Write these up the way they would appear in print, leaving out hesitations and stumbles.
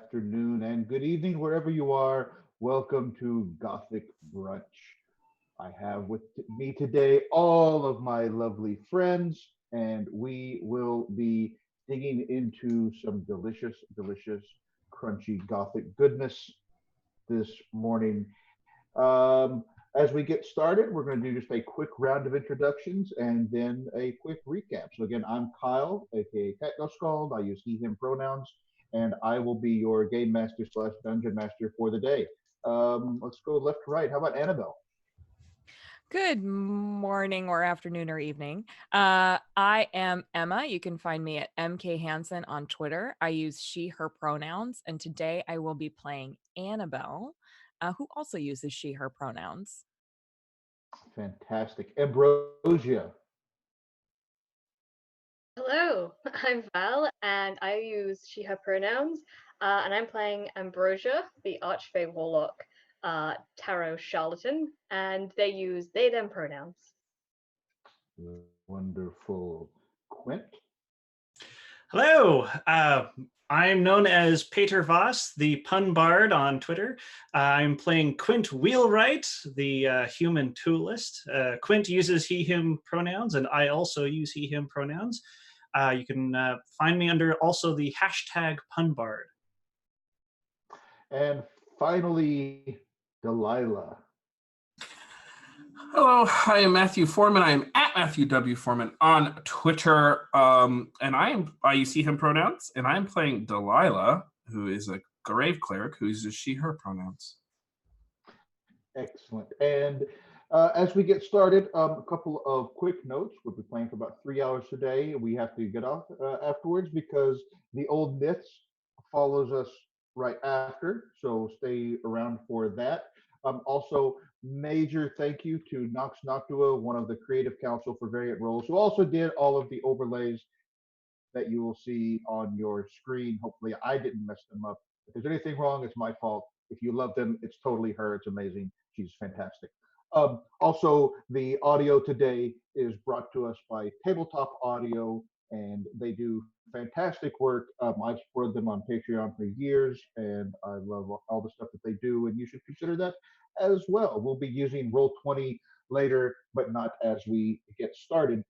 afternoon, and good evening wherever you are. Welcome to Gothic Brunch. I have with me today all of my lovely friends, and we will be digging into some delicious, crunchy Gothic goodness this morning. Um, as we get started, we're going to do just a quick round of introductions and then a quick recap. So again, I'm Kyle, aka Catgo Scald. I use he/him pronouns, and I will be your game master slash dungeon master for the day. Let's go left to right. How about Annabelle? Good morning or afternoon or evening. I am Emma. You can find me at MK Hansen on Twitter. I use she, her pronouns. And today I will be playing Annabelle, who also uses she, her pronouns. Fantastic. Ambrosia. Hello, I'm Val, and I use she, her pronouns, and I'm playing Ambrosia, the Archfey Warlock tarot charlatan, and they use they, them pronouns. Wonderful. Quint. Hello, I'm known as Peter Voss, the pun bard on Twitter. I'm playing Quint Wheelwright, the human toolist. Quint uses he/him pronouns, and I also use he/him pronouns. You can find me under also the hashtag punbard. And finally, Delilah. Hello, I am Matthew Foreman. I am at Matthew W. Foreman on Twitter. And I use he, him pronouns, and I'm playing Delilah, who is a grave cleric who uses she, her pronouns. Excellent. And as we get started, a couple of quick notes. We'll be playing for about 3 hours today. We have to get off afterwards because the old myths follows us right after. So stay around for that. Also, major thank you to Nox Noctua, one of the creative counsel for Variant Roles, who also did all of the overlays that you will see on your screen. Hopefully, I didn't mess them up. If there's anything wrong, it's my fault. If you love them, it's totally her. It's amazing. She's fantastic. Also, the audio today is brought to us by Tabletop Audio, and they do fantastic work. I've supported them on Patreon for years, and I love all the stuff that they do, and you should consider that as well. We'll be using Roll20 later, but not as we get started.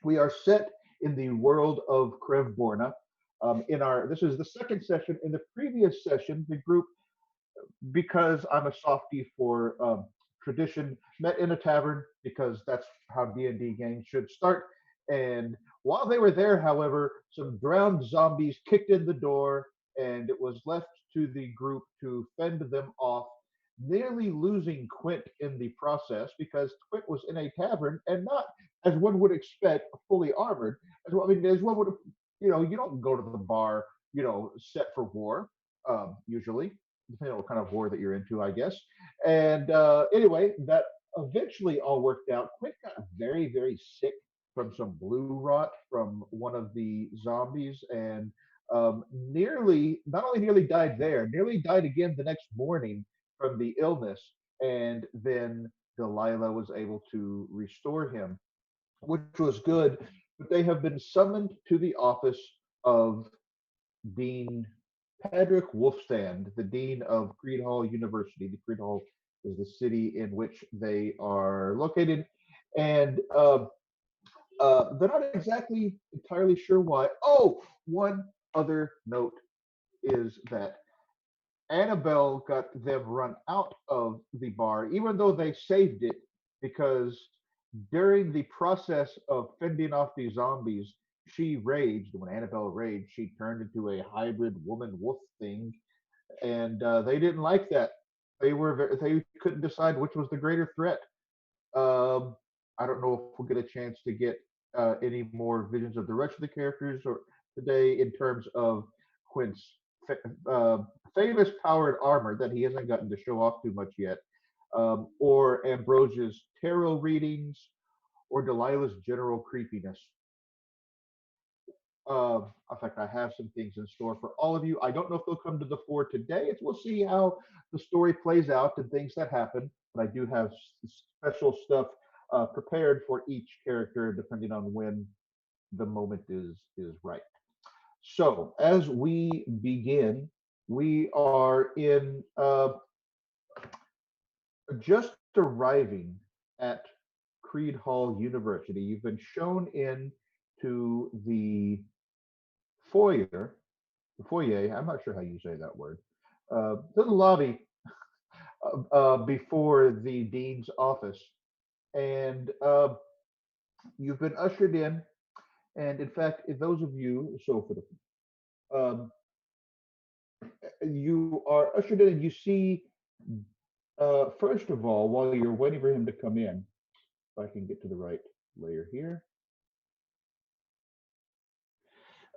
We are set in the world of Krevborna. This is the second session. In the previous session, the group, because I'm a softie for tradition, met in a tavern because that's how D&D games should start. And while they were there, however, some drowned zombies kicked in the door, and it was left to the group to fend them off, nearly losing Quint in the process because Quint was in a tavern and not, as one would expect, fully armored. As one would, you don't go to the bar, set for war, usually, depending on what kind of war that you're into, I guess. And anyway, that eventually all worked out. Quint got very, very sick from some blue rot from one of the zombies, and not only nearly died there, nearly died again the next morning from the illness. And then Delilah was able to restore him, which was good. But they have been summoned to the office of Dean Patrick Wolfstand, the Dean of Creed Hall University. The Creed Hall is the city in which they are located. And they're not exactly entirely sure why. Oh, one other note is that Annabelle got them run out of the bar, even though they saved it, because during the process of fending off these zombies, she raged. When Annabelle raged, she turned into a hybrid woman wolf thing, and they didn't like that. They couldn't decide which was the greater threat. Um, I don't know if we'll get a chance to get any more visions of the rest of the characters or today in terms of Quint's uh, famous powered armor that he hasn't gotten to show off too much yet, or Ambrosia's tarot readings, or Delilah's general creepiness. In fact, I have some things in store for all of you. I don't know if they'll come to the fore today. We'll see how the story plays out and things that happen. But I do have special stuff prepared for each character, depending on when the moment is right. So as we begin, We are in just arriving at Creed Hall University. You've been shown in to foyer, the foyer. I'm not sure how you say that word. To the lobby before the dean's office, and you've been ushered in. And in fact, if those of you, so for the you are ushered in and you see, first of all, while you're waiting for him to come in, if I can get to the right layer here,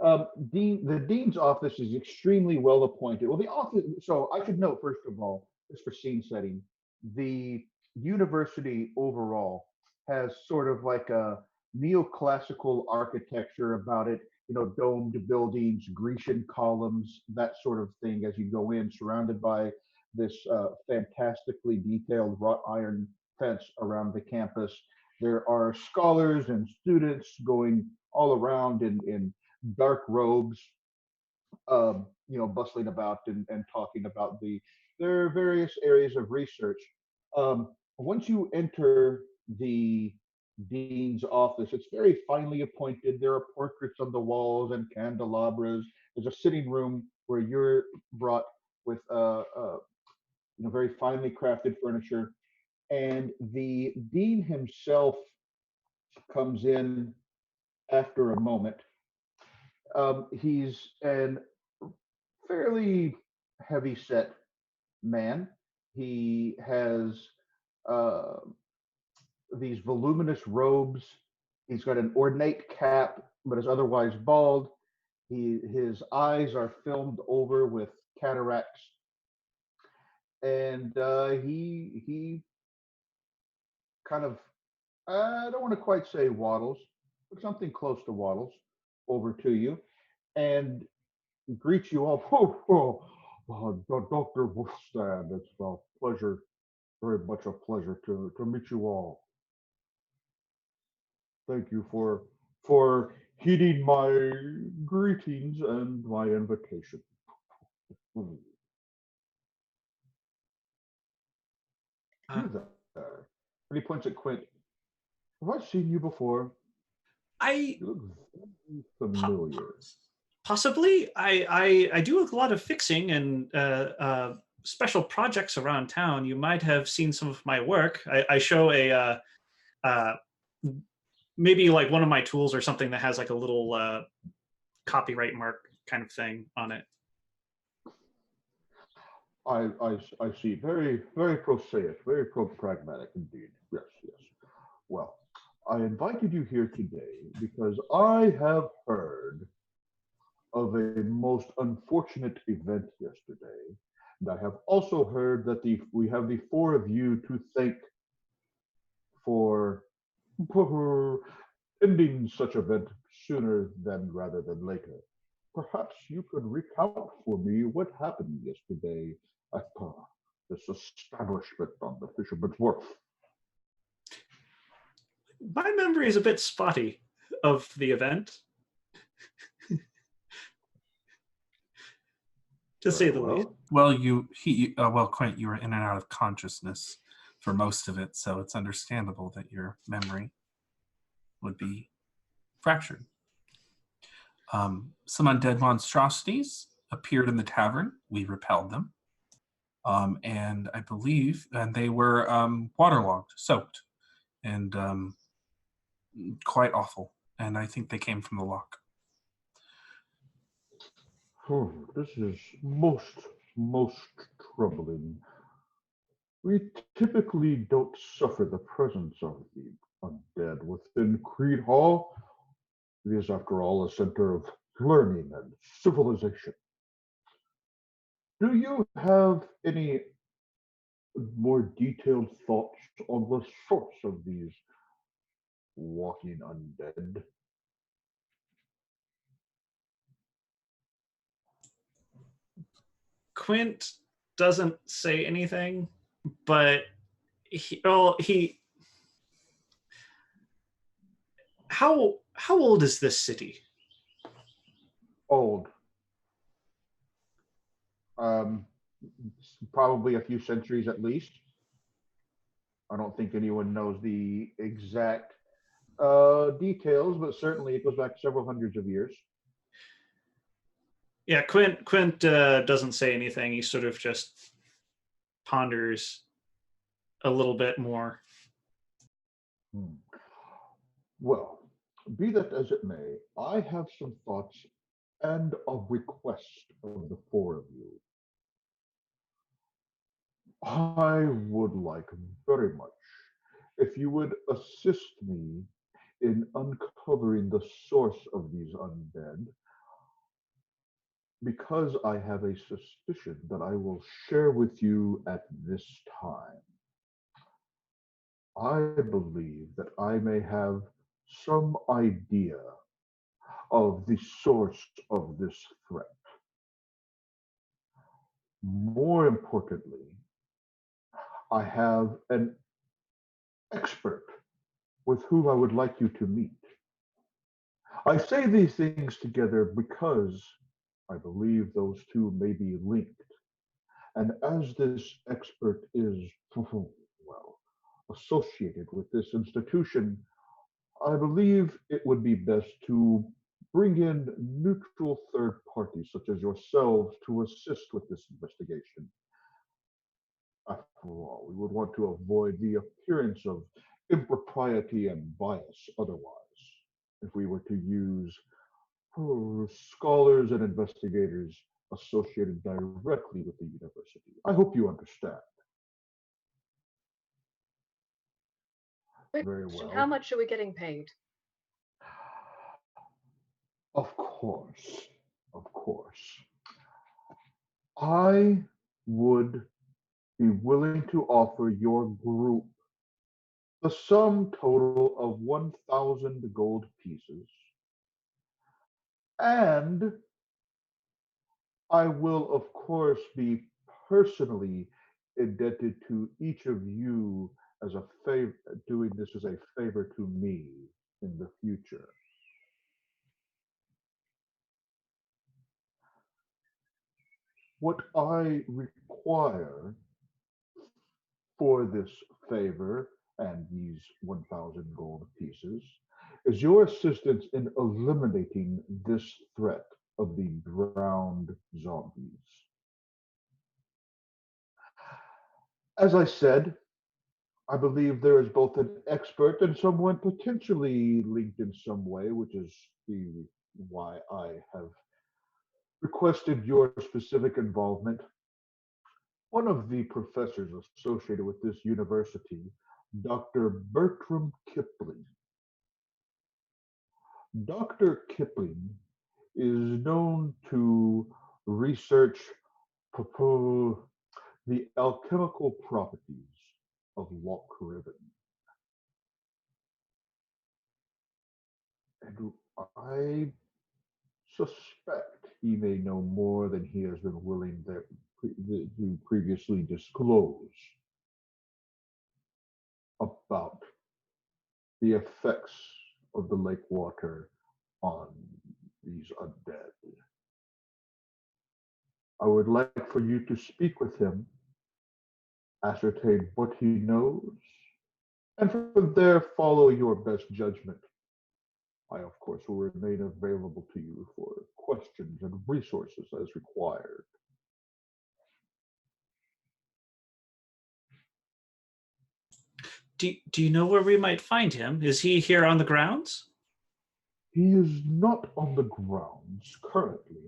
the dean's office is extremely well appointed. Well, the office, so I should note, first of all, just for scene setting, the university overall has sort of like a neoclassical architecture about it, domed buildings, Grecian columns, that sort of thing as you go in, surrounded by this fantastically detailed wrought iron fence around the campus. There are scholars and students going all around in dark robes, bustling about and talking about their various areas of research. Once you enter the dean's office, it's very finely appointed. There are portraits on the walls and candelabras. There's a sitting room where you're brought with very finely crafted furniture, and the dean himself comes in after a moment. He's an fairly heavy set man. He has uh, these voluminous robes. He's got an ornate cap, but is otherwise bald. His eyes are filmed over with cataracts, and he kind of, I don't want to quite say waddles, but something close to waddles over to you, and greets you all. Dr. Wolfstand, it's a pleasure, very much a pleasure to meet you all. Thank you for heeding my greetings and my invitation. You Uh, there. And he points at Quint. Have I seen you before? I You look very po- familiar. possibly I do a lot of fixing and special projects around town. You might have seen some of my work. I show uh, maybe like one of my tools or something that has like a little copyright mark kind of thing on it. I see. Very, very prosaic, very pragmatic indeed. Yes, yes. Well, I invited you here today because I have heard of a most unfortunate event yesterday. And I have also heard that we have the four of you to thank for ending such event sooner than rather than later. Perhaps you could recount for me what happened yesterday at this establishment on the Fisherman's Wharf. My memory is a bit spotty of the event, to say Very the least. well. Well, Quint, you were in and out of consciousness for most of it, so it's understandable that your memory would be fractured. Some undead monstrosities appeared in the tavern. We repelled them. And I believe, and they were waterlogged, soaked, and quite awful. And I think they came from the lock. Oh, this is most troubling. We typically don't suffer the presence of the undead within Creed Hall. It is, after all, a center of learning and civilization. Do you have any more detailed thoughts on the source of these walking undead? Quint doesn't say anything, but he how old is this city? Old. Um, Probably a few centuries at least. I don't think anyone knows the exact details, but certainly it goes back several hundreds of years. Yeah, Quint doesn't say anything. He sort of just ponders a little bit more. Hmm. Well, be that as it may, I have some thoughts and a request of the four of you. I would like very much if you would assist me in uncovering the source of these undead, because I have a suspicion that I will share with you at this time. I believe that I may have some idea of the source of this threat. More importantly, I have an expert with whom I would like you to meet. I say these things together because I believe those two may be linked. And as this expert is, well, associated with this institution, I believe it would be best to bring in neutral third parties such as yourselves to assist with this investigation. After all, we would want to avoid the appearance of impropriety and bias otherwise if we were to use scholars and investigators associated directly with the university. I hope you understand. Quick Very question, well. how much are we getting paid? Of course, of course. I would be willing to offer your group the sum total of 1,000 gold pieces, and I will, of course, be personally indebted to each of you as a favor, doing this as a favor to me in the future. What I require for this favor and these 1,000 gold pieces is your assistance in eliminating this threat of the drowned zombies. As I said, I believe there is both an expert and someone potentially linked in some way, which is the why I have requested your specific involvement. One of the professors associated with this university, Dr. Bertram Kipling. Dr. Kipling is known to research the alchemical properties of lock ribbon. And I suspect he may know more than he has been willing to previously disclose about the effects of the lake water on these undead. I would like for you to speak with him, ascertain what he knows, and from there follow your best judgment. I, of course, will remain available to you for questions and resources as required. Do you know where we might find him? Is he here on the grounds? He is not on the grounds currently.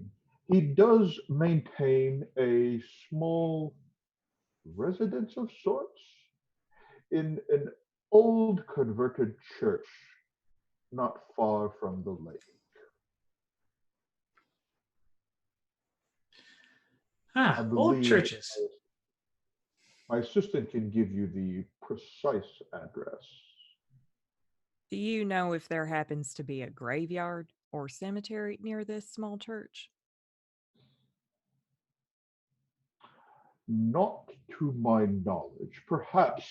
He does maintain a small residence of sorts in an old converted church not far from the lake. I Ah, old believe churches. my assistant can give you the precise address. Do you know if there happens to be a graveyard or cemetery near this small church? Not to my knowledge. Perhaps,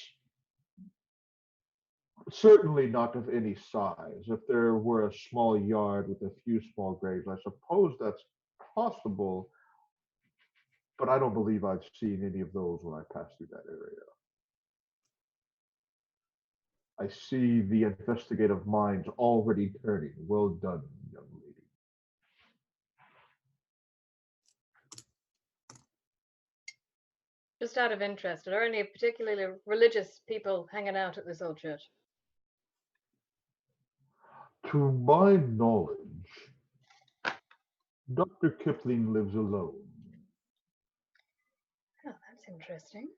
certainly not of any size. If there were a small yard with a few small graves, I suppose that's possible. but I don't believe I've seen any of those when I pass through that area. I see the investigative minds already turning. Well done, young lady. Just out of interest, are there any particularly religious people hanging out at this old church? To my knowledge, Dr. Kipling lives alone. Oh, that's interesting.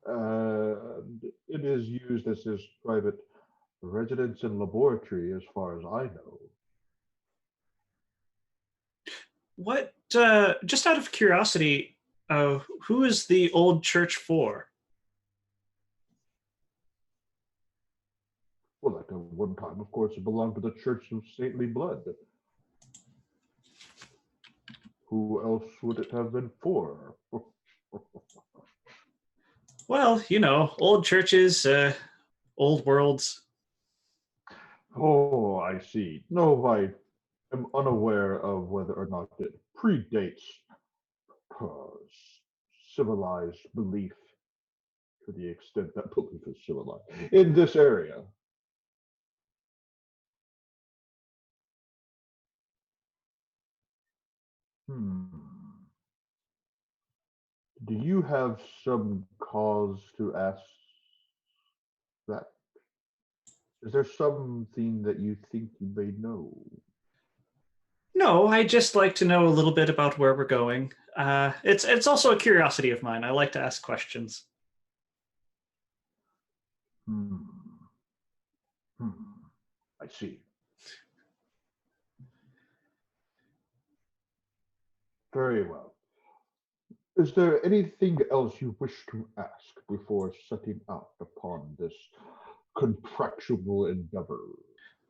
And it is used as his private residence and laboratory, as far as I know. What, just out of curiosity, who is the old church for? Well, at one time, of course, it belonged to the Church of Saintly Blood. Who else would it have been for? Well, old churches, old worlds. Oh, I see. No, I am unaware of whether or not it predates uh, civilized belief to the extent that belief is civilized in this area. Hmm. Do you have some cause to ask that? Is there something that you think you may know? No, I just like to know a little bit about where we're going. It's also a curiosity of mine. I like to ask questions. Hmm. Hmm. I see. Very well. Is there anything else you wish to ask before setting out upon this contractual endeavor?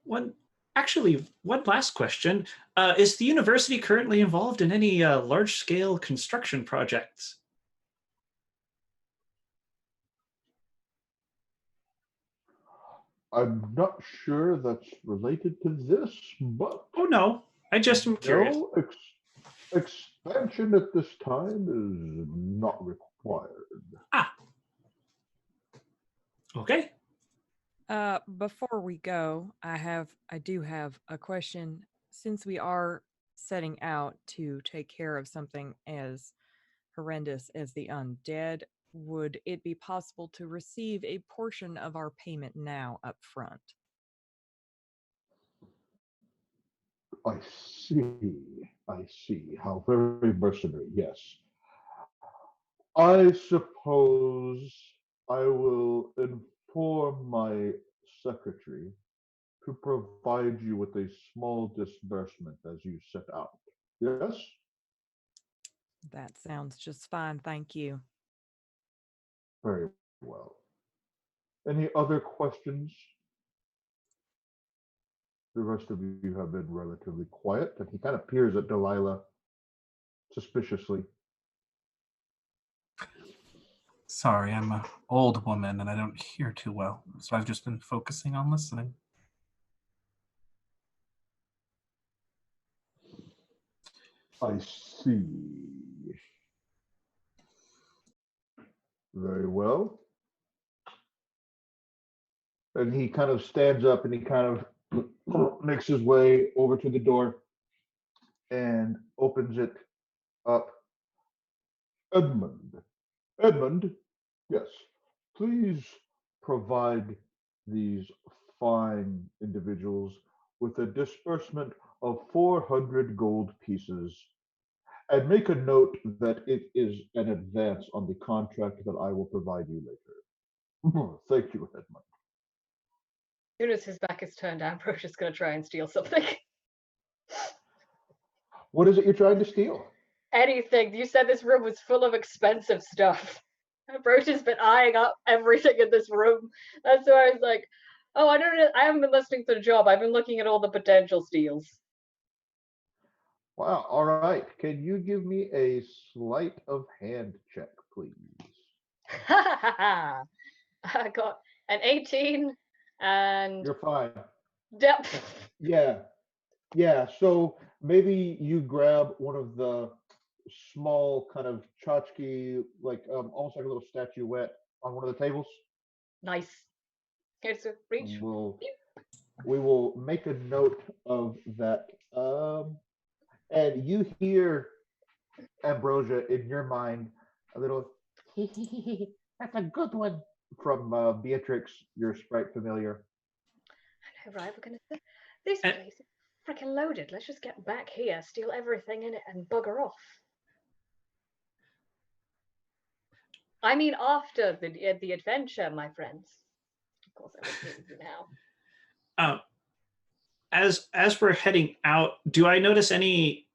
One, actually, one last question: is the university currently involved in any large-scale construction projects? I'm not sure that's related to this, but Oh no, I just am curious. no, expansion at this time is not required. Ah, okay. Before we go, I do have a question. Since we are setting out to take care of something as horrendous as the undead, would it be possible to receive a portion of our payment now up front? I see. I see. How very mercenary. Yes. I suppose I will inform my secretary to provide you with a small disbursement as you set out. Yes? That sounds just fine, thank you. Very well. Any other questions? The rest of you have been relatively quiet, and he kind of peers at Delilah suspiciously. Sorry, I'm an old woman and I don't hear too well, so I've just been focusing on listening. I see. Very well. And he kind of stands up and he kind of makes his way over to the door and opens it up. Edmund. Edmund, yes, please provide these fine individuals with a disbursement of 400 gold pieces and make a note that it is an advance on the contract that I will provide you later. Thank you, Edmund. As soon as his back is turned, Ambrose is going to try and steal something. What is it you're trying to steal? Anything. You said this room was full of expensive stuff. Ambrose has been eyeing up everything in this room. That's why I was like, oh, I don't know. I haven't been listening to the job. I've been looking at all the potential steals. Wow, all right. Can you give me a sleight of hand check, please? I got an 18 and You're fine. depth. Yeah, yeah. So maybe you grab one of the small kind of tchotchke, like almost like a little statuette on one of the tables. Nice. Here's a reach. We'll we will make a note of that. And you hear Ambrosia in your mind a little. That's a good one from Beatrix, your sprite familiar. I know, right? We're gonna. This And, place is freaking loaded. Let's just get back here, steal everything in it, and bugger off. I mean, after the adventure, my friends. Of course, I would mean now. um, as we're heading out, do I notice any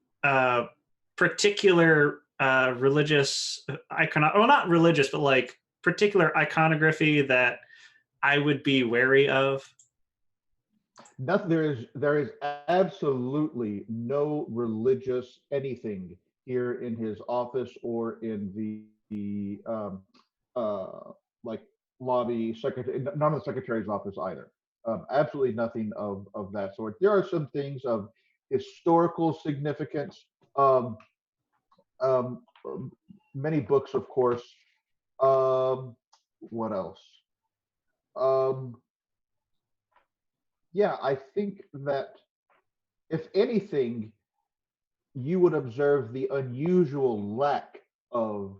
particular religious icon? Well, not religious, but like particular iconography that I would be wary of? Nothing. There is absolutely no religious anything here in his office or in the like lobby secretary. None of the secretary's office either. Absolutely nothing of that sort. There are some things of historical significance. Um, um, Many books, of course. What else? Um, yeah, I think that if anything, you would observe the unusual lack of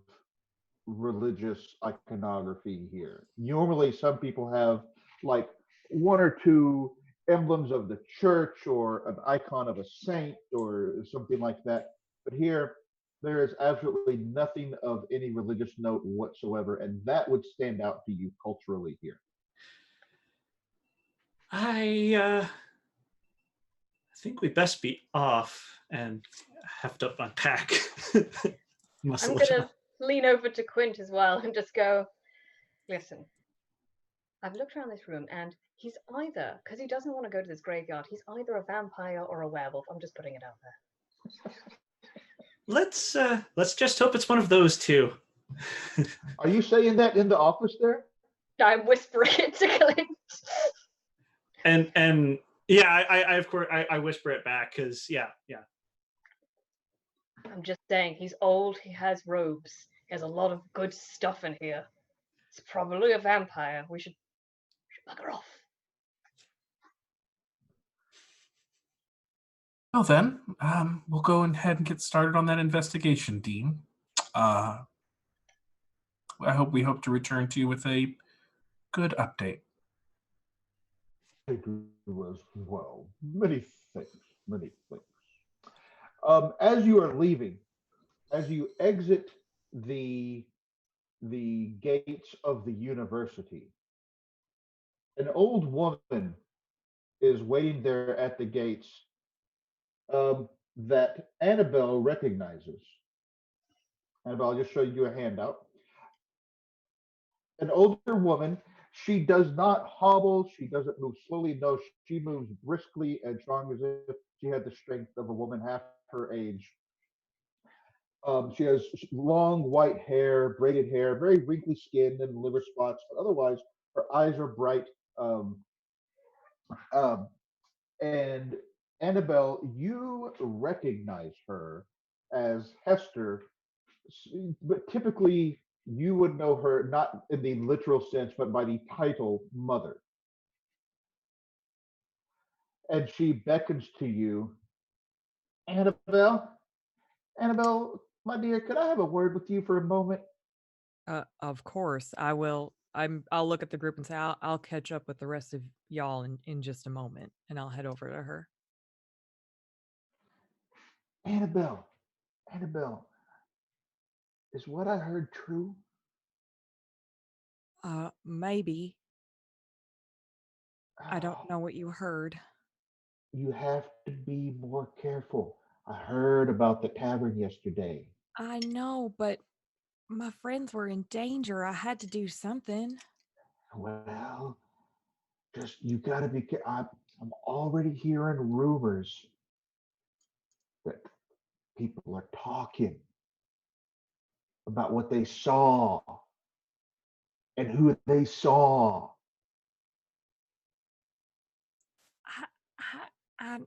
religious iconography here. Normally, some people have like one or two emblems of the church or an icon of a saint or something like that. But here, there is absolutely nothing of any religious note whatsoever, and that would stand out to you culturally here. I think we best be off and have to unpack. I'm Muscle gonna lean over to Quint as well and just go, listen, I've looked around this room and he's either, because he doesn't want to go to this graveyard, he's either a vampire or a werewolf. I'm just putting it out there. Let's just hope it's one of those two. Are you saying that in the office there? I'm whispering it to Clint. And yeah, I of course I whisper it back because yeah. I'm just saying, he's old, he has robes, he has a lot of good stuff in here. It's probably a vampire. We should bugger off. Well then, we'll go ahead and get started on that investigation, Dean. We hope to return to you with a good update. I do as well. Many things, many things. As you are leaving, as you exit the the gates of the university, an old woman is waiting there at the gates that Annabelle recognizes. Annabelle, I'll just show you a handout. An older woman. She does not hobble. She doesn't move slowly. No, she moves briskly and strong as if she had the strength of a woman half her age. She has long white hair, braided hair, very wrinkly skin and liver spots, but otherwise her eyes are bright. Um, um, and Annabelle, you recognize her as Hester, but typically you would know her not in the literal sense, but by the title Mother. And she beckons to you, Annabelle, Annabelle, my dear, could I have a word with you for a moment? Of course, I will. I'll look at the group and say I'll catch up with the rest of y'all in just a moment, and I'll head over to her. Annabelle, Annabelle, is what I heard true? Maybe. I don't Oh, know what you heard. you have to be more careful. I heard about the tavern yesterday. I know, but my friends were in danger. I had to do something. Well, just you got to be. I'm already hearing rumors that people are talking about what they saw and who they saw.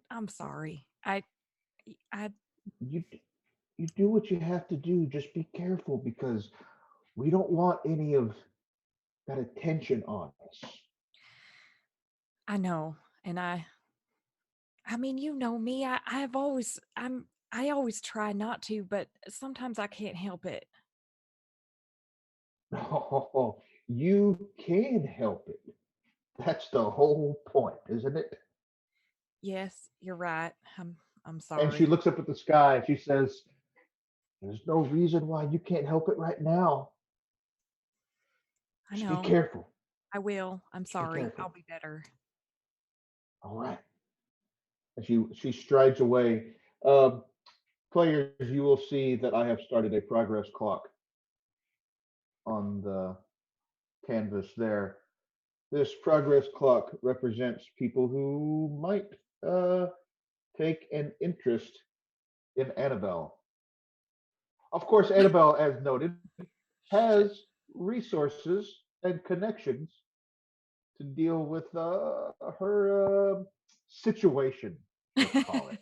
I'm sorry. I You you do what you have to do. Just be careful because we don't want any of that attention on us. I know, and I mean, you know me. I always try not to, but sometimes I can't help it. Oh, you can help it. That's the whole point, isn't it? Yes, you're right. I'm And she sorry. looks up at the sky and she says, there's no reason why you can't help it right now. I Just be know. careful. I will. I'm Just be sorry. I'll careful. be better. All right. And she strides away. Um, Players, you will see that I have started a progress clock on the canvas there. This progress clock represents people who might uh, take an interest in Annabelle. Of course, Annabelle, as noted, has resources and connections to deal with her situation, let's call it,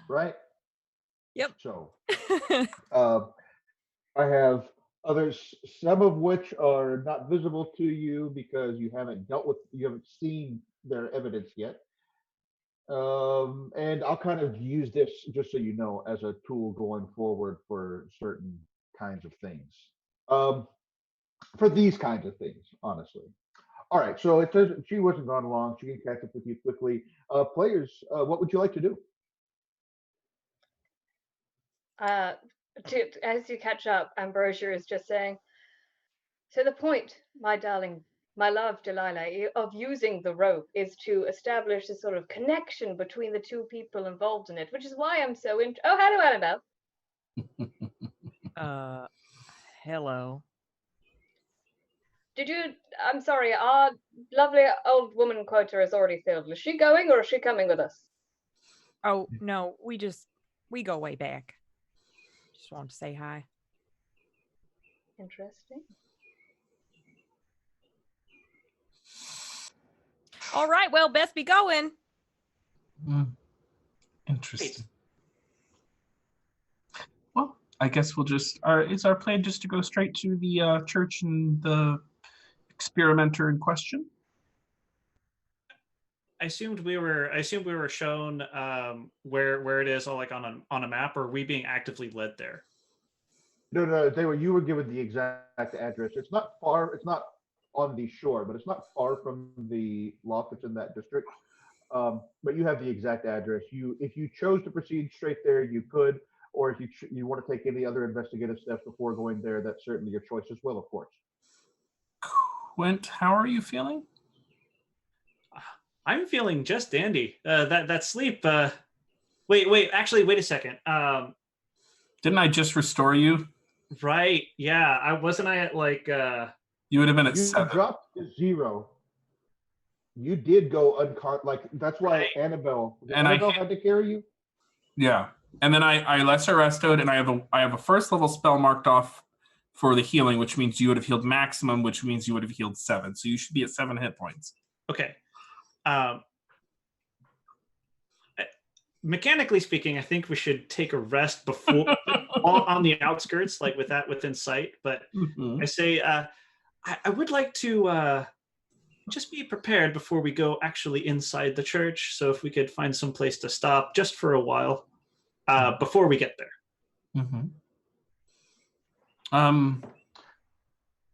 right? Yep. So uh, I have others, some of which are not visible to you because you haven't seen their evidence yet. And I'll kind of use this, just so you know, as a tool going forward for certain kinds of things. Um, for these kinds of things, honestly. All right, so it says she wasn't gone long. She can catch up with you quickly. Players, what would you like to do? Uh, as you catch up, Ambrosia is just saying, so the point, my darling, my love, Delilah, of using the rope is to establish a sort of connection between the two people involved in it, which is why I'm so Oh, hello, Annabelle. uh, hello. Did you? I'm sorry, our lovely old woman quota is already filled. Is she going or is she coming with us? Oh no, we go way back. Just wanted to say hi. Interesting. All right, well, best be going. Interesting. Well, I guess we'll just. Is our plan just to go straight to the church and the experimenter in question? I assumed we were shown where it is, all like on a map, or are we being actively led there? No, no, you were given the exact address. It's not far. It's not on the shore, but it's not far from the loft that's in that district. But you have the exact address. If you chose to proceed straight there, you could, or if you want to take any other investigative steps before going there, that's certainly your choice as well, of course. Quint, how are you feeling? I'm feeling just dandy. That sleep. Wait. Actually, wait a second. Didn't I just restore you? Right. Yeah. I at like. You would have been at You 7. dropped to 0. You did go like that's why Right. Annabelle And Annabelle had to carry you. Yeah, and then I lesser restoed, and I have a first level spell marked off for the healing, which means you would have healed maximum, which means you would have healed 7. So you should be at 7 hit points. Okay. Mechanically speaking, I think we should take a rest before on the outskirts, like with that within sight. But I say I would like to just be prepared before we go actually inside the church. So if we could find some place to stop just for a while before we get there.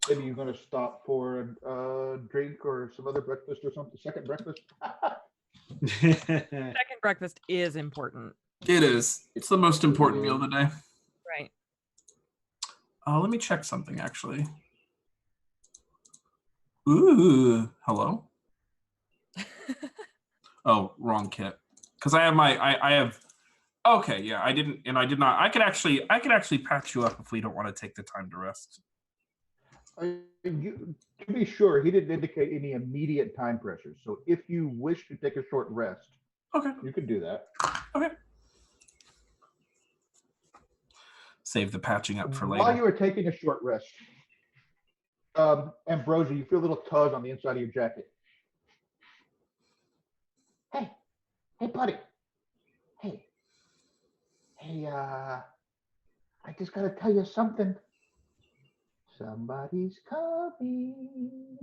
Maybe you're going to stop for a drink or some other breakfast or something. Second breakfast. Second breakfast is important. It is. It's the most important meal of the day. Right. Let me check something, actually. Ooh, hello? Oh, wrong kit. Because I have I have. Okay, yeah, I did not. I could actually patch you up if we don't want to take the time to rest. To be sure, he didn't indicate any immediate time pressure. So if you wish to take a short rest, okay, you can do that. Okay. Save the patching up for later. While you are taking a short rest, Ambrosia, you feel a little tug on the inside of your jacket. Hey, buddy. Hey, I just gotta tell you something. Somebody's coming.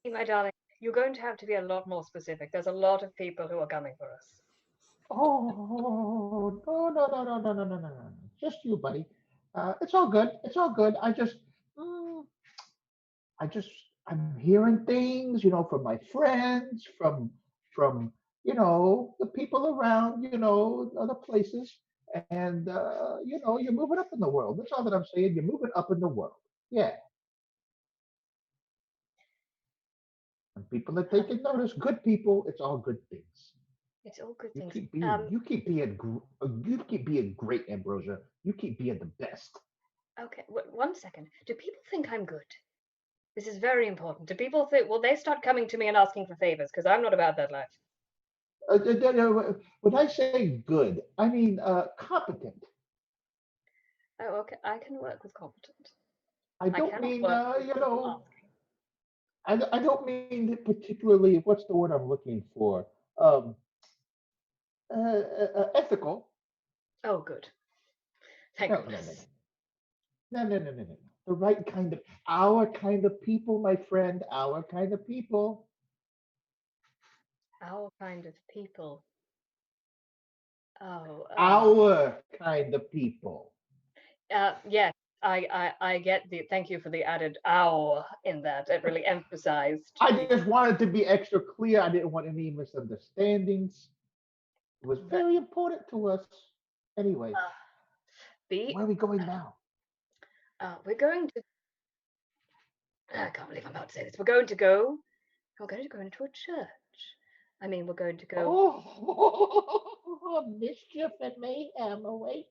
Hey, my darling, you're going to have to be a lot more specific. There's a lot of people who are coming for us. Oh, no, no, no, no, no, no, no, no, no. Just you, buddy. It's all good. It's all good. Mm, I just, I'm hearing things, from my friends, from, the people around, other places. And, you're moving up in the world. That's all that I'm saying. You're moving up in the world. Yeah. And people are taking notice. Good people. It's all good things. It's all good You things. keep being, you keep being, you keep being great, Ambrosia. You keep being the best. Okay, one second. Do people think I'm good? This is very important. Do people think, will they start coming to me and asking for favors? Because I'm not about that life. When I say good, I mean competent. Oh, okay. I can work with competent. I don't cannot mean, work with people asking. I don't mean particularly. What's the word I'm looking for? Um, Ethical. Oh, good. Thank No, no, no, goodness. no, no, no, no, no, no. The right kind of, our kind of people, my friend. Our kind of people. Our kind of people. Oh, Our kind of people. yes, I get the, thank you for the added "our" in that. It really emphasized. I just wanted to be extra clear. I didn't want any misunderstandings. It was very important to us. Anyways, where are we going now? We're going to, I can't believe I'm about to say this. We're going to go into a church. I mean, we're going to go. Oh, mischief and mayhem await.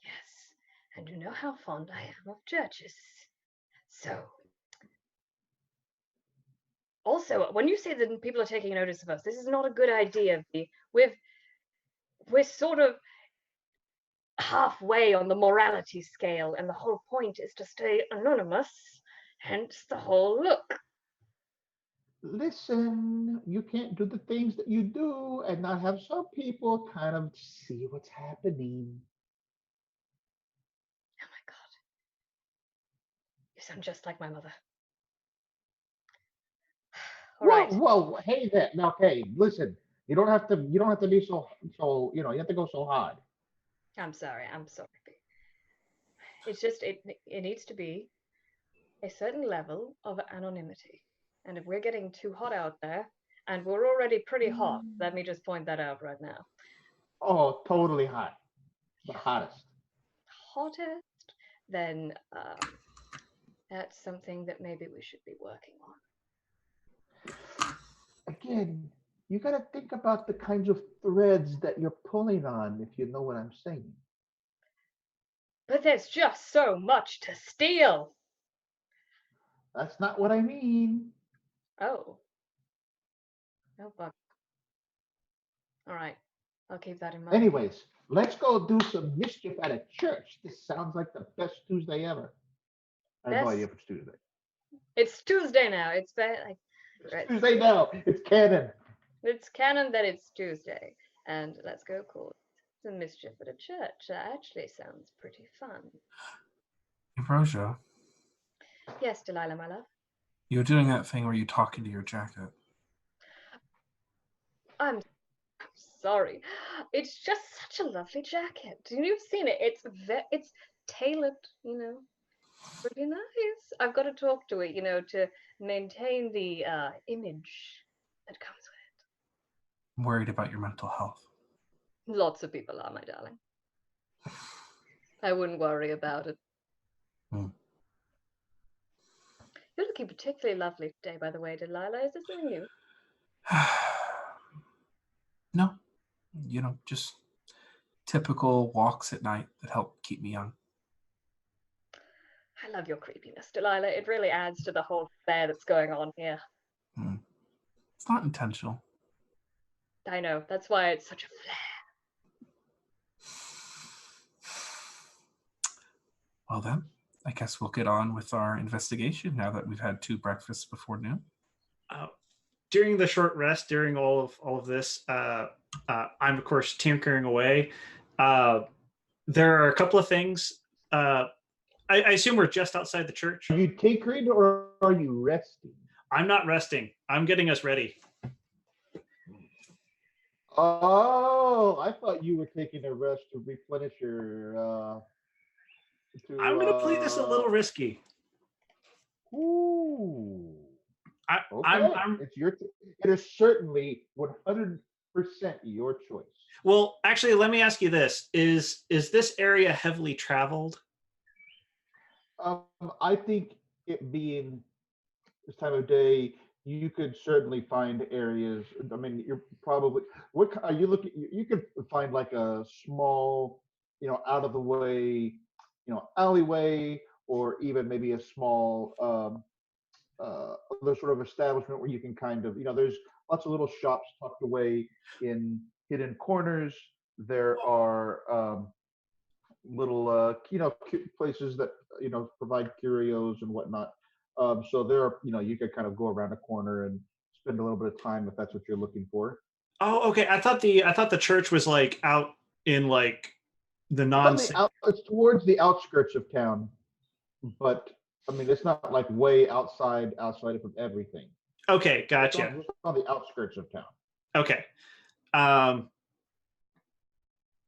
Yes, and you know how fond I am of churches. So, also, when you say that people are taking notice of us, this is not a good idea, V. We're sort of halfway on the morality scale, and the whole point is to stay anonymous, hence the whole look. Listen, you can't do the things that you do and not have some people kind of see what's happening. Oh my god. You sound just like my mother. All Whoa, right. whoa, hey there. Now, okay, listen. You don't have to be you have to go so hard. I'm sorry. I'm sorry. It's just it needs to be a certain level of anonymity. And if we're getting too hot out there, and we're already pretty hot, let me just point that out right now. Oh, totally hot. The hottest. Hottest, then that's something that maybe we should be working on. Again, you got to think about the kinds of threads that you're pulling on, if you know what I'm saying. But there's just so much to steal. That's not what I mean. Oh. Oh, fuck. All right. I'll keep that in mind. Anyways, let's go do some mischief at a church. This sounds like the best Tuesday ever. I have no idea if it's Tuesday. It's Tuesday now. It's like It's Tuesday now. It's canon. It's canon that it's Tuesday. And let's go cause some mischief at a church. That actually sounds pretty fun. Ambrosia, Yes, Delilah, my love. you're doing that thing where you talk into your jacket. I'm sorry. It's just such a lovely jacket. You've seen it. It's tailored, pretty nice. I've got to talk to it, to maintain the image that comes with it. I'm worried about your mental health. Lots of people are, my darling. I wouldn't worry about it. Hmm. You're looking particularly lovely today, by the way, Delilah. Is this something new? No, just typical walks at night that help keep me young. I love your creepiness, Delilah. It really adds to the whole flair that's going on here. It's not intentional. I know. That's why it's such a flair. Well then, I guess we'll get on with our investigation now that we've had 2 breakfasts before noon. During the short rest, during all of this, I'm of course tinkering away. there are a couple of things. I assume we're just outside the church. Are you tinkering or are you resting? I'm not resting. I'm getting us ready. Oh, I thought you were taking a rest to replenish your I'm going to play this a little risky. Ooh. I'm Okay. It's your it is certainly 100% your choice. Well, actually, let me ask you this: is this area heavily traveled? I think it being this time of day, you could certainly find areas. I mean, you're probably what are you looking? You could find like a small, out of the way, alleyway, or even maybe a small other sort of establishment where you can kind of, there's lots of little shops tucked away in hidden corners. There are little places that provide curios and whatnot. So there are, you could kind of go around a corner and spend a little bit of time if that's what you're looking for. Oh, okay. I thought the church was like out in like the non. It's towards the outskirts of town, but I mean it's not like way outside of everything. Okay, gotcha. It's on the outskirts of town. Okay. All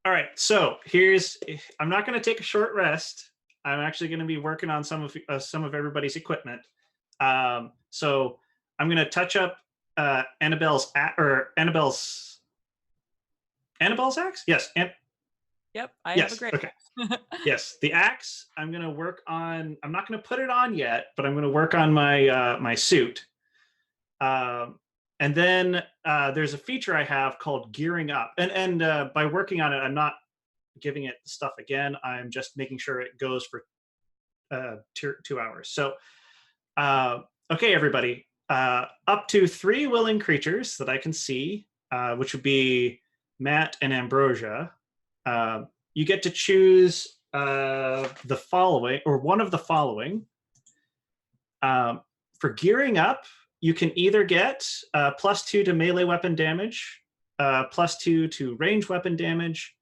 right. So I'm not going to take a short rest. I'm actually going to be working on some of everybody's equipment. So I'm going to touch up Annabelle's axe. Yes. Yep. I yes. have a great. Okay. Yes, the axe. I'm going to work on. I'm not going to put it on yet, but I'm going to work on my suit. And then there's a feature I have called gearing up. And by working on it, I'm not giving it stuff again. I'm just making sure it goes for 2 hours. So, okay, everybody. Up to 3 willing creatures that I can see, which would be Matt and Ambrosia. You get to choose the following, or one of the following. For gearing up, you can either get +2 to melee weapon damage, +2 to range weapon damage,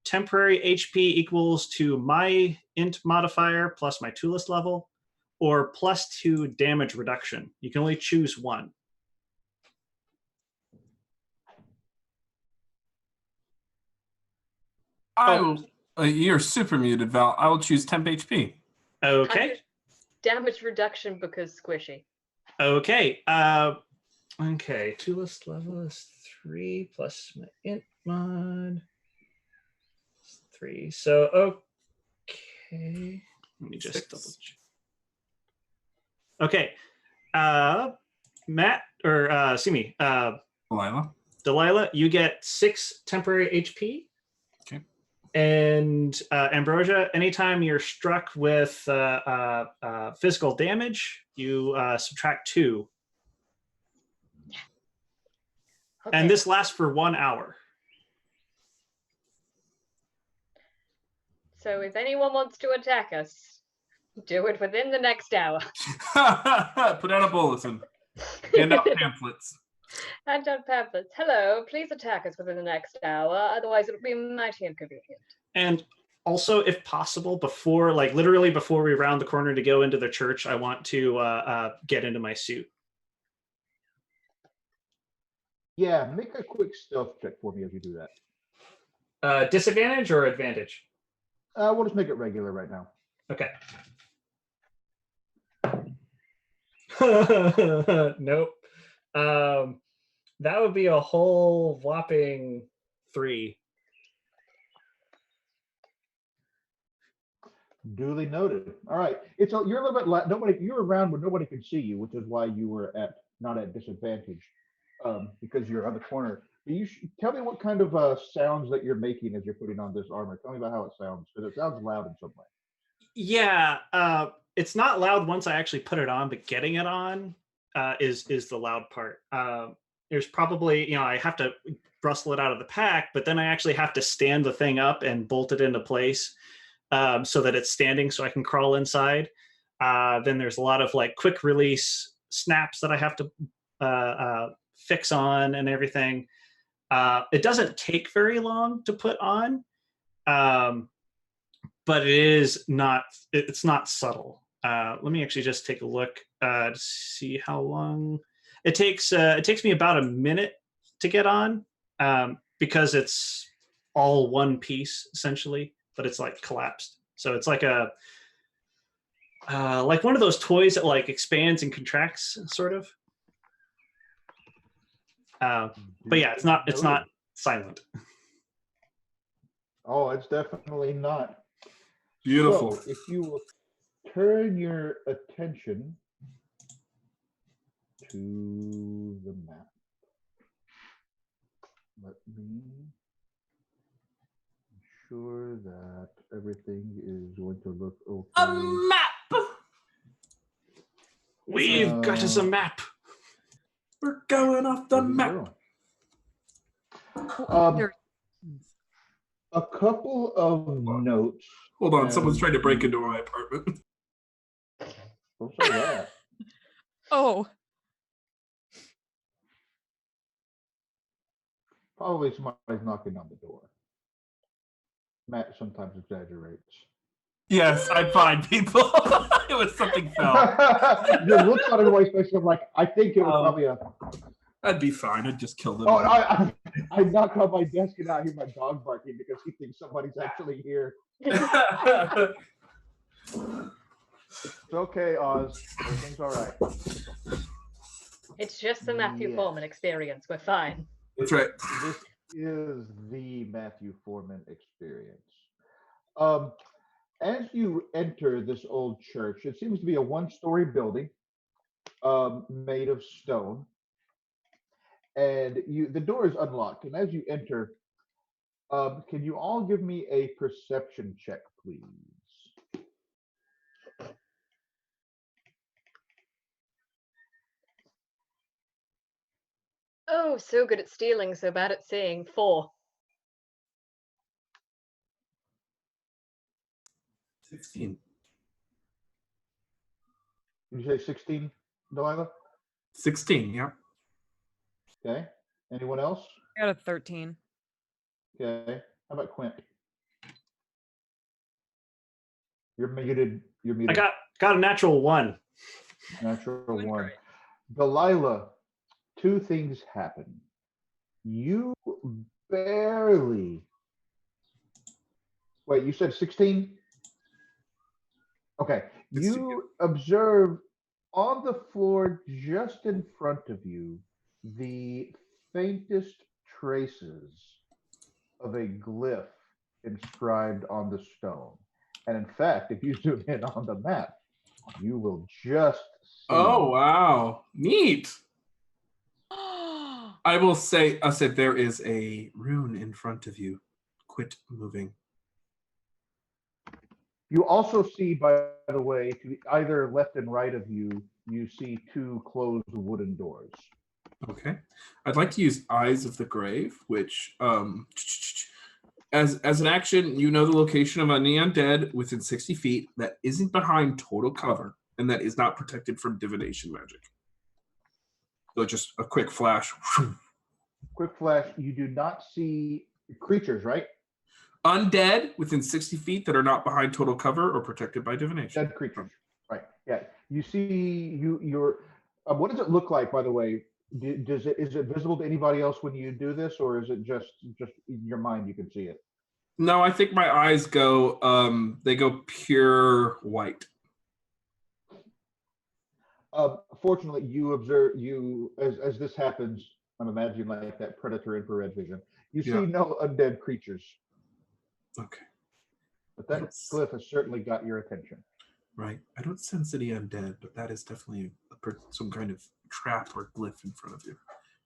temporary HP equals to my int modifier plus my toolist level, or +2 damage reduction. You can only choose one. You're super muted, Val. I will choose temp HP. Okay. Damage reduction because squishy. Okay. Okay. Toolist level is 3 plus my int mod. 3. So okay. Let me just 6. double check. Okay. Matt or Simi. Delilah, you get 6 temporary HP. Okay. And Ambrosia, anytime you're struck with physical damage, you subtract 2. Okay. And this lasts for 1 hour. So if anyone wants to attack us, do it within the next hour. Put out a bulletin. Hand out pamphlets. Hand out pamphlets. Hello, please attack us within the next hour. Otherwise, it'll be mighty inconvenient. And also, if possible, literally before we round the corner to go into the church, I want to get into my suit. Yeah, make a quick stealth check for me as you do that. Disadvantage or advantage? We'll just make it regular right now. Okay. Nope. That would be a whole whopping 3. Duly noted. All right. You're a little bit you're around where nobody can see you, which is why you were not at disadvantage, because you're on the corner. Tell me what kind of sounds that you're making as you're putting on this armor. Tell me about how it sounds, because it sounds loud in some way. Yeah, it's not loud once I actually put it on, but getting it on is the loud part. There's probably, I have to rustle it out of the pack, but then I actually have to stand the thing up and bolt it into place so that it's standing so I can crawl inside. Then there's a lot of quick release snaps that I have to fix on and everything. It doesn't take very long to put on. but it is not. It's not subtle. Let me actually just take a look to see how long it takes. It takes me about a minute to get on because it's all one piece essentially, but it's like collapsed. So it's like a like one of those toys that like expands and contracts, sort of. But yeah, it's not silent. Oh, it's definitely not. Beautiful. So, if you will turn your attention to the map. Let me ensure that everything is going to look okay. A map. We've got us a map. We're going off the There you map. go. A couple of notes. Hold on, someone's and trying to break into my apartment. Don't say that. Oh, Probably somebody's knocking on the door. Matt sometimes exaggerates. Yes, I find people. It was something fell. Your look on his face, I'm like, I think it was probably a. I'd be fine. I'd just kill them. Oh, I knock on my desk and I hear my dog barking because he thinks somebody's actually here. It's okay, Oz. Everything's all right. It's just the Matthew Yes. Foreman experience. We're fine. That's right. This is the Matthew Foreman experience. As you enter this old church, it seems to be a one-story building made of stone. And the door is unlocked. And as you enter, can you all give me a perception check, please? Oh, so good at stealing, so bad at seeing. 4. 16. Did you say 16, Delilah? 16, yeah. Okay. Anyone else? I got a 13. Okay. How about Quint? You're muted. You're muted. I got a natural 1. Natural 1. Delilah, 2 things happen. You barely. Wait, you said 16? Okay. You observe on the floor just in front of you the faintest traces of a glyph inscribed on the stone. And in fact, if you zoom in on the map, you will just see. Oh, wow. Neat. I will say, I said there is a rune in front of you. Quit moving. You also see, by the way, to either left and right of you, you see 2 closed wooden doors. Okay. I'd like to use Eyes of the Grave, which, as an action, you know the location of any undead within 60 feet that isn't behind total cover and that is not protected from divination magic. So just a quick flash. Quick flash, you do not see creatures, right? Undead within 60 feet that are not behind total cover or protected by divination. Dead creatures. Right. Yeah. You see you're what does it look like, by the way? Is it visible to anybody else when you do this, or is it just in your mind you can see it? No, I think my eyes go they go pure white. Fortunately, you observe as this happens. I'm imagining like that predator infrared vision. You see no undead creatures. Okay. But that glyph has certainly got your attention. Right. I don't sense any undead, but that is definitely some kind of trap or glyph in front of you.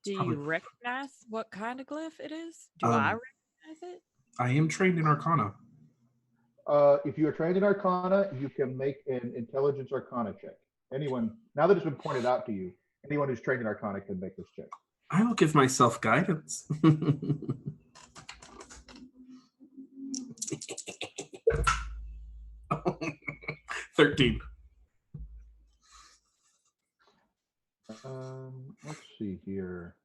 Do probably- you recognize what kind of glyph it is? Do I recognize it? I am trained in Arcana. If you are trained in Arcana, you can make an Intelligence Arcana check. Anyone, now that it's been pointed out to you, anyone who's trained in Arcana can make this check. I will give myself guidance. 13. Let's see here.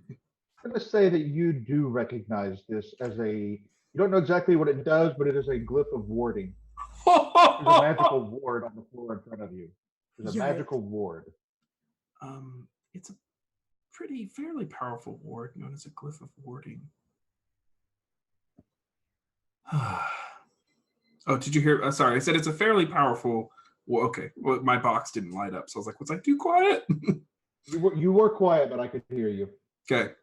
I'm going to say that you do recognize this as a You don't know exactly what it does, but it is a glyph of warding. There's a magical ward on the floor in front of you. There's a Yikes. magical ward. It's a fairly powerful ward known as a glyph of warding. Oh, did you hear? Sorry, I said it's a fairly powerful. Well, okay. Well, my box didn't light up, so I was like, "Was I too quiet?" You were quiet, but I could hear you. Okay.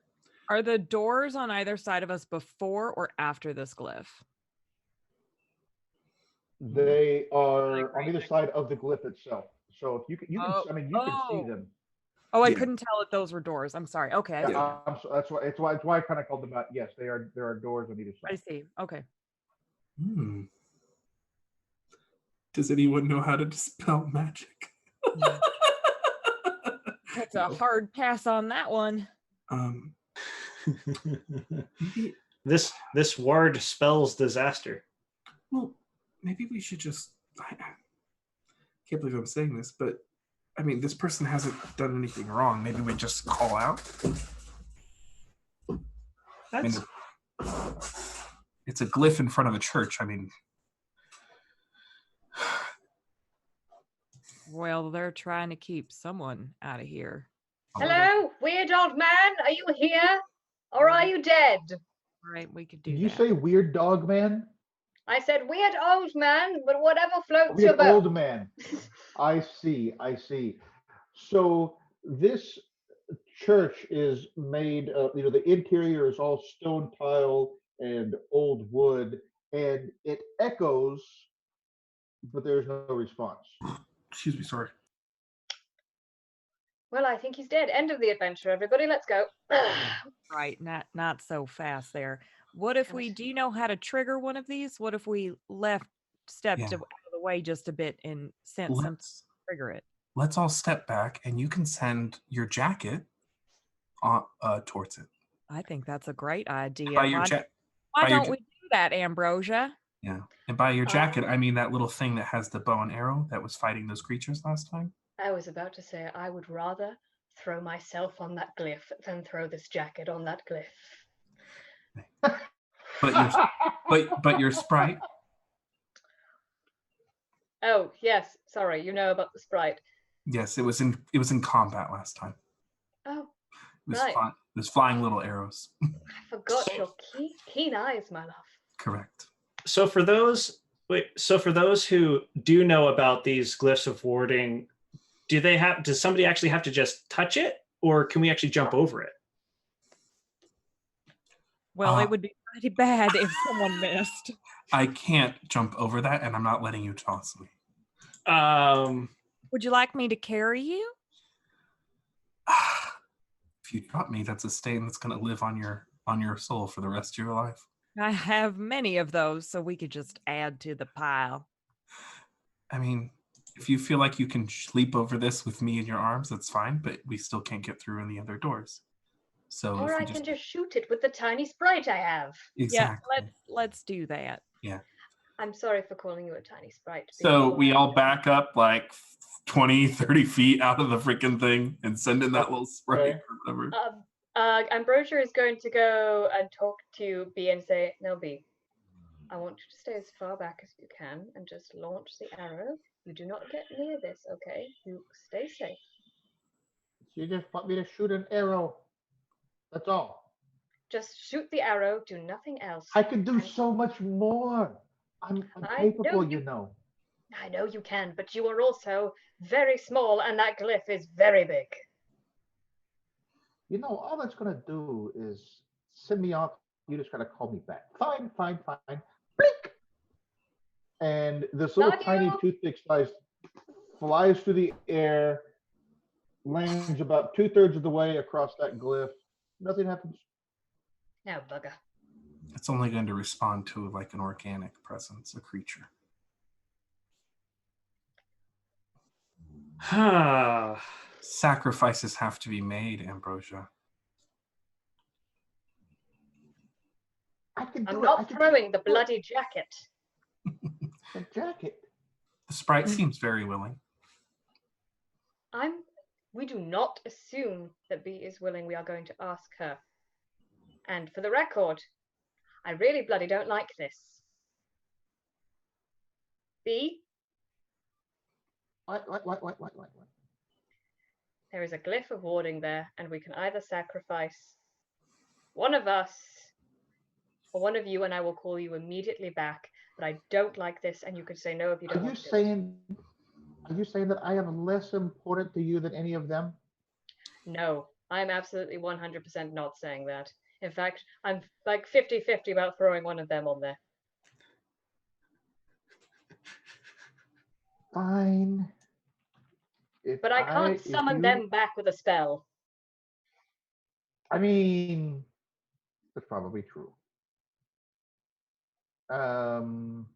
Are the doors on either side of us before or after this glyph? They are on Like either right side of the glyph itself. So if you can, Oh, I mean, you can see oh. them. Oh, I Yeah. couldn't tell if those were doors. I'm sorry. Okay, I Yeah, see. that's why I kind of called them out. Yes, they are. There are doors on either I side. see. Okay. Does anyone know how to dispel magic? That's a hard pass on that one. Maybe, This ward spells disaster. well, maybe we should just. I can't believe I'm saying this, but I mean, this person hasn't done anything wrong. Maybe we just call out. I mean, it's a glyph in front of a church. I mean, Well, they're trying to keep someone out of here. Hello, weird old man, are you here? Or are you dead? Right, we could do Did you that. say weird dog man? I said weird old man, but whatever floats your Weird boat. old man. I see. I see. So this church is made of, the interior is all stone tile and old wood, and it echoes, but there's no response. excuse me, sorry. Well, I think he's dead. End of the adventure, everybody. Let's go. Right, not so fast there. What if we, do you know how to trigger one of these? What if we stepped Yeah. out of the way just a bit and sent some trigger it? Let's all step back, and you can send your jacket towards it. I think that's a great idea. By your Why don't we do that, Ambrosia? Yeah, and by your jacket, I mean that little thing that has the bow and arrow that was fighting those creatures last time. I was about to say I would rather throw myself on that glyph than throw this jacket on that glyph. but your sprite. Oh yes, sorry. You know about the sprite. Yes, it was in combat last time. Oh, It was, right. it was flying little arrows. I forgot your keen eyes, my love. Correct. So for those who do know about these glyphs of warding, does somebody actually have to just touch it, or can we actually jump over it? Well, it would be pretty bad if someone missed. I can't jump over that, and I'm not letting you toss me. Would you like me to carry you? If you drop me, that's a stain that's going to live on your soul for the rest of your life. I have many of those, so we could just add to the pile. I mean, if you feel like you can leap over this with me in your arms, that's fine, but we still can't get through any other doors. So or I can just shoot it with the tiny sprite I have. Exactly. Yeah, let's do that. Yeah. I'm sorry for calling you a tiny sprite. So we all back up like 20, 30 feet out of the freaking thing and send in that little sprite or whatever. Ambrosia is going to go and talk to B and say, "No, B, I want you to stay as far back as you can and just launch the arrow. You do not get near this, okay? You stay safe." You just want me to shoot an arrow. That's all. Just shoot the arrow. Do nothing else. I can do so much more. I'm capable, you know. I know you can, but you are also very small, and that glyph is very big. You know, all that's going to do is send me off. You just got to call me back. Fine. Blink! And this little tiny toothpick slice flies through the air, lands about 2/3 of the way across that glyph. Nothing happens. Now, bugger. It's only going to respond to like an organic presence, a creature. Sacrifices have to be made, Ambrosia. I'm not throwing the bloody jacket. The jacket? The sprite seems very willing. We do not assume that B is willing. We are going to ask her. And for the record, I really bloody don't like this. B, What? there is a glyph of warding there, and we can either sacrifice one of us or one of you, and I will call you immediately back. But I don't like this, and you could say no if you don't want to do it. Are you saying that I am less important to you than any of them? No, I'm absolutely 100% not saying that. In fact, I'm like 50-50 about throwing one of them on there. Fine. But I can't summon them back with a spell. I mean, that's probably true. And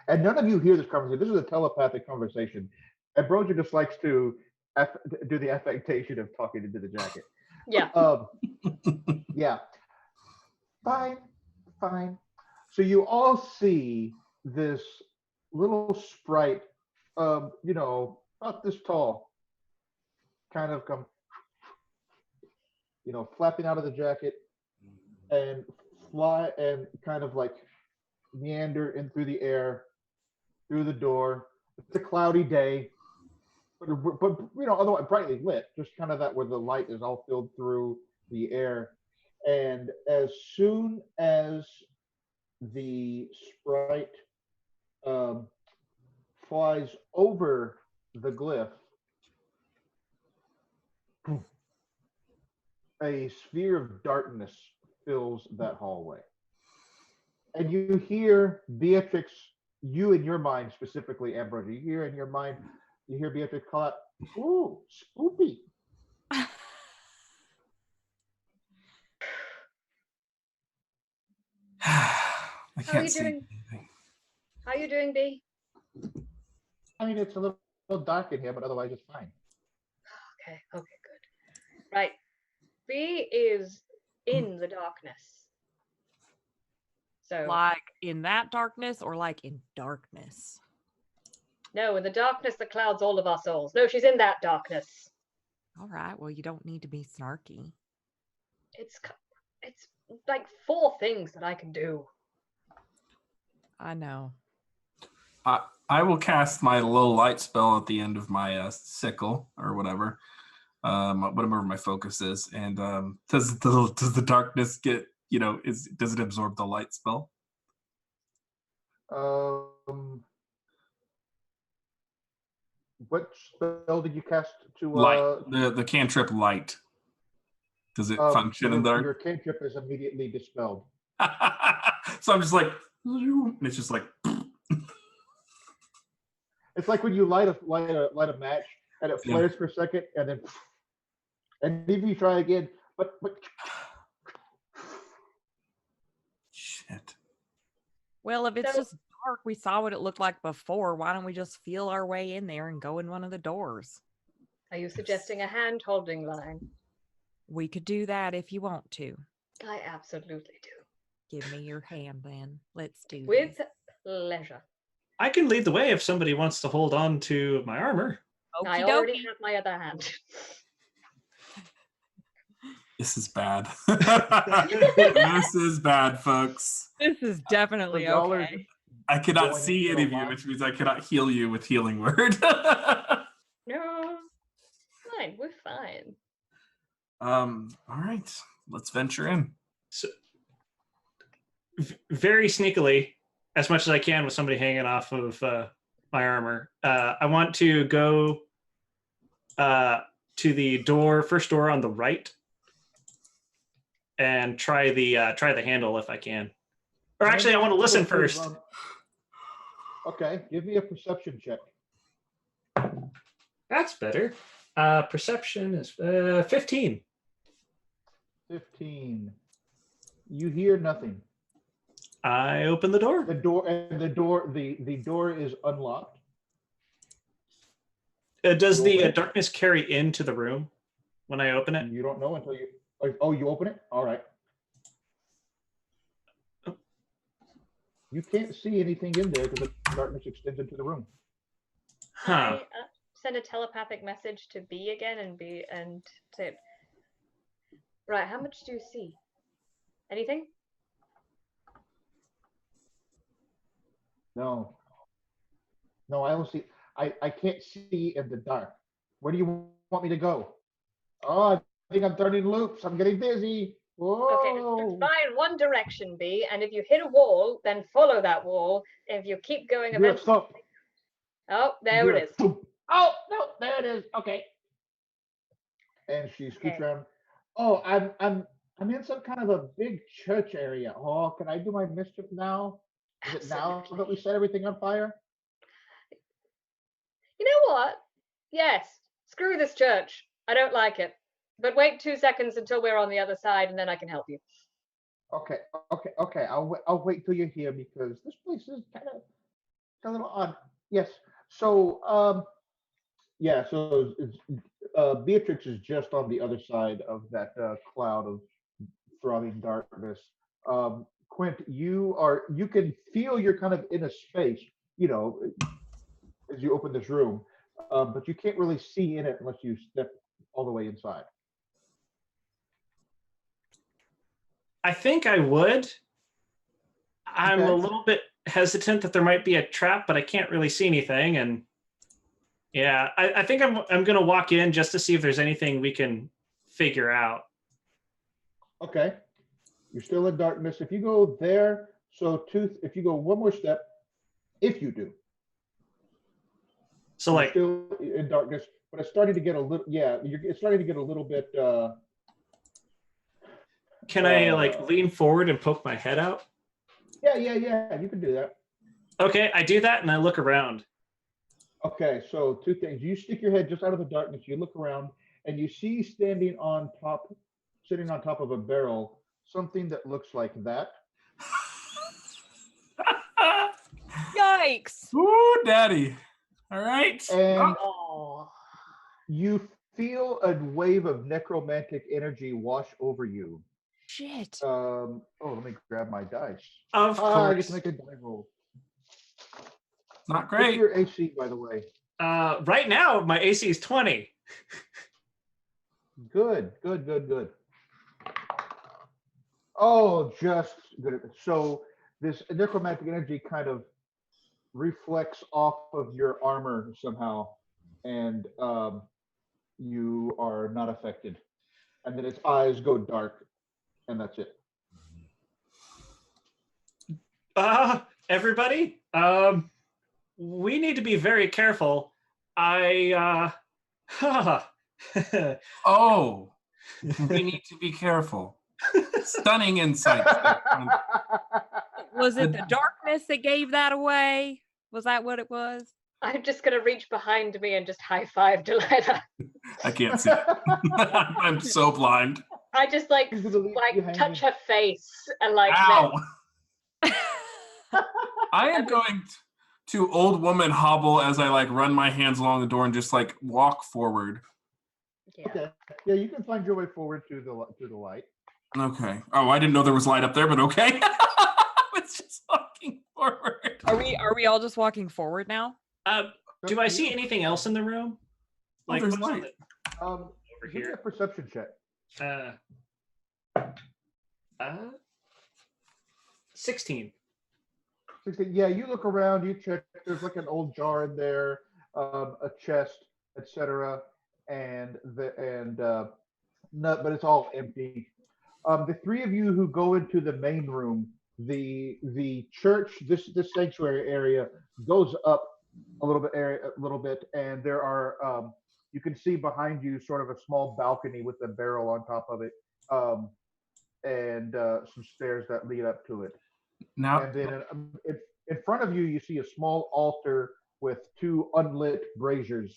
none of you hear this conversation. This is a telepathic conversation. Ambrosia just likes to do the affectation of talking into the jacket. Yeah. Yeah. Fine. So you all see this little sprite, about this tall, kind of come, flapping out of the jacket and fly and kind of like meander in through the air, through the door. It's a cloudy day, but otherwise brightly lit, just kind of that where the light is all filled through the air. And as soon as the sprite flies over the glyph, a sphere of darkness fills that hallway. And you hear Beatrix, you in your mind specifically, Ambrosia, you hear Beatrix call out, "Ooh, spoopy." I can't see anything. How are you doing, B? I mean, it's a little dark in here, but otherwise it's fine. Okay, good. Right. B is in the darkness. So Like in that darkness or like in darkness? no, in the darkness that clouds all of our souls. No, she's in that darkness. All right. Well, you don't need to be snarky. It's like 4 things that I can do. I know. I will cast my low light spell at the end of my sickle or whatever my focus is. And does the darkness get, does it absorb the light spell? What spell did you cast to light? The cantrip light. Does it function in there? Your cantrip is immediately dispelled. So I'm just like, and it's just like. It's like when you light a match and it flares for a second and then, and if you try again, but. Shit. Well, if it's just dark, we saw what it looked like before. Why don't we just feel our way in there and go in one of the doors? Are you suggesting a hand-holding line? We could do that if you want to. I absolutely do. Give me your hand then. Let's do With this. pleasure. I can lead the way if somebody wants to hold on to my armor. I already have my other hand. This is bad. This is bad, folks. This is definitely okay. I cannot see any of you, which means I cannot heal you with healing word. No, fine. We're fine. All right, let's venture in. So, very sneakily, as much as I can with somebody hanging off of my armor, I want to go to the first door on the right, and try the handle if I can. Or actually, I want to listen first. Okay, give me a perception check. That's better. Perception is 15. 15. You hear nothing. I open the door. The door is unlocked. Does the darkness carry into the room when I open it? You don't know until you. Oh, you open it? All right. You can't see anything in there because the darkness extends into the room. Huh. I send a telepathic message to B again and say, right, how much do you see? Anything? No. No, I don't see. I can't see in the dark. Where do you want me to go? Oh, I think I'm turning loops. I'm getting dizzy. Okay, just Whoa. find one direction, B, and if you hit a wall, then follow that wall. If you keep going, You're eventually. so. Oh, there You're it is. Oh no, there it is. Okay. And she scoots Okay. around. Oh, I'm in some kind of a big church area. Oh, can I do my mischief now? Is it now that we Absolutely. set everything on fire? You know what? Yes. Screw this church. I don't like it. But wait 2 seconds until we're on the other side, and then I can help you. Okay, okay. I'll wait till you're here because this place is kind of a little odd. Yes. So yeah. So Beatrix is just on the other side of that cloud of throbbing darkness. Quint, you can feel you're kind of in a space, you know, as you open this room, but you can't really see in it unless you step all the way inside. I think I would. I'm a Okay. little bit hesitant that there might be a trap, but I can't really see anything. And yeah, I think I'm gonna walk in just to see if there's anything we can figure out. Okay. You're still in darkness. If you go there, so if you go one more step, if you do, So you're like, still in darkness, but it's starting to get a little, yeah, it's starting to get a little bit, can I like lean forward and poke my head out? yeah, you can do that. Okay, I do that and I look around. Okay, so two things. You stick your head just out of the darkness, you look around, and you see sitting on top of a barrel, something that looks like that. Yikes! Ooh, daddy. All right. And Oh. you feel a wave of necromantic energy wash over you. Shit. Oh, let me grab my dice. Of I get course. to make a die roll. Not What's great. your AC, by the way? Right now, my AC is 20. Good. Oh, just good. So this necromantic energy kind of reflects off of your armor somehow, and you are not affected. And then its eyes go dark, and that's it. Everybody, we need to be very careful. I Oh, we need to be careful. Stunning insight. Was it the darkness that gave that away? Was that what it was? I'm just gonna reach behind me and just high five Delilah. I can't see. I'm so blind. I just like He's gonna leave you hanging. touch her face and like Ow! then- I am going to old woman hobble as I like run my hands along the door and just like walk forward. yeah. Okay. Yeah, you can find your way forward to the light. Okay. Oh, I didn't know there was light up there, but okay. It's just walking forward. Are we all just walking forward now? do I see anything else in the room? Like, there's what's on light. over Give me a here? perception check. 16. 16. Yeah, you look around, you check. There's like an old jar in there, a chest, etc. No, but it's all empty. The three of you who go into the main room, the church, this sanctuary area goes up a little bit, and there are you can see behind you sort of a small balcony with a barrel on top of it, and some stairs that lead up to it. Now, And then in front of you, you see a small altar with two unlit braziers.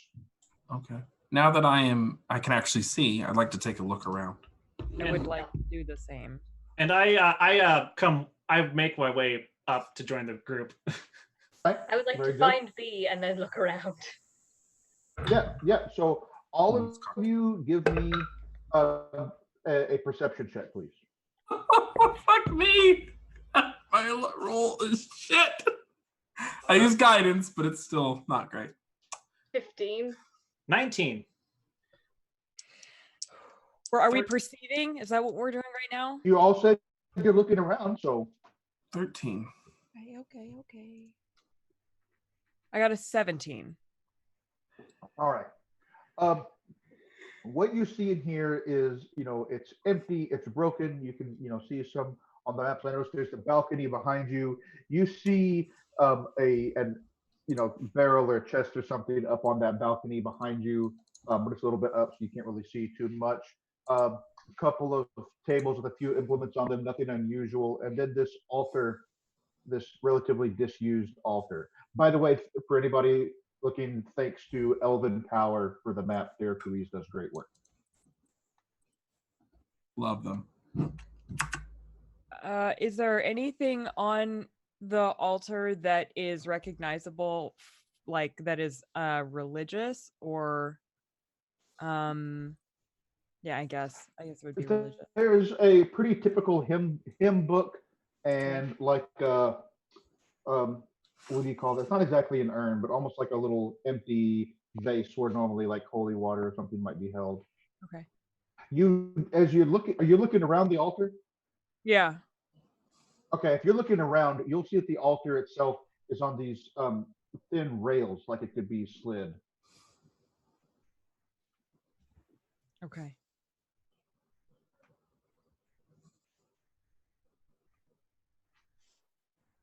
okay. Now that I can actually see, I'd like to take a look around. I would like to do the same. And I make my way up to join the group. Right? I would like Very to good. find B and then look around. Yeah. So all of you give me a perception check, please. Fuck me! My roll is shit. I use guidance, but it's still not great. 15. 19. Are we perceiving? Is that what we're doing right now? You all said you're looking around, so 13. Okay. I got a 17. all right. Um, what you see in here is, it's empty, it's broken. You can, see some on the maps. I noticed there's the balcony behind you. You see an barrel or chest or something up on that balcony behind you, but it's a little bit up, so you can't really see too much. A couple of tables with a few implements on them, nothing unusual, and then this altar, this relatively disused altar. By the way, for anybody looking, thanks to Elven Power for the map, Derek Ruiz does great work. Love them. Is there anything on the altar that is recognizable, like that is religious or yeah, I guess it would be religious. There's a pretty typical hymn book and like what do you call that? It's not exactly an urn, but almost like a little empty vase where normally like holy water or something might be held. Okay. As you're looking, are you looking around the altar? Yeah. Okay, if you're looking around, you'll see that the altar itself is on these thin rails, like it could be slid. Okay.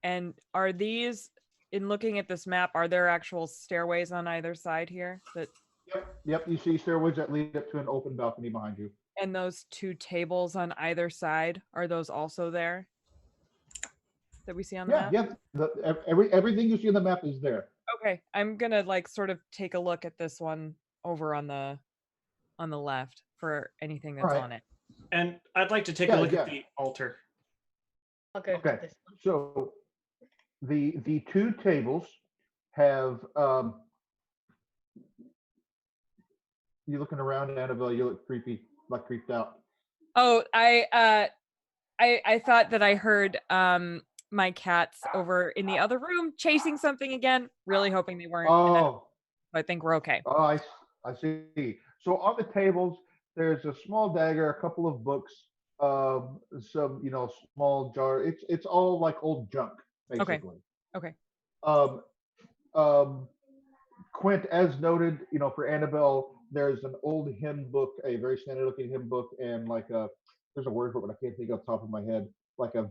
And are these, in looking at this map, are there actual stairways on either side here? Yep. You see stairways that lead up to an open balcony behind you. And those two tables on either side, are those also there that we see on the map? Yeah. Everything you see on the map is there. Okay, I'm gonna like sort of take a look at this one over on the left for anything that's on it. And I'd like to take a look at the altar. I'll go Okay. for this one. So the two tables have you looking around, Annabelle, you look creepy, like creeped out. Oh, I thought that I heard my cats over in the other room chasing something again. Really hoping they weren't. Oh, I think we're okay. oh, I see. So on the tables, there's a small dagger, a couple of books, some small jar. It's all like old junk, basically. Okay. Um, um, Quint, as noted, for Annabelle, there's an old hymn book, a very standard looking hymn book, and like there's a word for it, but I can't think off the top of my head, like a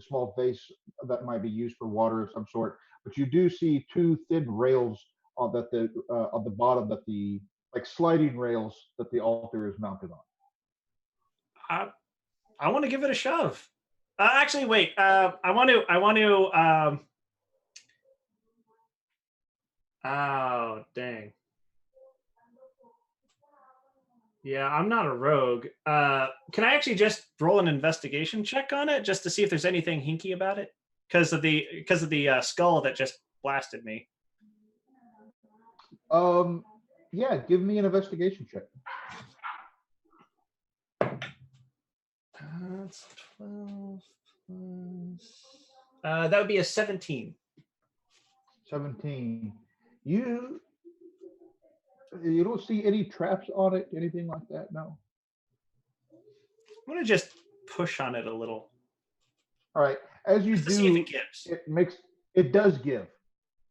small vase that might be used for water of some sort. But you do see two thin rails on on the bottom, that the like sliding rails that the altar is mounted on. I want to give it a shove. Actually, wait. I want to. Oh, dang. Yeah, I'm not a rogue. Can I actually just roll an investigation check on it just to see if there's anything hinky about it? Because of the skull that just blasted me. Yeah, give me an investigation check. That's 12 plus. That would be a 17. 17. You don't see any traps on it, anything like that? No. I'm gonna just push on it a little. All right. As you Just to do, see if it gives. It does give.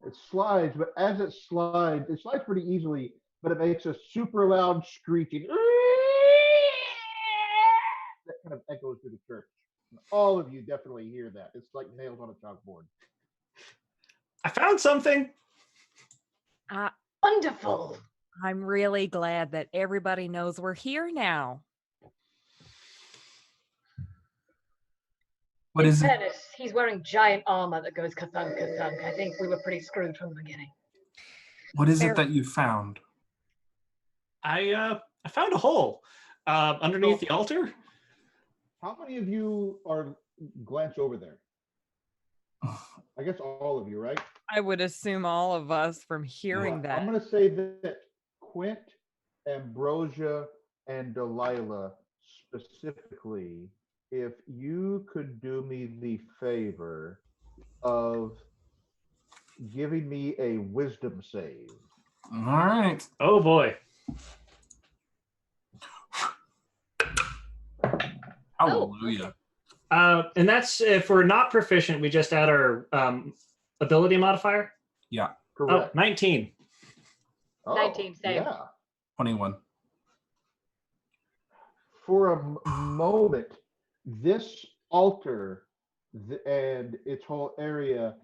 It slides, but as it slides pretty easily, but it makes a super loud screeching that kind of echoes through the church. All of you definitely hear that. It's like nails on a chalkboard. I found something. Wonderful. I'm really glad that everybody knows we're here now. What is it? Fairness, he's wearing giant armor that goes ka-thunk, ka-thunk. I think we were pretty screwed from the beginning. What is it that you found? I found a hole underneath the altar. How many of you are glance over there? I guess all of you, right? I would assume all of us from hearing that. I'm going to say that Quint, Ambrosia, and Delilah specifically, if you could do me the favor of giving me a wisdom save. All right. Oh boy. Hallelujah. And that's if we're not proficient, we just add our ability modifier. Yeah, Oh, Correct. 19. Oh, 19, same. yeah. 21. For a moment, this altar and its whole area,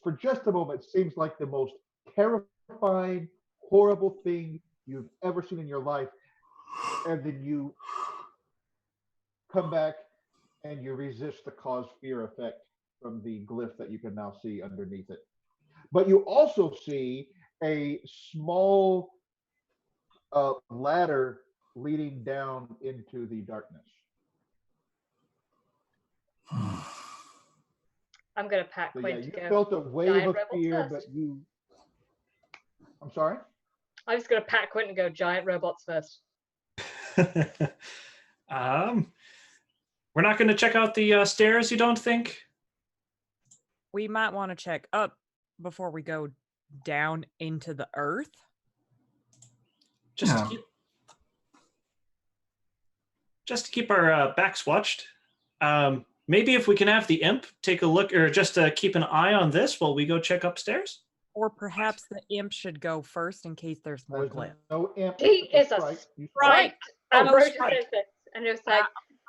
for just a moment, seems like the most terrifying, horrible thing you've ever seen in your life. And then you come back and you resist the cause fear effect from the glyph that you can now see underneath it. But you also see a small ladder leading down into the darkness. I'm gonna pat So Quinn yeah, to you go. felt a wave Giant of robots fear, first. but you. I'm sorry. I'm just gonna pat Quinn and go. Giant robots first. We're not going to check out the stairs, you don't think? We might want to check up before we go down into the earth. Just Yeah. to keep our backs watched. Maybe if we can have the imp take a look, or just keep an eye on this while we go check upstairs. Or perhaps the imp should go first in case there's more There's glyph. no imp. He it's is a sprite. You Right. Oh, Ambrosia right. says this, and it's I like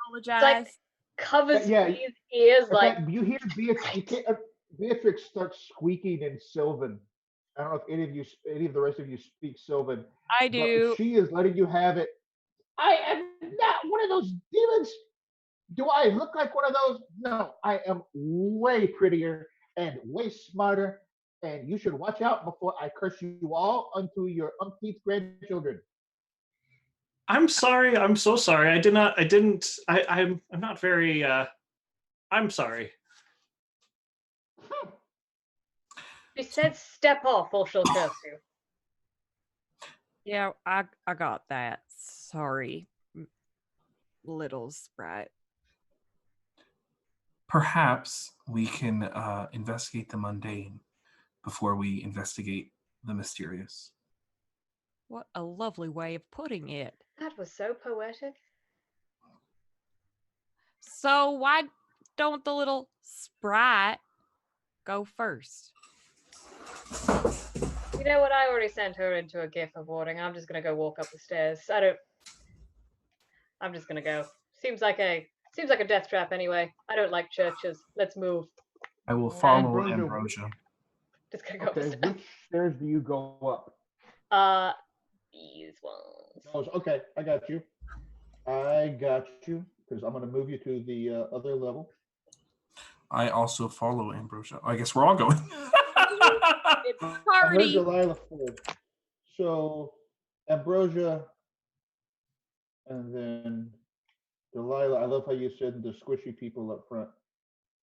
apologize. covers Yeah. his ears In like. fact, you hear Beatrix, Beatrix starts squeaking in Sylvan. I don't know if any of the rest of you speak Sylvan. I do. But she is letting you have it. I am not one of those demons. Do I look like one of those? No, I am way prettier and way smarter. And you should watch out before I curse you all unto your umpteenth grandchildren. I'm sorry. I'm so sorry. I didn't. I'm not very. I'm sorry. She said, "Step off, or she'll curse you." Yeah, I got that. Sorry, little sprite. Perhaps we can investigate the mundane before we investigate the mysterious. What a lovely way of putting it. That was so poetic. So why don't the little sprite go first? You know what? I already sent her into a gif of warning. I'm just gonna go walk up the stairs. I'm just gonna go. Seems like a death trap anyway. I don't like churches. Let's move. I will follow Ambrosia. Ambrosia. Just gonna go Okay, upstairs. which stairs do you go up? These ones. Those. Okay, I got you. Because I'm going to move you to the other level. I also follow Ambrosia. I guess we're all going. It's I heard party. Delilah first. So Ambrosia, and then Delilah. I love how you said the squishy people up front.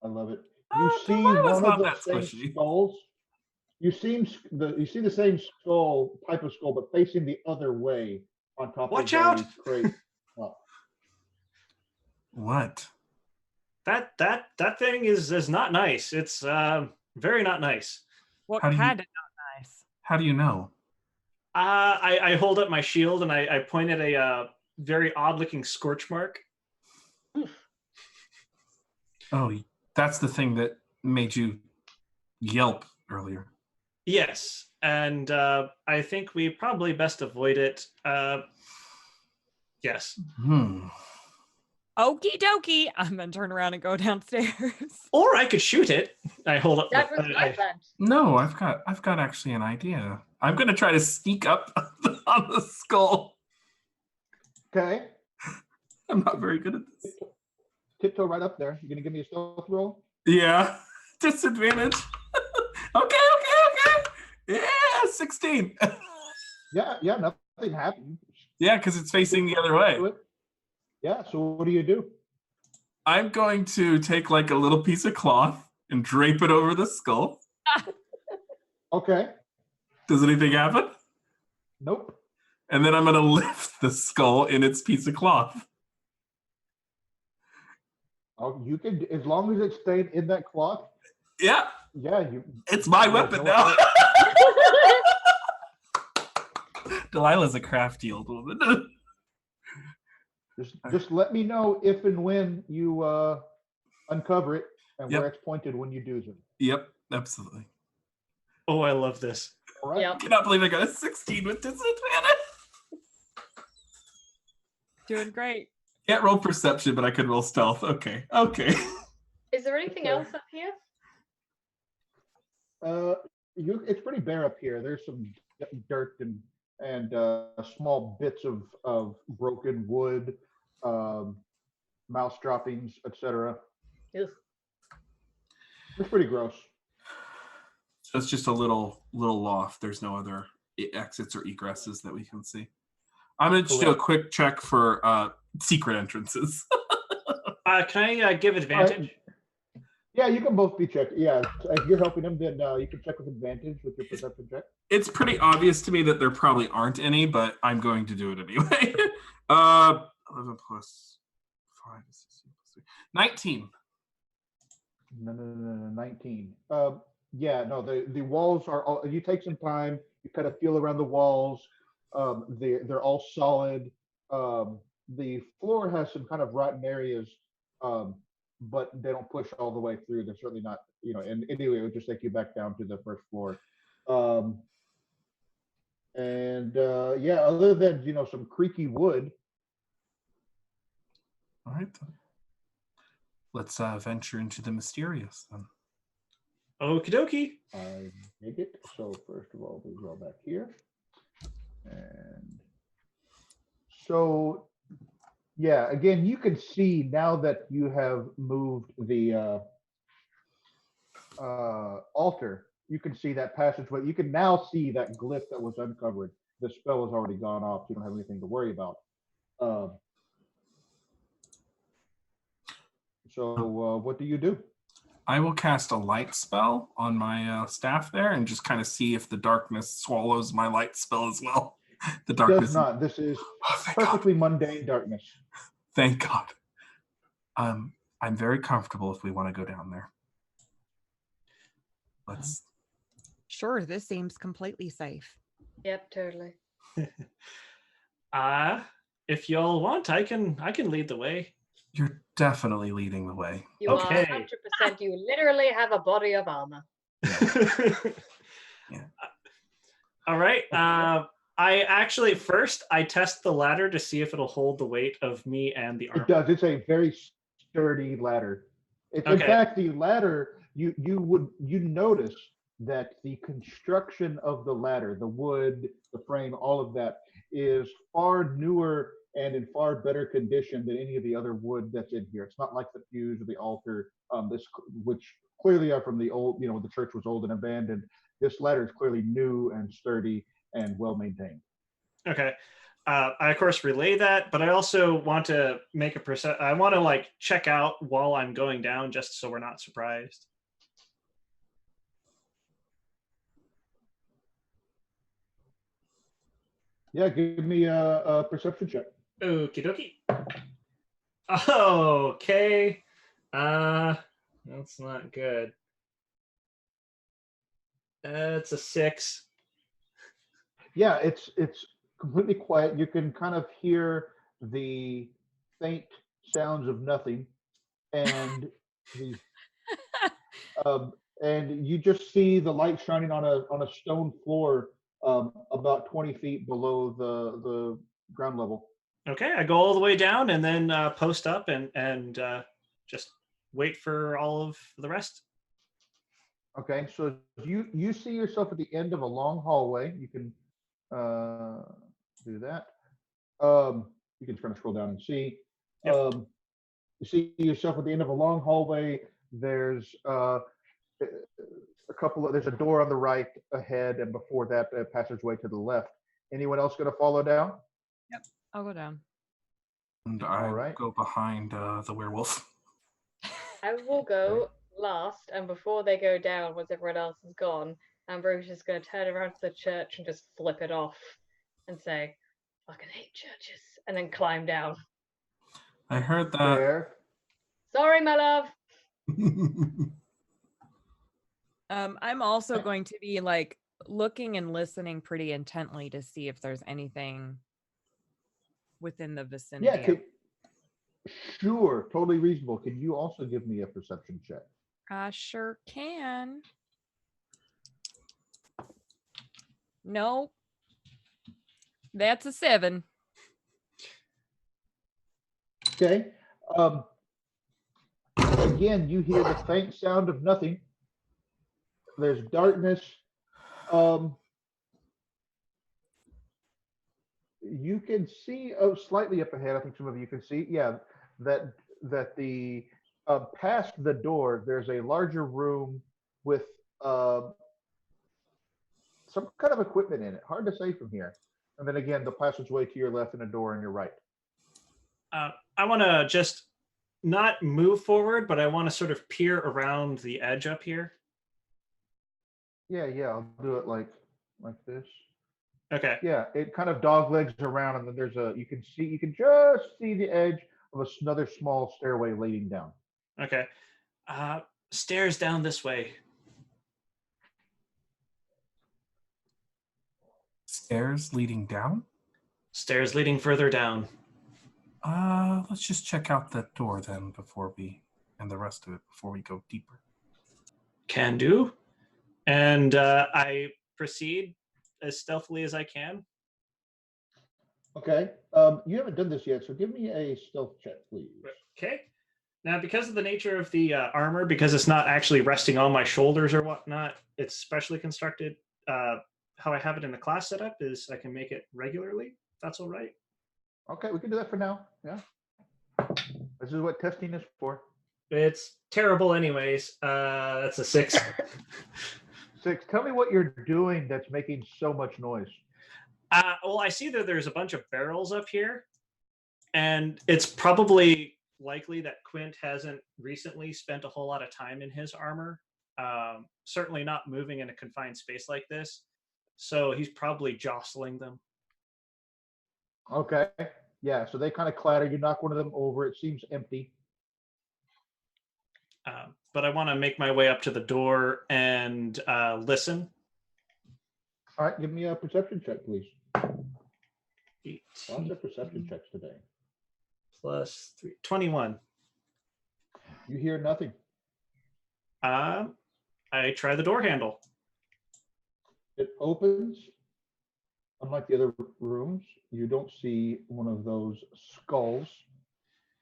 I love it. You see Delilah's one of not the that same squishy. skulls. You see the same type of skull, but facing the other way on top Watch of out! a crate. Oh. What? That thing is not nice. It's very not nice. What How do you- kind of not nice? How do you know? I hold up my shield and I point at a very odd looking scorch mark. Oh, that's the thing that made you yelp earlier. Yes, and I think we probably best avoid it. Yes. Okie dokie. I'm gonna turn around and go downstairs. Or I could shoot it. I hold up. That was my plan. No, I've got actually an idea. I'm gonna try to sneak up on the skull. Okay. I'm not very good at this. Tiptoe right up there. You gonna give me a stealth roll? Yeah, disadvantage. Okay. Yeah, 16. Yeah, nothing happened. Yeah, because it's facing the other way. Yeah, so what do you do? I'm going to take like a little piece of cloth and drape it over the skull. Okay. Does anything happen? Nope. And then I'm going to lift the skull in its piece of cloth. Oh, you can, as long as it's staying in that cloth. Yeah, Yeah, it's my Yeah, weapon no, now. Delilah's a crafty old woman. just let me know if and when you uncover it, and Yep. where it's pointed when you do so. Yep, absolutely. Oh, I love this. All right. Yep. I cannot believe I got a 16 with disadvantage. Doing great. Can't roll perception, but I could roll stealth. Okay. Is there anything Okay. else up here? It's pretty bare up here. There's some dirt and small bits of broken wood, mouse droppings, etc. Ugh. It's pretty gross. So it's just a little loft. There's no other exits or egresses that we can see. I'm going to just do a Correct. quick check for secret entrances. Can I give advantage? Yeah, you can both be checked. Yeah, if you're helping them, then you can check with advantage with your perception check. It's pretty obvious to me that there probably aren't any, but I'm going to do it anyway. 11 plus 5 is 16 plus 3. 19. No, 19. Yeah, no, the walls are all, you take some time, you kind of feel around the walls. They're all solid. The floor has some kind of rotten areas, but they don't push all the way through. They're certainly not, and anyway, it would just take you back down to the first floor. Yeah, other than, some creaky wood. All right, then. Let's venture into the mysterious then. Okie dokie. I dig it. So first of all, we go back here. And so, yeah, again, you can see now that you have moved the altar, you can see that passageway. You can now see that glyph that was uncovered. The spell has already gone off. You don't have anything to worry about. So what do you do? I will cast a light spell on my staff there and just kind of see if the darkness swallows my light spell as well. The darkness Does not. This is thank God. perfectly mundane darkness. Thank God. I'm very comfortable if we want to go down there. Let's. Sure, this seems completely safe. Yep, totally. If y'all want, I can lead the way. You're definitely leading the way. You Okay. are 100%. You literally have a body of armor. Yeah. All right. I actually first I test the ladder to see if it'll hold the weight of me and the armor. It does. It's a very sturdy ladder. In Okay. fact, the ladder, you notice that the construction of the ladder, the wood, the frame, all of that is far newer and in far better condition than any of the other wood that's in here. It's not like the pews or the altar, which clearly are from the old, the church was old and abandoned. This ladder is clearly new and sturdy and well maintained. Okay. I of course relay that, but I also want to make I want to check out while I'm going down, just so we're not surprised. Yeah, give me a perception check. Okie dokie. Okay. That's not good. It's a 6. Yeah, it's completely quiet. You can kind of hear the faint sounds of nothing, and the and you just see the light shining on a stone floor about 20 feet below the ground level. Okay, I go all the way down and then post up and just wait for all of the rest. Okay, so you see yourself at the end of a long hallway. You can do that. You can kind of scroll down and see. Yep. You see yourself at the end of a long hallway. There's there's a door on the right ahead, and before that, a passageway to the left. Anyone else going to follow down? Yep, I'll go down. And I All right. go behind the werewolf. I will go last, and before they go down, once everyone else is gone, Ambrose is going to turn around to the church and just flip it off and say, "Fucking hate churches," and then climb down. I heard that. Fair. Sorry, my love. I'm also going to be looking and listening pretty intently to see if there's anything within the vicinity. Sure, totally reasonable. Can you also give me a perception check? I sure can. Nope. That's a 7. Okay. Um, again, you hear the faint sound of nothing. There's darkness. Um, you can see slightly up ahead. I think some of you can see. Yeah, that the past the door, there's a larger room with uh, some kind of equipment in it. Hard to say from here. And then again, the passageway to your left and a door on your right. I want to just not move forward, but I want to sort of peer around the edge up here. Yeah, yeah, I'll do it like this. Okay. Yeah, it kind of dog legs around, and then you can just see the edge of another small stairway leading down. Okay. Stairs down this way. Stairs leading down? Stairs leading further down. Let's just check out that door then and the rest of it before we go deeper. Can do. And I proceed as stealthily as I can. Okay. You haven't done this yet, so give me a stealth check, please. Okay. Now, because of the nature of the armor, because it's not actually resting on my shoulders or whatnot, it's specially constructed. How I have it in the class setup is I can make it regularly. If that's all right. Okay, we can do that for now. Yeah. This is what testing is for. It's terrible anyways. That's a 6. 6. Tell me what you're doing that's making so much noise. Well, I see that there's a bunch of barrels up here, and it's probably likely that Quint hasn't recently spent a whole lot of time in his armor. Certainly not moving in a confined space like this. So he's probably jostling them. Okay. Yeah, so they kind of clatter. You knock one of them over. It seems empty. But I want to make my way up to the door and listen. All right, give me a perception check, please. 18 Lots of perception checks today. plus 3, 21. You hear nothing. I try the door handle. It opens. Unlike the other rooms, you don't see one of those skulls.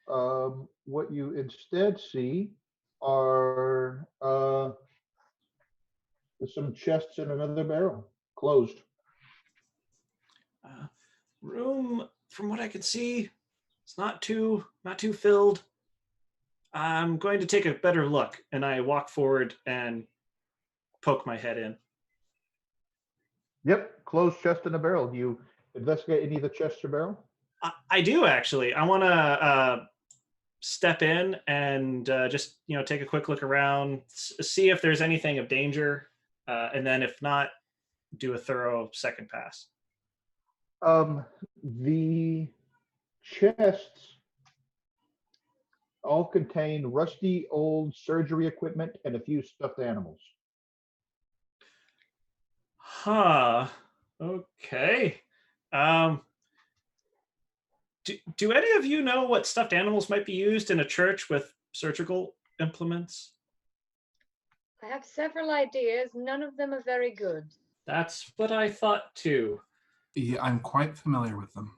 What you instead see are some chests in another barrel, closed. Room, from what I can see, it's not too filled. I'm going to take a better look, and I walk forward and poke my head in. Yep, closed chest in a barrel. Do you investigate any of the chests or barrel? I do actually. I want to step in and just take a quick look around, see if there's anything of danger, and then if not, do a thorough second pass. The chests all contain rusty old surgery equipment and a few stuffed animals. Huh. Okay. Do any of you know what stuffed animals might be used in a church with surgical implements? I have several ideas. None of them are very good. That's what I thought too. Yeah, I'm quite familiar with them.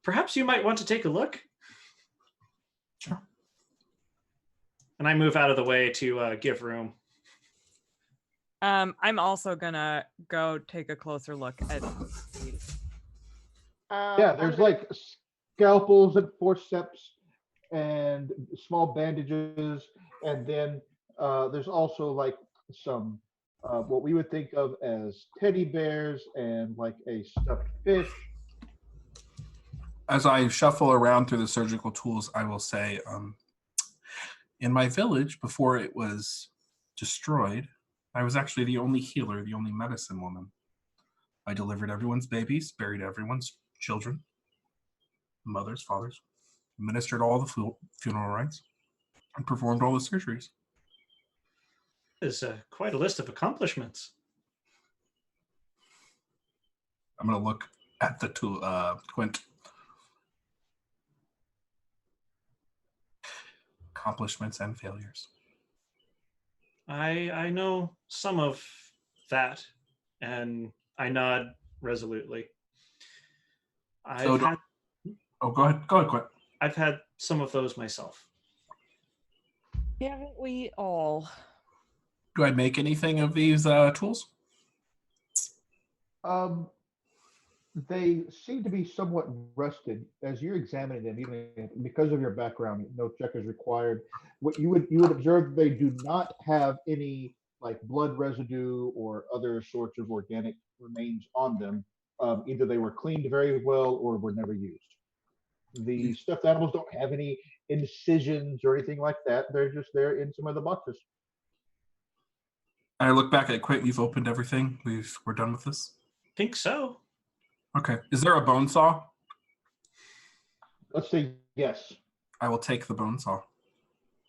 Perhaps you might want to take a look. Sure. And I move out of the way to give room. I'm also gonna go take a closer look at these. Yeah, there's like scalpels and forceps and small bandages, and then there's also like some what we would think of as teddy bears and like a stuffed fish. As I shuffle around through the surgical tools, I will say, in my village, before it was destroyed, I was actually the only healer, the only medicine woman. I delivered everyone's babies, buried everyone's children, mothers, fathers, administered all the funeral rites, and performed all the surgeries. Is quite a list of accomplishments. I'm going to look at the tool, Quint. accomplishments and failures. I know some of that, and I nod resolutely. So I've had go ahead, Quinn. I've had some of those myself. Haven't we all? Do I make anything of these tools? They seem to be somewhat rusted as you're examining them, even because of your background. No check is required. What you would observe that they do not have any like blood residue or other sorts of organic remains on them. Either they were cleaned very well or were never used. The stuffed animals don't have any incisions or anything like that. They're just there in some of the boxes. I look back at Quint. We've opened everything. We're done with this. Think so. Okay. Is there a bone saw? Let's say yes. I will take the bone saw.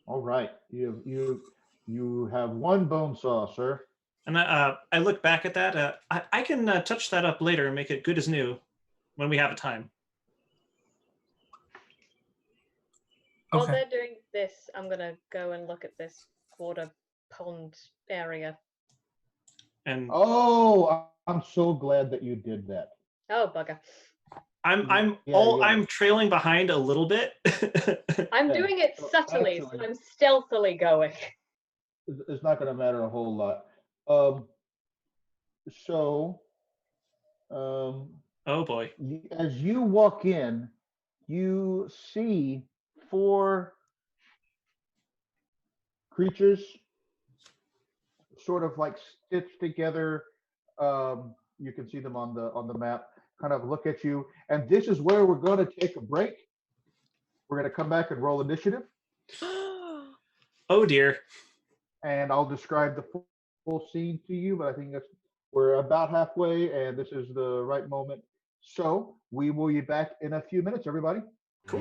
All right. You have one bone saw, sir. And I look back at that. I can touch that up later and make it good as new when we have a time. While Okay. they're doing this, I'm gonna go and look at this water pond area. And Oh, I'm so glad that you did that. Oh bugger! I'm trailing behind a little bit. I'm Yeah. doing it So subtly, so actually- I'm stealthily going. It's not going to matter a whole lot. So, Oh boy. as you walk in, you see 4 creatures sort of like stitched together. You can see them on the map, kind of look at you. And this is where we're going to take a break. We're going to come back and roll initiative. Oh dear. And I'll describe the full scene to you, but I think we're about halfway, and this is the right moment. So we will be back in a few minutes, everybody. Cool.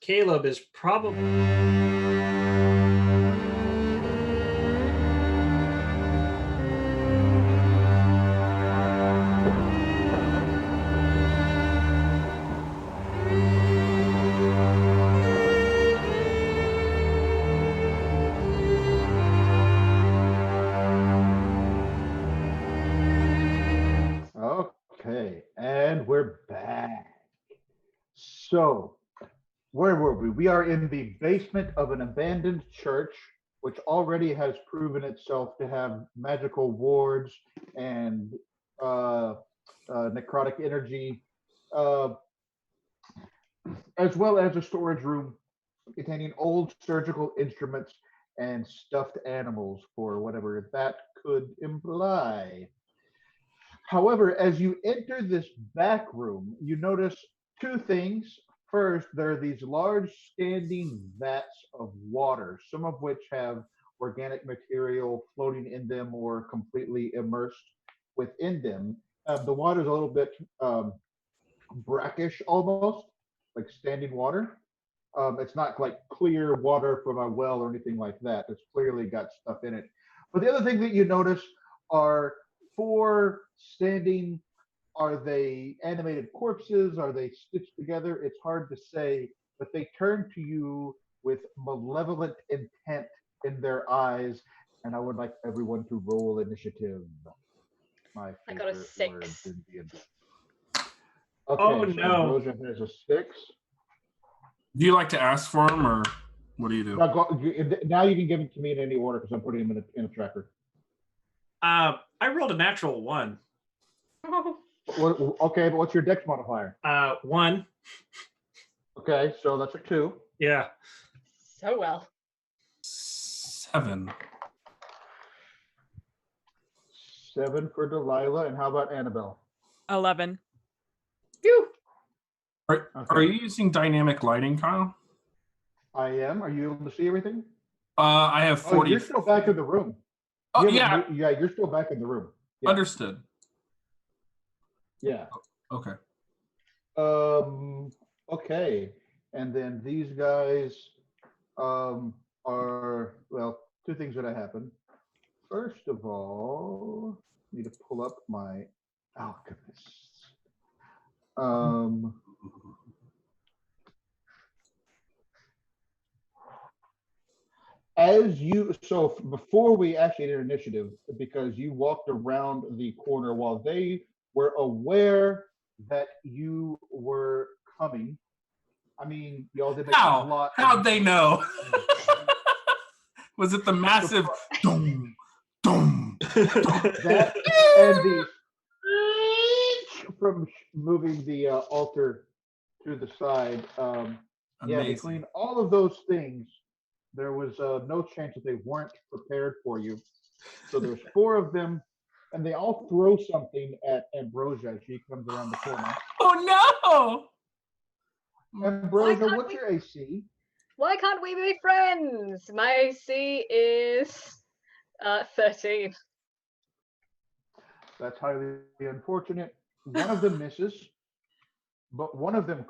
Caleb is probably... Okay, and we're back. So, where were we? We are in the basement of an abandoned church, which already has proven itself to have magical wards and necrotic energy, uh, as well as a storage room containing old surgical instruments and stuffed animals for whatever that could imply. However, as you enter this back room, you notice two things. First, there are these large standing vats of water, some of which have organic material floating in them or completely immersed within them. The water is a little bit brackish almost, like standing water. It's not like clear water from a well or anything like that. It's clearly got stuff in it. But the other thing that you notice are four standing. Are they animated corpses? Are they stitched together? It's hard to say, but they turn to you with malevolent intent in their eyes. And I would like everyone to roll initiative. My I got a favorite 6. words in D&D. Oh, Okay, so no. Ambrosia has a 6. Do you like to ask for them, or what do you do? Now you can give it to me in any order because I'm putting them in a tracker. I rolled a natural 1. Okay, but what's your dex modifier? 1. Okay, so that's a 2. Yeah. So well. 7. 7 for Delilah, and how about Annabelle? 11. Phew. Are you using dynamic lighting, Kyle? I am. Are you able to see everything? I have 40. You're still back in the room. Oh, yeah. Yeah, you're still back in the room. Yeah. Understood. Yeah. Okay. Okay. And then these guys are, well, two things that happen. First of all, I need to pull up my, oh goodness. So before we actually did initiative, because you walked around the corner while they were aware that you were coming. I mean, y'all did make a lot. How'd they know? Was it the massive dum, dum, that and the from moving the altar to the side? Yeah, between all of those things, there was no chance that they weren't prepared for you. So there's 4 of them, and they all throw something at Ambrosia as she comes around the corner. Oh no! Ambrosia, what's your AC? Why can't we be friends? My AC is 13. That's highly unfortunate. One of them misses, but one of them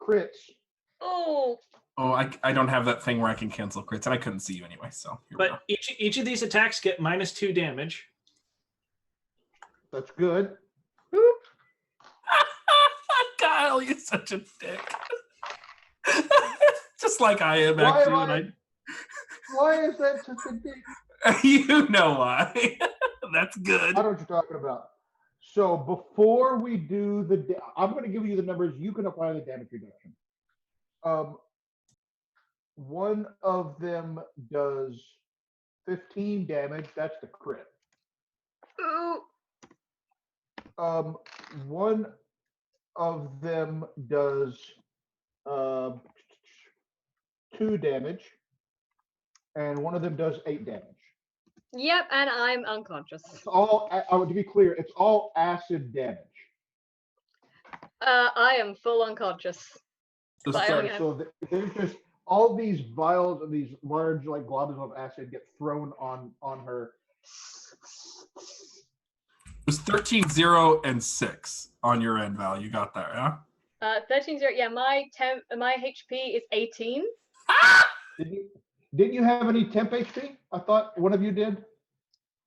crits. Oh. Oh, I don't have that thing where I can cancel crits, and I couldn't see you anyway, so here we go. Each of these attacks get -2 damage. That's good. Kyle, you're such a dick. Just like I am, actually. Why is that such a dick? You know why. That's good. I know what you're talking about. So before we do I'm going to give you the numbers. You can apply the damage reduction. One of them does 15 damage. That's the crit. Ooh. One of them does 2 damage, and one of them does 8 damage. Yep, and I'm unconscious. It's all, to be clear, it's all acid damage. I am full unconscious. So there's just all these vials of these large like globs of acid get thrown on her. It was 13, 0, and 6 on your end, Val. You got that, yeah? 13 0. Yeah, my HP is 18. Didn't you have any temp HP? I thought one of you did.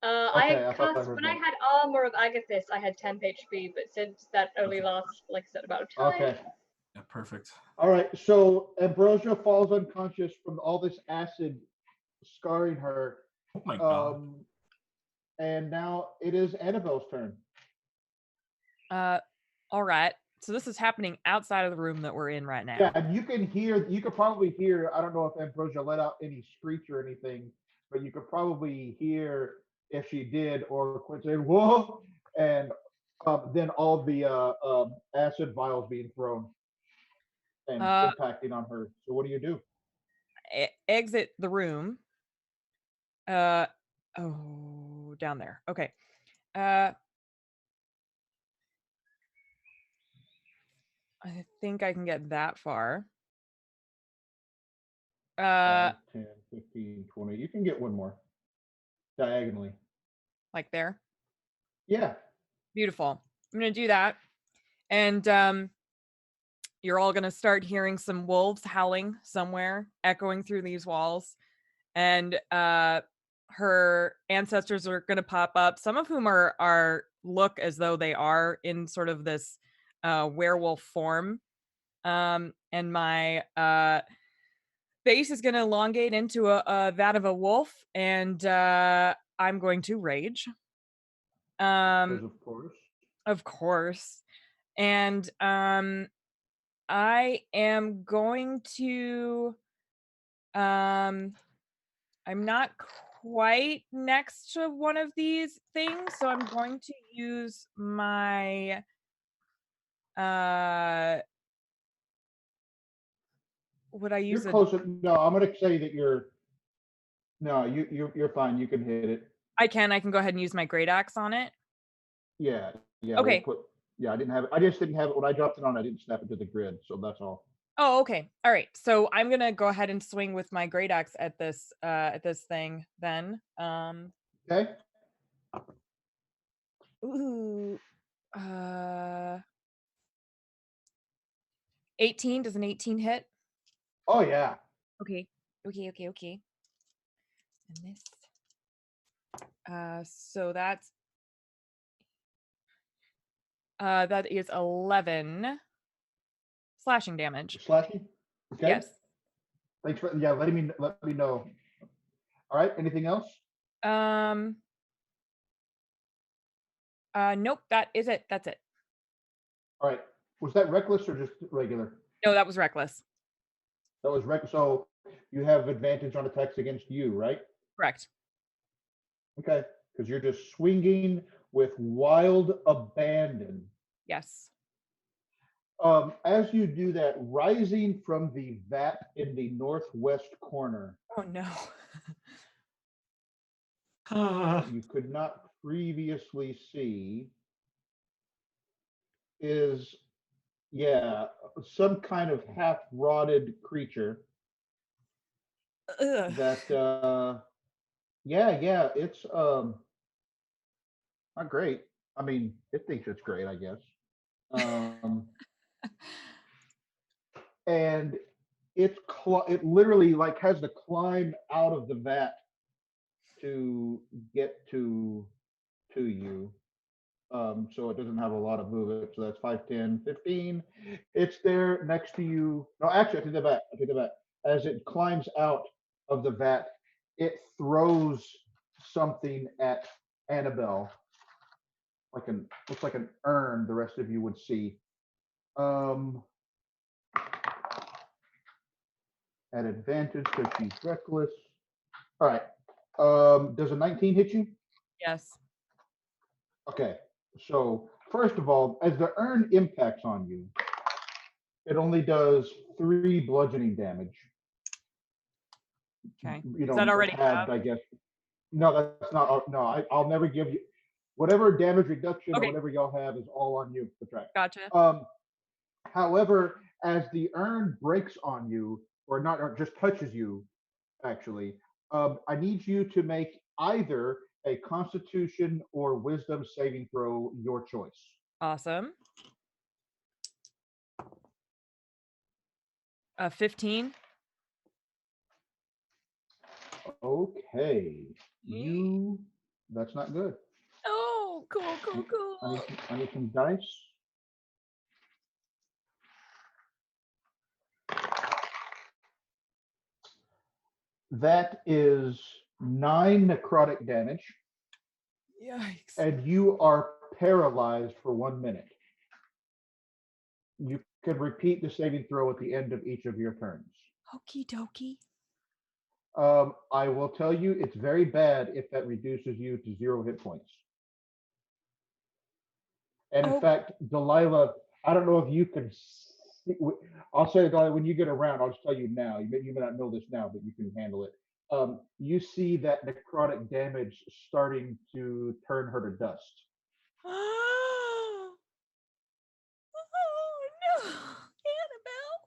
Okay, I thought I heard When I that. had Armor of Agathis, I had temp HP, but since that only lasts like a certain amount of time. Okay. Yeah, perfect. All right. So Ambrosia falls unconscious from all this acid scarring her. Oh my god. And now it is Annabelle's turn. All right. So this is happening outside of the room that we're in right now. Yeah, and you could probably hear, I don't know if Ambrosia let out any screech or anything, but you could probably hear if she did or quit saying, whoa, and then all the acid vials being thrown and impacting on her. So what do you do? Exit the room. Oh, down there. Okay. I think I can get that far. 5, 10, 15, 20. You can get one more diagonally. Like there. Yeah. Beautiful. I'm gonna do that, and you're all gonna start hearing some wolves howling somewhere, echoing through these walls, and her ancestors are gonna pop up. Some of whom are look as though they are in sort of this werewolf form, and my face is gonna elongate into that of a wolf, and I'm going to rage. Because of course. Of course. And I am going to I'm not quite next to one of these things, so I'm going to use my would I use You're close. No, I'm gonna say that you're no, you're fine. You can hit it. I can go ahead and use my great axe on it. Yeah, yeah. Okay. I didn't have it. I just didn't have it when I dropped it on. I didn't snap it to the grid, so that's all. Oh, okay. All right. So I'm gonna go ahead and swing with my great axe at this thing then. Okay. Ooh. 18. Does an 18 hit? Oh yeah. Okay. And this. So that's that is 11 slashing damage. Slashing. Okay. Yes. Thanks for let me know. All right. Anything else? Nope. That is it. That's it. All right. Was that reckless or just regular? No, that was reckless. That was reckless. So you have advantage on attacks against you, right? Correct. Okay. Because you're just swinging with wild abandon. Yes. As you do that, rising from the vat in the northwest corner, Oh no. you could not previously see is, yeah, some kind of half rotted creature Ugh. that, yeah, it's not great. I mean, it thinks it's great, I guess. And it literally like has to climb out of the vat to get to you. So it doesn't have a lot of movement. So that's 5, 10, 15. It's there next to you. No, actually, I take that back. I take that back. As it climbs out of the vat, it throws something at Annabelle, looks like an urn. The rest of you would see. At advantage because she's reckless. All right. Does a 19 hit you? Yes. Okay. So first of all, as the urn impacts on you, it only does 3 bludgeoning damage. Okay. You know, Is that already halved, I guess. No, that's not. No, I'll never give you whatever damage reduction or whatever y'all have is all on you. The track. Gotcha. However, as the urn breaks on you, or just touches you, actually, I need you to make either a Constitution or Wisdom saving throw, your choice. Awesome. 15. Okay. That's not good. Oh, cool. I need some dice. That is 9 necrotic damage, Yikes. and you are paralyzed for 1 minute. You can repeat the saving throw at the end of each of your turns. Okie dokie. I will tell you, it's very bad if that reduces you to 0 hit points. And in fact, Delilah, I don't know if you can see, I'll say, Delilah, when you get around, I'll just tell you now. You may not know this now, but you can handle it. You see that necrotic damage starting to turn her to dust. Oh no, Annabelle.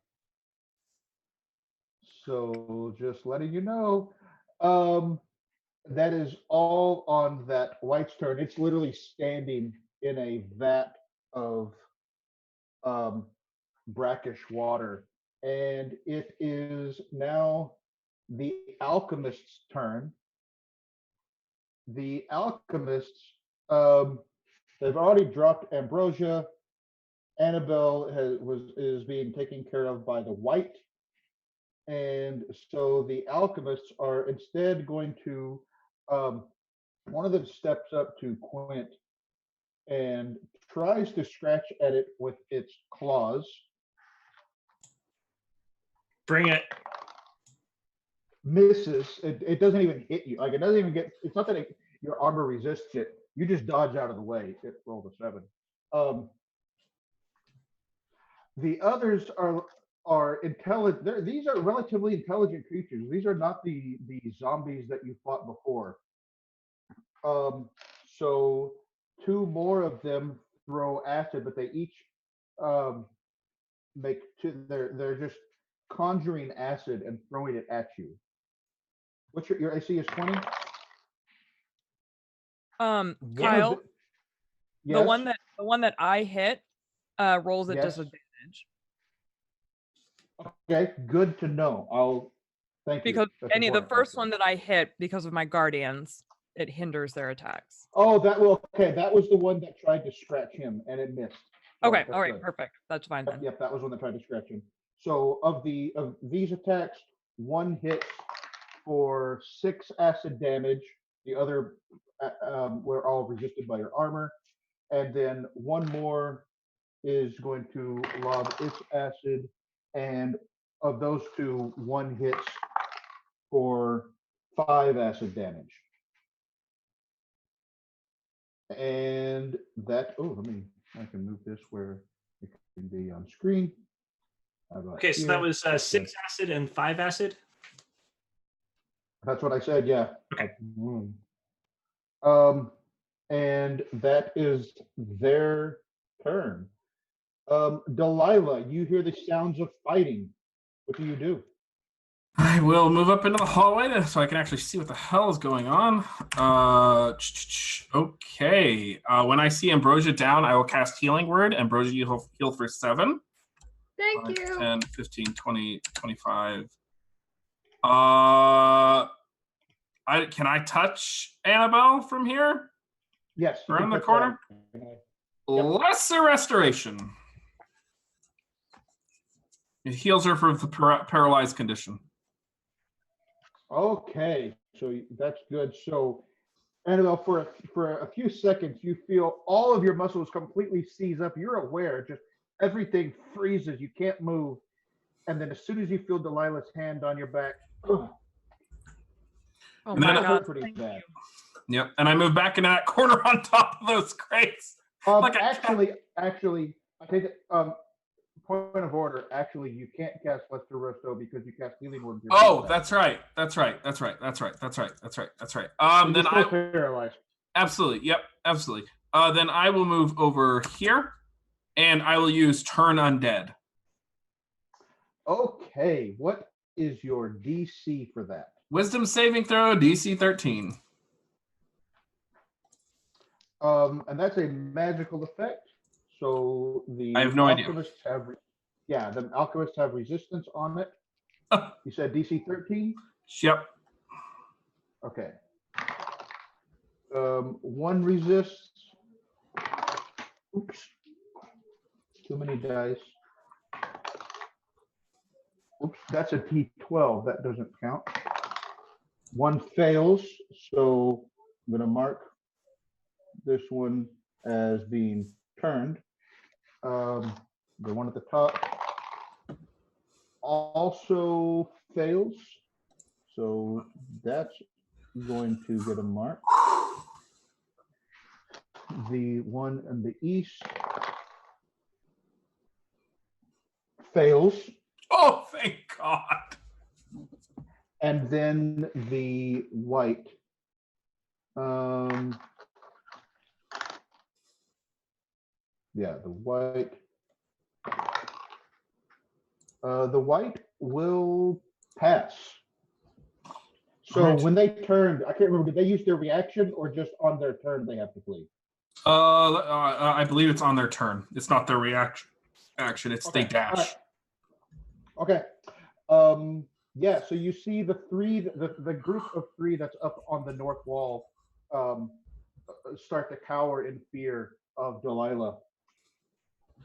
So just letting you know, that is all on that white's turn. It's literally standing in a vat of brackish water. And it is now the alchemist's turn. The alchemists, they've already dropped Ambrosia. Annabelle is being taken care of by the white. And so the alchemists are instead going to, one of them steps up to Quint and tries to scratch at it with its claws. Bring it. Misses. It doesn't even hit you. Like, it doesn't even get, it's not that your armor resists it. You just dodge out of the way. It rolled a 7. The others are intelligent. These are relatively intelligent creatures. These are not the zombies that you fought before. So 2 more of them throw acid, but they each make they're just conjuring acid and throwing it at you. What's your AC is 20? Kyle, Yes. the one that I hit rolls at Yes. disadvantage. Okay, good to know. Thank you. Because That's the important, first actually. one that I hit, because of my guardians, it hinders their attacks. Oh, okay. That was the one that tried to scratch him and it missed. Okay, all right, good. perfect. That's fine then. Yep, that was one that tried to scratch him. So of these attacks, 1 hits for 6 acid damage. The other were all resisted by your armor, and then 1 more is going to lob its acid, and of those 2, 1 hits for 5 acid damage. And that, I can move this where it can be on screen. Okay, so that was 6 acid and 5 acid? That's what I said, yeah. Okay. And that is their turn. Delilah, you hear the sounds of fighting. What do you do? I will move up into the hallway so I can actually see what the hell is going on. Okay. When I see Ambrosia down, I will cast Healing Word. Ambrosia, you heal for 7. Thank you. 10, 15, 20, 25. Can I touch Annabelle from here? Yes. Around the corner? Yep. Lesser Restoration. It heals her for the paralyzed condition. Okay, so that's good. So, Annabelle, for a few seconds, you feel all of your muscles completely seize up. You're aware, just everything freezes. You can't move. And then as soon as you feel Delilah's hand on your back, oh my God, pretty bad. Yep, and I move back into that corner on top of those crates. Actually, I think point of order. Actually, you can't cast Lesser Resto because you cast Healing Word. Oh, that's right. Then I paralyzed. Absolutely. Yep, absolutely. Then I will move over here, and I will use Turn Undead. Okay, what is your DC for that? Wisdom saving throw, DC 13. And that's a magical effect. So the I have no idea. Yeah, the alchemists have resistance on it. You said DC 13? Yep. Okay. One resists. Oops. Too many dice. Oops, that's a T12. That doesn't count. One fails, so I'm going to mark this one as being turned. The one at the top also fails, so that's going to get a mark. The one in the east fails, Oh, thank God. and then the white. Yeah, the white. The white will pass. So Right. when they turned, I can't remember, did they use their reaction or just on their turn they have to flee? I believe it's on their turn. It's not their reaction. Action. It's they Okay, all dash. right. Okay. Yeah, so you see the group of three that's up on the north wall start to cower in fear of Delilah.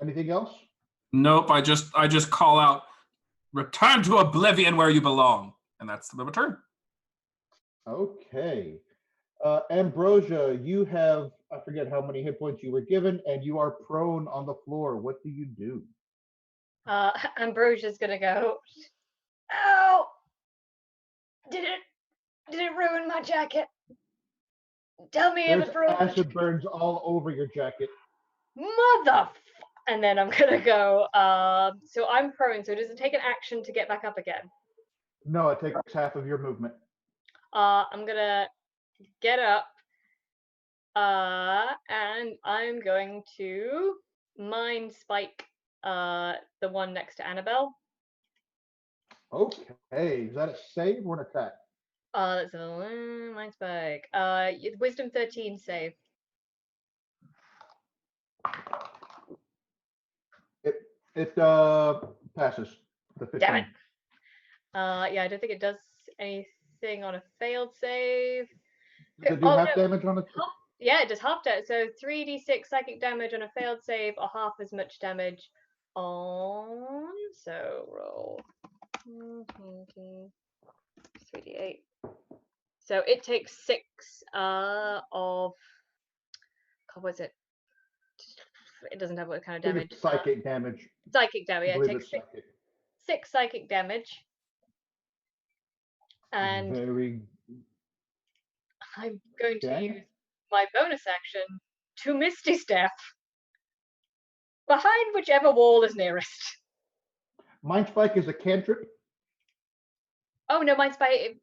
Anything else? Nope. I just call out, return to oblivion where you belong, and that's the return. Okay. Ambrosia, you have, I forget how many hit points you were given, and you are prone on the floor. What do you do? Ambrosia's gonna go. Oh, did it ruin my jacket? Tell me if There's it ruined my acid jacket. burns all over your jacket. Mother. And then I'm gonna go. So I'm prone. So does it take an action to get back up again? No, it takes half of your movement. I'm gonna get up. And I'm going to mind spike. The one next to Annabelle. Okay, is that a save or an attack? That's a mind spike. Wisdom 13 save. It passes the 15. Damn it. Yeah, I don't think it does anything on a failed save. Does it do half damage on it? Yeah, it does half damage. So 3d6 psychic damage on a failed save, or half as much damage on. So roll 3d8. So it takes 6 of. God, what's it? It doesn't have what kind of I think damage. it's psychic damage. Psychic damage. I Yeah, it believe takes it's psychic. 6 psychic damage. And Very. I'm going to Okay. use my bonus action to Misty Step behind whichever wall is nearest. Mind Spike is a cantrip. Oh no, Mind Spike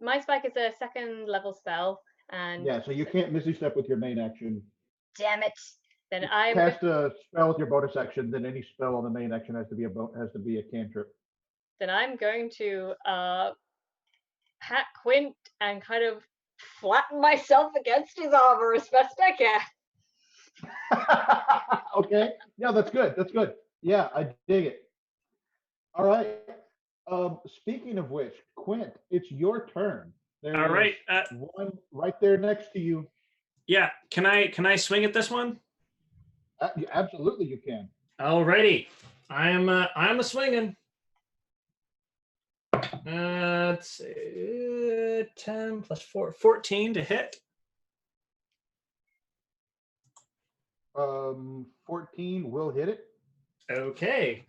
is a second level spell, and Yeah, so you can't Misty Step with your main action. damn it. Then You I'm cast a spell with your bonus action, then any spell on the main action has to be a cantrip. going to pat Quint and kind of flatten myself against his armor as best I can. Okay. Yeah, that's good. That's good. Yeah, I dig it. All right. Speaking of which, Quint, it's your turn. There All right. is one right there next to you. Yeah. Can I swing at this one? Absolutely, you can. Alrighty. I'm a swinging. Let's see, 10 plus 4, 14 to hit. 14 will hit it. Okay.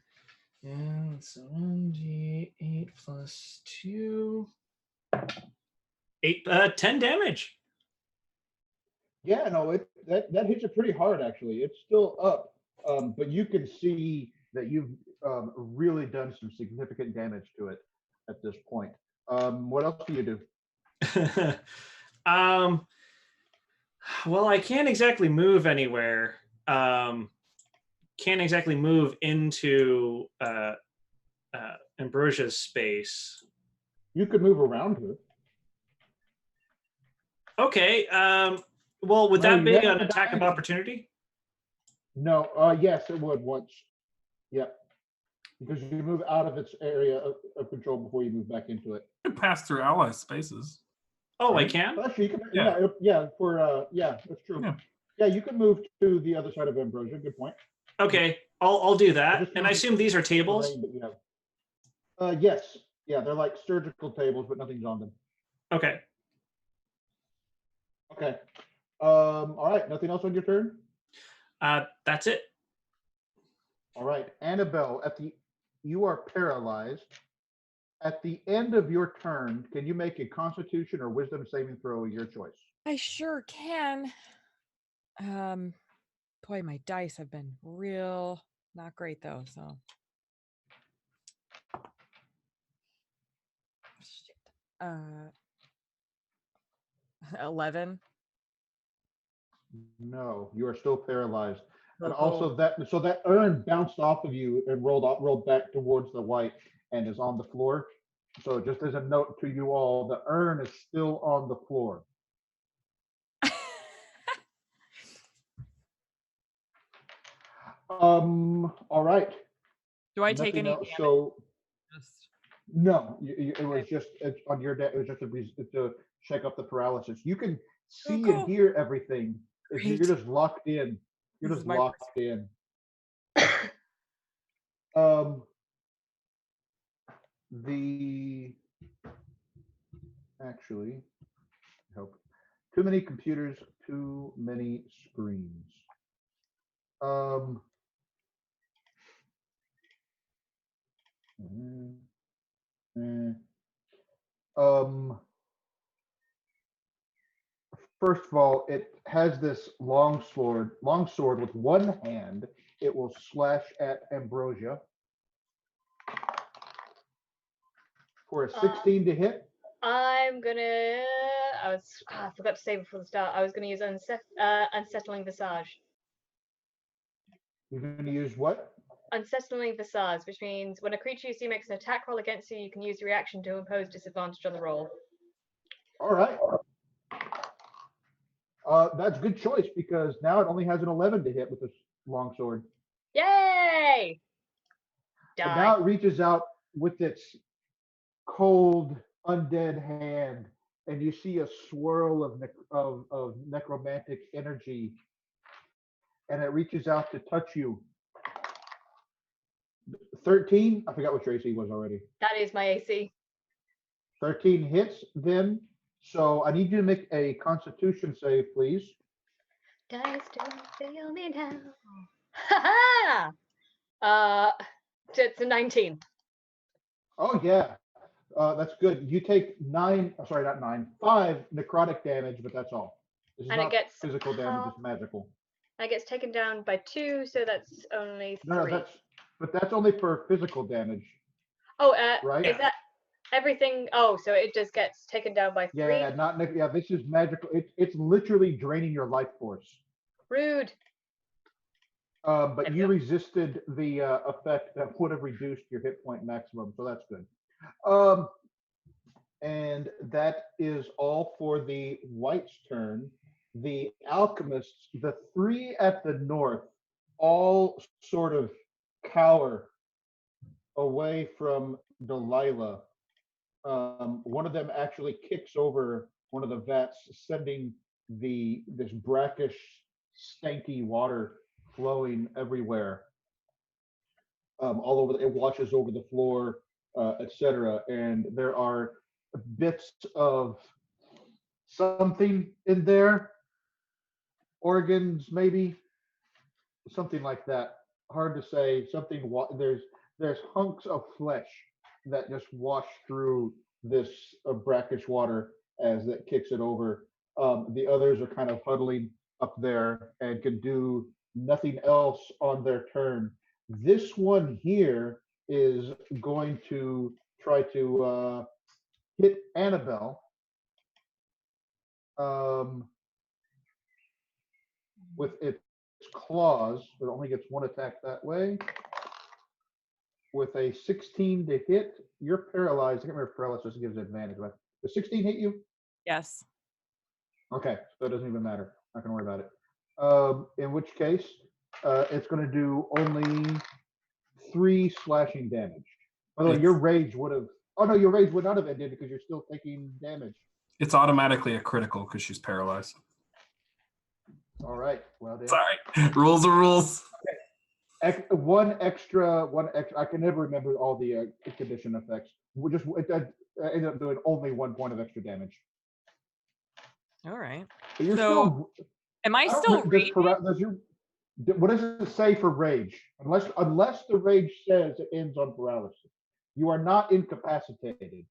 And so 1d8 plus 2. 10 damage. Yeah, no, that hits it pretty hard actually. It's still up, but you can see that you've really done some significant damage to it at this point. What else do you do? Well, I can't exactly move anywhere. Can't exactly move into Ambrosia's space. You could move around her. Okay. Well, would that be an attack of opportunity? No. Yes, it would once. Yep. because you move out of its area of control before you move back into it. You can pass through ally spaces. Oh, I Right? can? Actually, you can. Yeah. Yeah, that's true. Yeah. Yeah, you can move to the other side of Ambrosia. Good point. Okay, I'll do I that. just And I wanted assume these are the tables? terrain that you have. Yes. Yeah, they're like surgical tables, but nothing's on them. Okay. Okay. All right. Nothing else on your turn? That's it. All right. Annabelle, you are paralyzed. At the end of your turn, can you make a Constitution or Wisdom saving throw, your choice? I sure can. Boy, my dice have been real not great though. So, shit. 11. No, you are still paralyzed. And Oh, also that urn bounced off of you and rolled back towards the white and is on the floor. So just as a note to you all, the urn is still on the floor. All right. Do I take Nothing any else. damage? So Just- no, it was just it's on your deck. It was just to shake up the paralysis. You can Oh, see and cool. hear everything. You're Great. just locked in. You're This just is my locked in. Um, the actually help. Too many computers, too many screens. Um, mm, mm, um, First of all, it has this long sword with one hand. It will slash at Ambrosia for a 16 to hit. I'm gonna. I forgot to say before the start. I was gonna use unsettling visage. You're going to use what? Unsettling visage, which means when a creature you see makes an attack roll against you, you can use the reaction to impose disadvantage on the roll. All right. That's a good choice because now it only has an 11 to hit with this long sword. Yay! And Die. now it reaches out with its cold, undead hand, and you see a swirl of necromantic energy, and it reaches out to touch you. 13? I forgot what your AC was already. That is my AC. 13 hits then. So I need you to make a Constitution save, please. Dice don't fail me now. Ha ha! It's a 19. Oh yeah, that's good. You take sorry, not 5 necrotic damage, but that's all. This is And it not gets physical damage; half. it's magical. It gets taken down by 2, so that's only 3. No, that's only for physical damage, Oh, right? is that everything? Oh, so it just gets taken down by 3? Yeah, yeah. This is magical. It's literally draining your life force. Rude. But There we you go. resisted the effect that would have reduced your hit point maximum, so that's good. And that is all for the white's turn. The alchemists, the 3 at the north, all sort of cower away from Delilah. One of them actually kicks over one of the vats, sending this brackish, stanky water flowing everywhere, all over. It washes over the floor, etc. And there are bits of something in there, organs maybe, something like that. Hard to say. There's hunks of flesh that just wash through this brackish water as it kicks it over. The others are kind of huddling up there and can do nothing else on their turn. This one here is going to try to hit Annabelle with its claws. It only gets one attack that way. With a 16 to hit, you're paralyzed. I can't remember if paralysis gives advantage, but the 16 hit you? Yes. Okay, so it doesn't even matter. Not gonna worry about it. In which case, it's gonna do only 3 slashing damage. By the way, It's- your rage would have. Oh no, your rage would not have ended because you're still taking damage. It's automatically a critical because she's paralyzed. All right. Well then. Sorry, rules are rules. One extra. I can never remember all the condition effects. We just ended up doing only 1 point of extra damage. All right. But you're So, still. Am I don't still re- raging? does your, what does it say for rage? Unless the rage says it ends on paralysis, you are not incapacitated.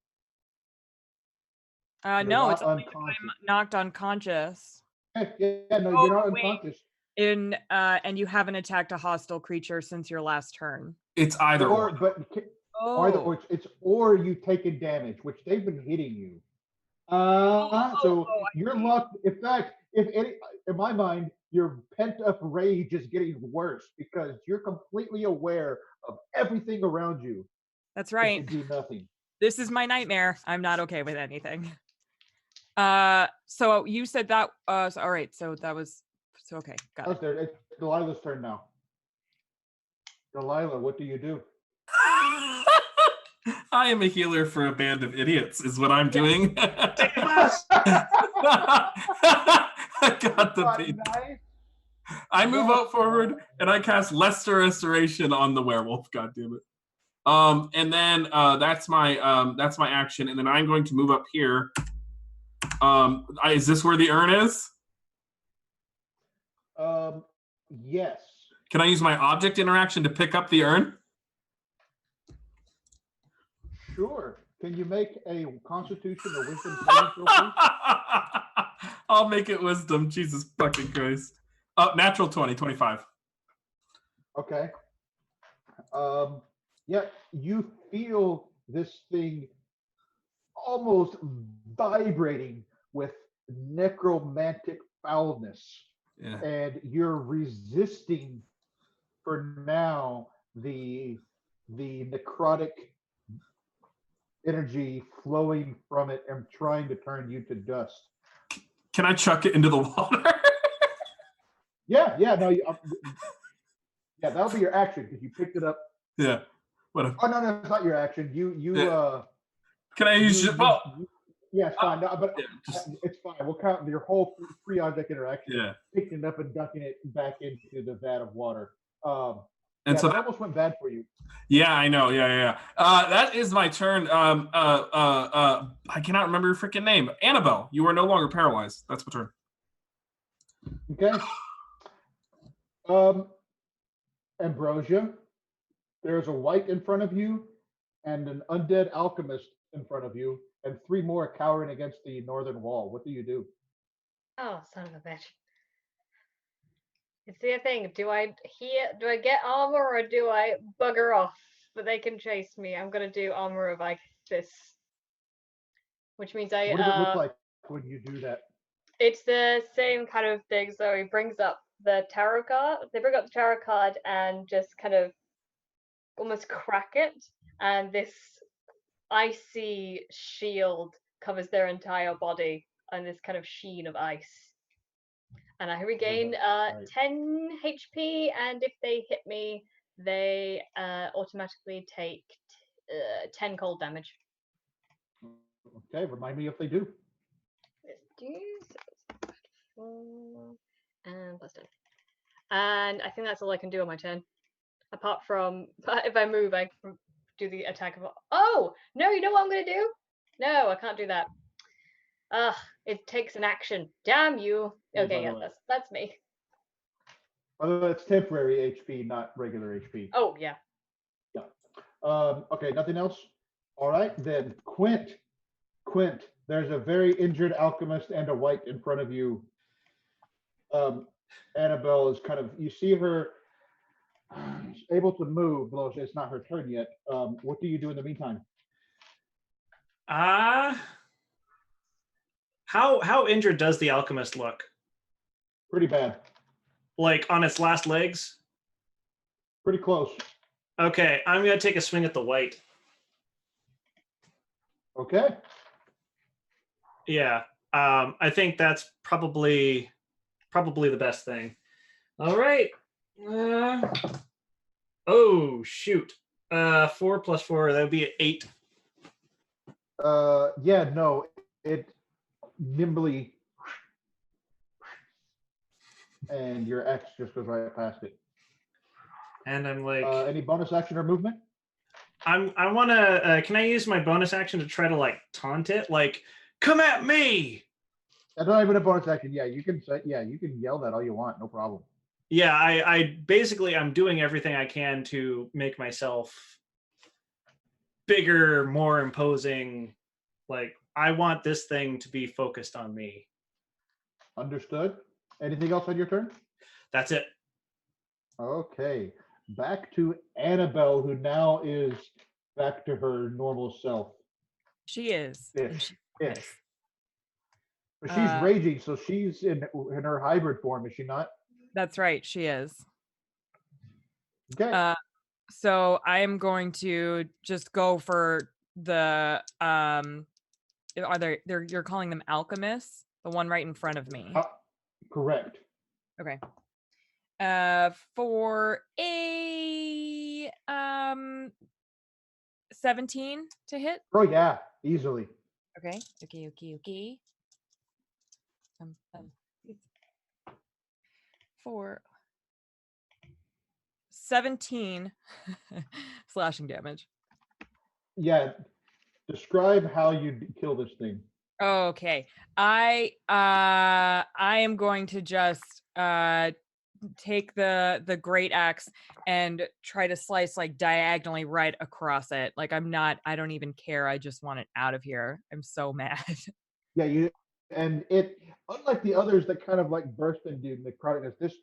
You're No, it's not only if unconscious. I'm knocked unconscious. Yeah, no, Oh, you're not wait. unconscious. And you haven't attacked a hostile creature since your last turn. It's either Or, or. but Oh. or you've taken damage, which they've been hitting you. So I you're see. luck. In fact, if any, in my mind, your pent up rage is getting worse because you're completely aware of everything around you. That's But right. you do nothing. This is my nightmare. I'm not okay with anything. So you said that. All right. So that was. So okay. Got it. It's Delilah's turn now. Delilah, what do you do? I am a healer for a band of idiots, is what I'm doing. Fast. I got the Oh, beat. nice. I move Nice. out forward and I cast Lesser Restoration on the werewolf. God damn it. And then that's my action, and then I'm going to move up here. Is this where the urn is? Yes. Can I use my object interaction to pick up the urn? Sure. Can you make a Constitution or Wisdom saving throw, please? I'll make it wisdom. Jesus fucking Christ. Natural 20, 25. Okay. Yeah, you feel this thing almost vibrating with necromantic foulness, Yeah. and you're resisting for now the necrotic energy flowing from it and trying to turn you to dust. Can I chuck it into the water? Yeah, no, yeah, that'll be your action because you picked it up. Yeah. What? Oh no, it's not your action. Yeah. Can I use it? Well, yeah, it's fine. No, but yeah, it's fine. We'll count your whole free object interaction. Yeah. Picking it up and dunking it back into the vat of water. And yeah, so that almost went bad for you. Yeah, I know. Yeah. That is my turn. I cannot remember your freaking name. Annabelle, you are no longer paralyzed. That's my turn. Okay. Ambrosia, there's a wight in front of you and an undead alchemist in front of you and 3 more cowering against the northern wall. What do you do? Oh, son of a bitch. It's the thing. Do I get armor or do I bugger off? But they can chase me. I'm gonna do armor of Isis. Which means What does it look like when you do that? It's the same kind of thing. So he brings up the tarot card. They bring up the tarot card and just kind of almost crack it, and this icy shield covers their entire body and this kind of sheen of ice. And I regain 10 HP, and if they hit me, they automatically take 10 cold damage. Okay, remind me if they do. And plus 10. And I think that's all I can do on my turn. Apart from, if I move, I can do the attack of... Oh! No, you know what I'm going to do? No, I can't do that. It takes an action. Damn you. Okay, yeah, that's me. Although it's temporary HP, not regular HP. Oh, yeah. Yeah. Okay, nothing else? All right, then Quint, there's a very injured alchemist and a wight in front of you. Annabelle is kind of, you see her able to move, though it's not her turn yet. What do you do in the meantime? How injured does the alchemist look? Pretty bad. Like on its last legs? Pretty close. Okay, I'm gonna take a swing at the wight. Okay. Yeah, I think that's probably the best thing. All right. Oh shoot. 4 plus 4, that would be 8. Yeah, no, it nimbly, and your X just goes right past it. And I'm like, Any bonus action or movement? I want to. Can I use my bonus action to try to like taunt it? Like, come at me! That's not even a bonus action. Yeah, you can say. Yeah, you can yell that all you want. No problem. Yeah, I basically I'm doing everything I can to make myself bigger, more imposing. Like, I want this thing to be focused on me. Understood. Anything else on your turn? That's it. Okay. Back to Annabelle, who now is back to her normal self. She is. And Ish. she's Ish. pissed. But she's Uh, raging, so she's in her hybrid form, is she not? That's right. She is. Okay. So I am going to just go for the are they're you're calling them alchemists? The one right in front of me. Correct. Okay. For a 17 to hit. Oh yeah, easily. Okay. Okay. For 17 slashing damage. Yeah. Describe how you kill this thing. Okay. I am going to just take the great axe and try to slice like diagonally right across it. Like I don't even care. I just want it out of here. I'm so mad. Yeah, and it unlike the others that kind of like burst into necroticness. This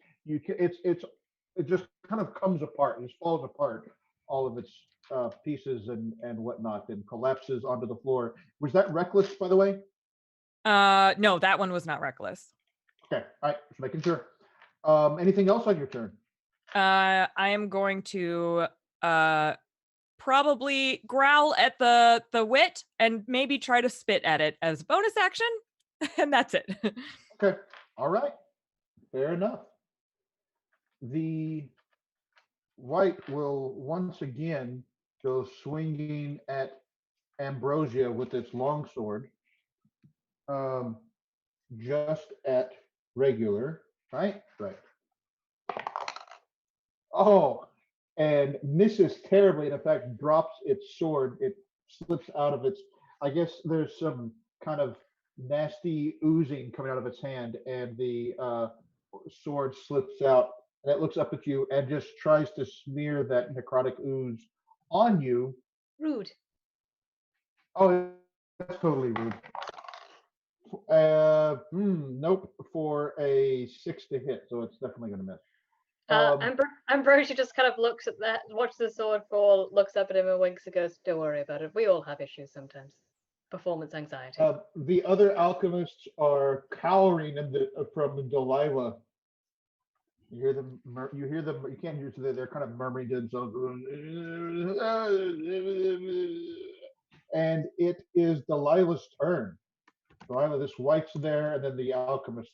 it just kind of comes apart. It just falls apart, all of its pieces and whatnot, and collapses onto the floor. Was that reckless, by the way? No, that one was not reckless. Okay, all right, just making sure. Anything else on your turn? I am going to probably growl at the wit and maybe try to spit at it as a bonus action, and that's it. Okay, all right, fair enough. The white will once again go swinging at Ambrosia with its longsword, um, just at regular, right? Right. Oh, and misses terribly, and in fact drops its sword. It slips out of its. I guess there's some kind of nasty oozing coming out of its hand, and the sword slips out, and it looks up at you and just tries to smear that necrotic ooze on you. Rude. Oh, that's totally rude. Nope, for a 6 to hit, so it's definitely going to miss. Ambrosia just kind of looks at that, watches the sword fall, looks up at him and winks and goes, "Don't worry about it. We all have issues sometimes. Performance anxiety." The other alchemists are cowering from Delilah. You hear them. You hear them. You can't hear. So they're kind of murmuring to themselves. And it is Delilah's turn. Delilah, this wife's there, and then the alchemists.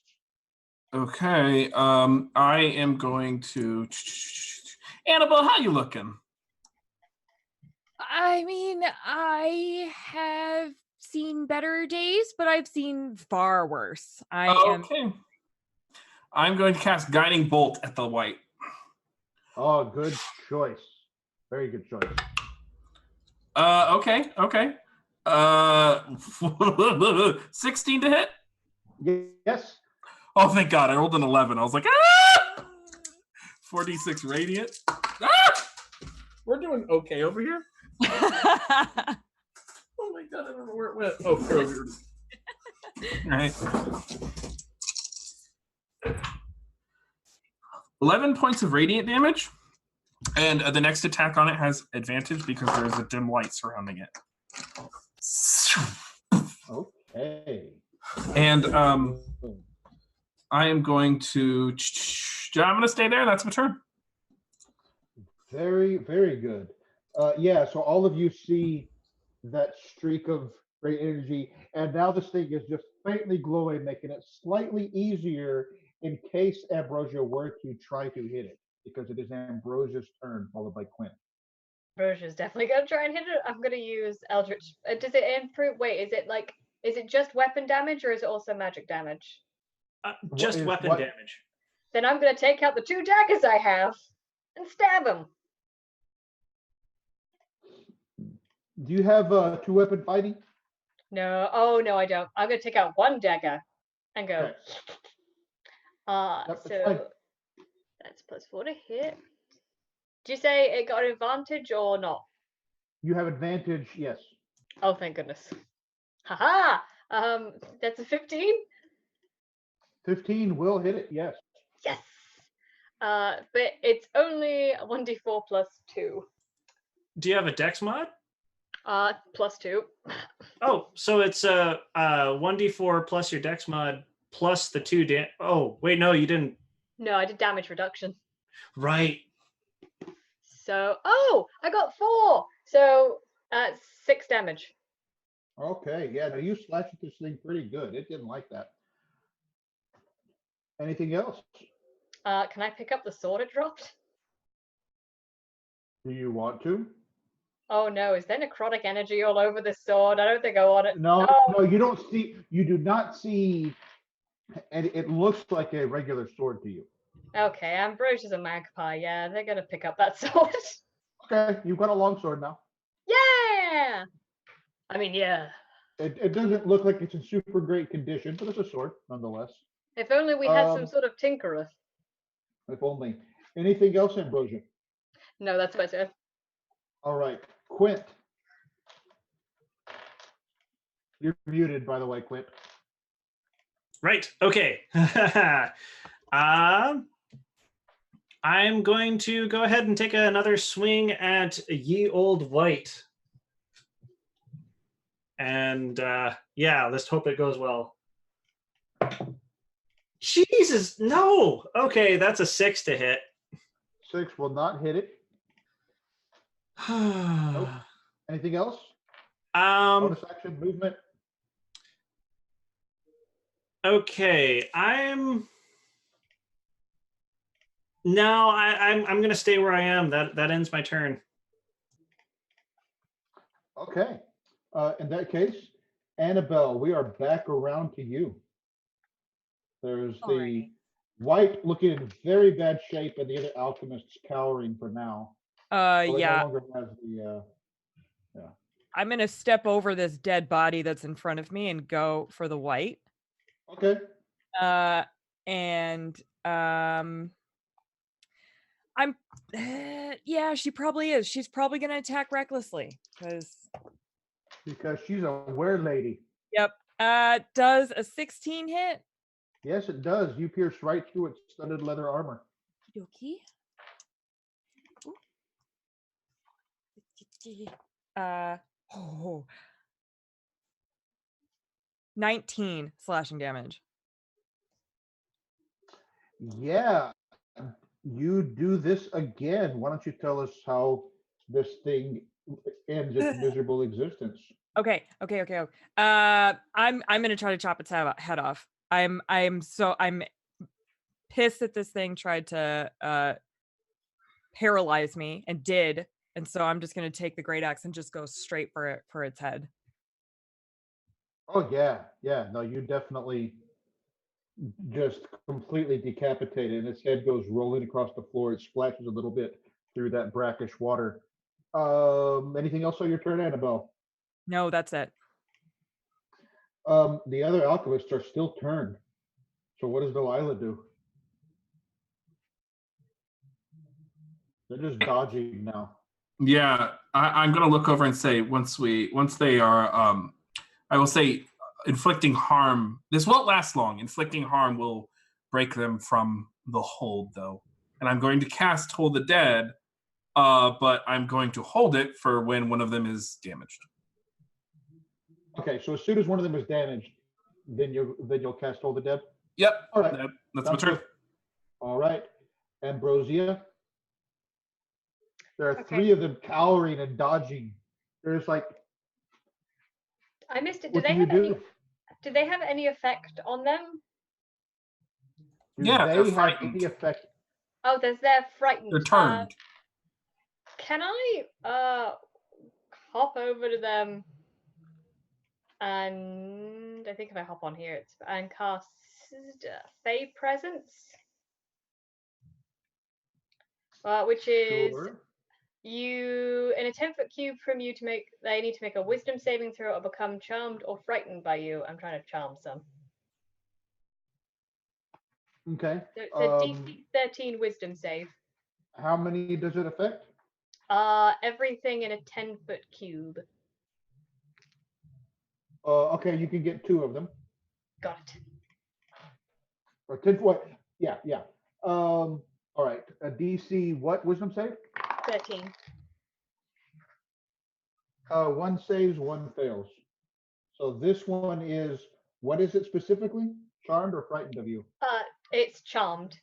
Okay. I am going to. Annabelle, how you looking? I mean, I have seen better days, but I've seen far worse. Okay. I'm going to cast Guiding Bolt at the white. Oh, good choice. Very good choice. Okay. 16 to hit? Yes. Oh, thank God. I rolled an 11. I was like, ah! 46 radiant. Ah! We're doing okay over here. Oh my God, I don't know where it went. Oh, here it is. All right. 11 points of radiant damage. And the next attack on it has advantage because there is a dim light surrounding it. Okay. And I am going to. I'm going to stay there. That's my turn. Very, very good. Yeah, so all of you see that streak of great energy, and now this thing is just faintly glowing, making it slightly easier in case Ambrosia were to try to hit it. because it is Ambrosia's turn, followed by Quint. Ambrosio's definitely gonna try and hit it. I'm gonna use Eldritch. Does it improve? Wait, is it just weapon damage or is it also magic damage? Just weapon damage. Then I'm gonna take out the 2 daggers I have and stab him. Do you have 2-weapon fighting? No, oh no, I don't. I'm gonna take out 1 dagger and go. Okay. Yep, So that's +4 to hit. Do you say it got an advantage or not? You have advantage, yes. Oh, thank goodness. Haha! That's a 15. 15 will hit it, yes. Yes. But it's only 1d4 + 2. Do you have a dex mod? +2. Oh, so it's 1d4 plus your dex mod plus the 2 Oh, wait, no, you didn't. No, I did damage reduction. Right. So, oh, I got 4. So, 6 damage. Okay, yeah, no, you slashed at this thing pretty good. It didn't like that. Anything else? Can I pick up the sword it dropped? Do you want to? Oh no, is there necrotic energy all over this sword? I don't think I want it. No, Oh. no, you do not see, and it looks like a regular sword to you. Okay, Ambrosia's a magpie. Yeah, they're gonna pick up that sword. Okay, you've got a long sword now. Yeah! I mean, yeah. It doesn't look like it's in super great condition, but it's a sword nonetheless. If only we had some sort of tinkerer. If only. Anything else, Ambrosia? No, that's what I said. All right, Quint. You're muted, by the way, Quint. Right. Okay. I'm going to go ahead and take another swing at Ye Old White. And yeah, let's hope it goes well. Jesus, no. Okay, that's a 6 to hit. 6 will not hit it. Nope. Anything else? Bonus action, movement. Okay, I'm gonna stay where I am. That ends my turn. Okay. In that case, Annabelle, we are back around to you. There's the white looking in very bad shape, and the other alchemists cowering for now. Yeah. No longer has the, I'm gonna step over this dead body that's in front of me and go for the white. Okay. And I'm yeah, she probably is. She's probably gonna attack recklessly because she's a were-lady. Yep. Does a 16 hit? Yes, it does. You pierce right through its studded leather armor. Okie. 19 slashing damage. Yeah, you do this again. Why don't you tell us how this thing ends its miserable existence? Okay. I'm gonna try to chop its head off. I'm pissed that this thing tried to paralyze me and did, and so I'm just gonna take the great axe and just go straight for its head. Oh yeah. No, you definitely just completely decapitated, and its head goes rolling across the floor. It splashes a little bit through that brackish water. Anything else on your turn, Annabelle? No, that's it. The other alchemists are still turned. So what does Delilah do? They're just dodging now. Yeah, I'm gonna look over and say once they are, I will say inflicting harm. This won't last long. Inflicting harm will break them from the hold, though. And I'm going to cast Hold the Dead, but I'm going to hold it for when one of them is damaged. Okay, so as soon as one of them is damaged, then you'll cast Hold the Dead. Yep. All right. That's my turn. All right, Ambrosia. There are 3 of them cowering and dodging. There's like. I missed it. What do you do? Did they have any effect on them? Do Yeah, they they're have frightened. any effect? Oh, they're frightened. They're turned. Can I hop over to them and I think if I hop on here and cast Fey Presence, which is Sure. you in a 10-foot cube from you to make. They need to make a Wisdom saving throw or become charmed or frightened by you. I'm trying to charm some. Okay. So it's a DC 13 Wisdom save. How many does it affect? Everything in a 10-foot cube. Okay, you can get 2 of them. Got it. Or 10 what? Yeah, yeah. All right. A DC what wisdom save? 13. 1 saves, 1 fails. So this one is, what is it specifically? Charmed or frightened of you? It's charmed.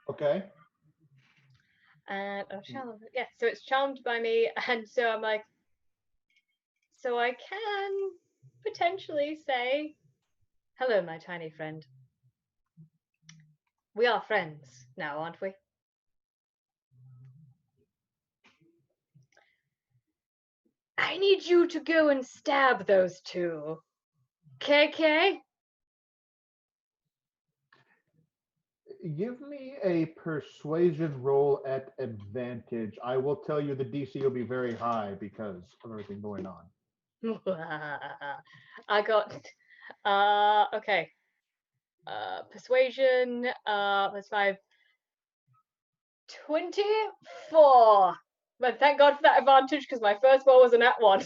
Okay. And yeah, so it's charmed by me, and so I'm like, so I can potentially say, hello, my tiny friend. We are friends now, aren't we? I need you to go and stab those 2. KK? Give me a persuasion roll at advantage. I will tell you the DC will be very high because of everything going on. I got okay. Persuasion plus 5. 24. But thank God for that advantage because my first roll was a nat 1.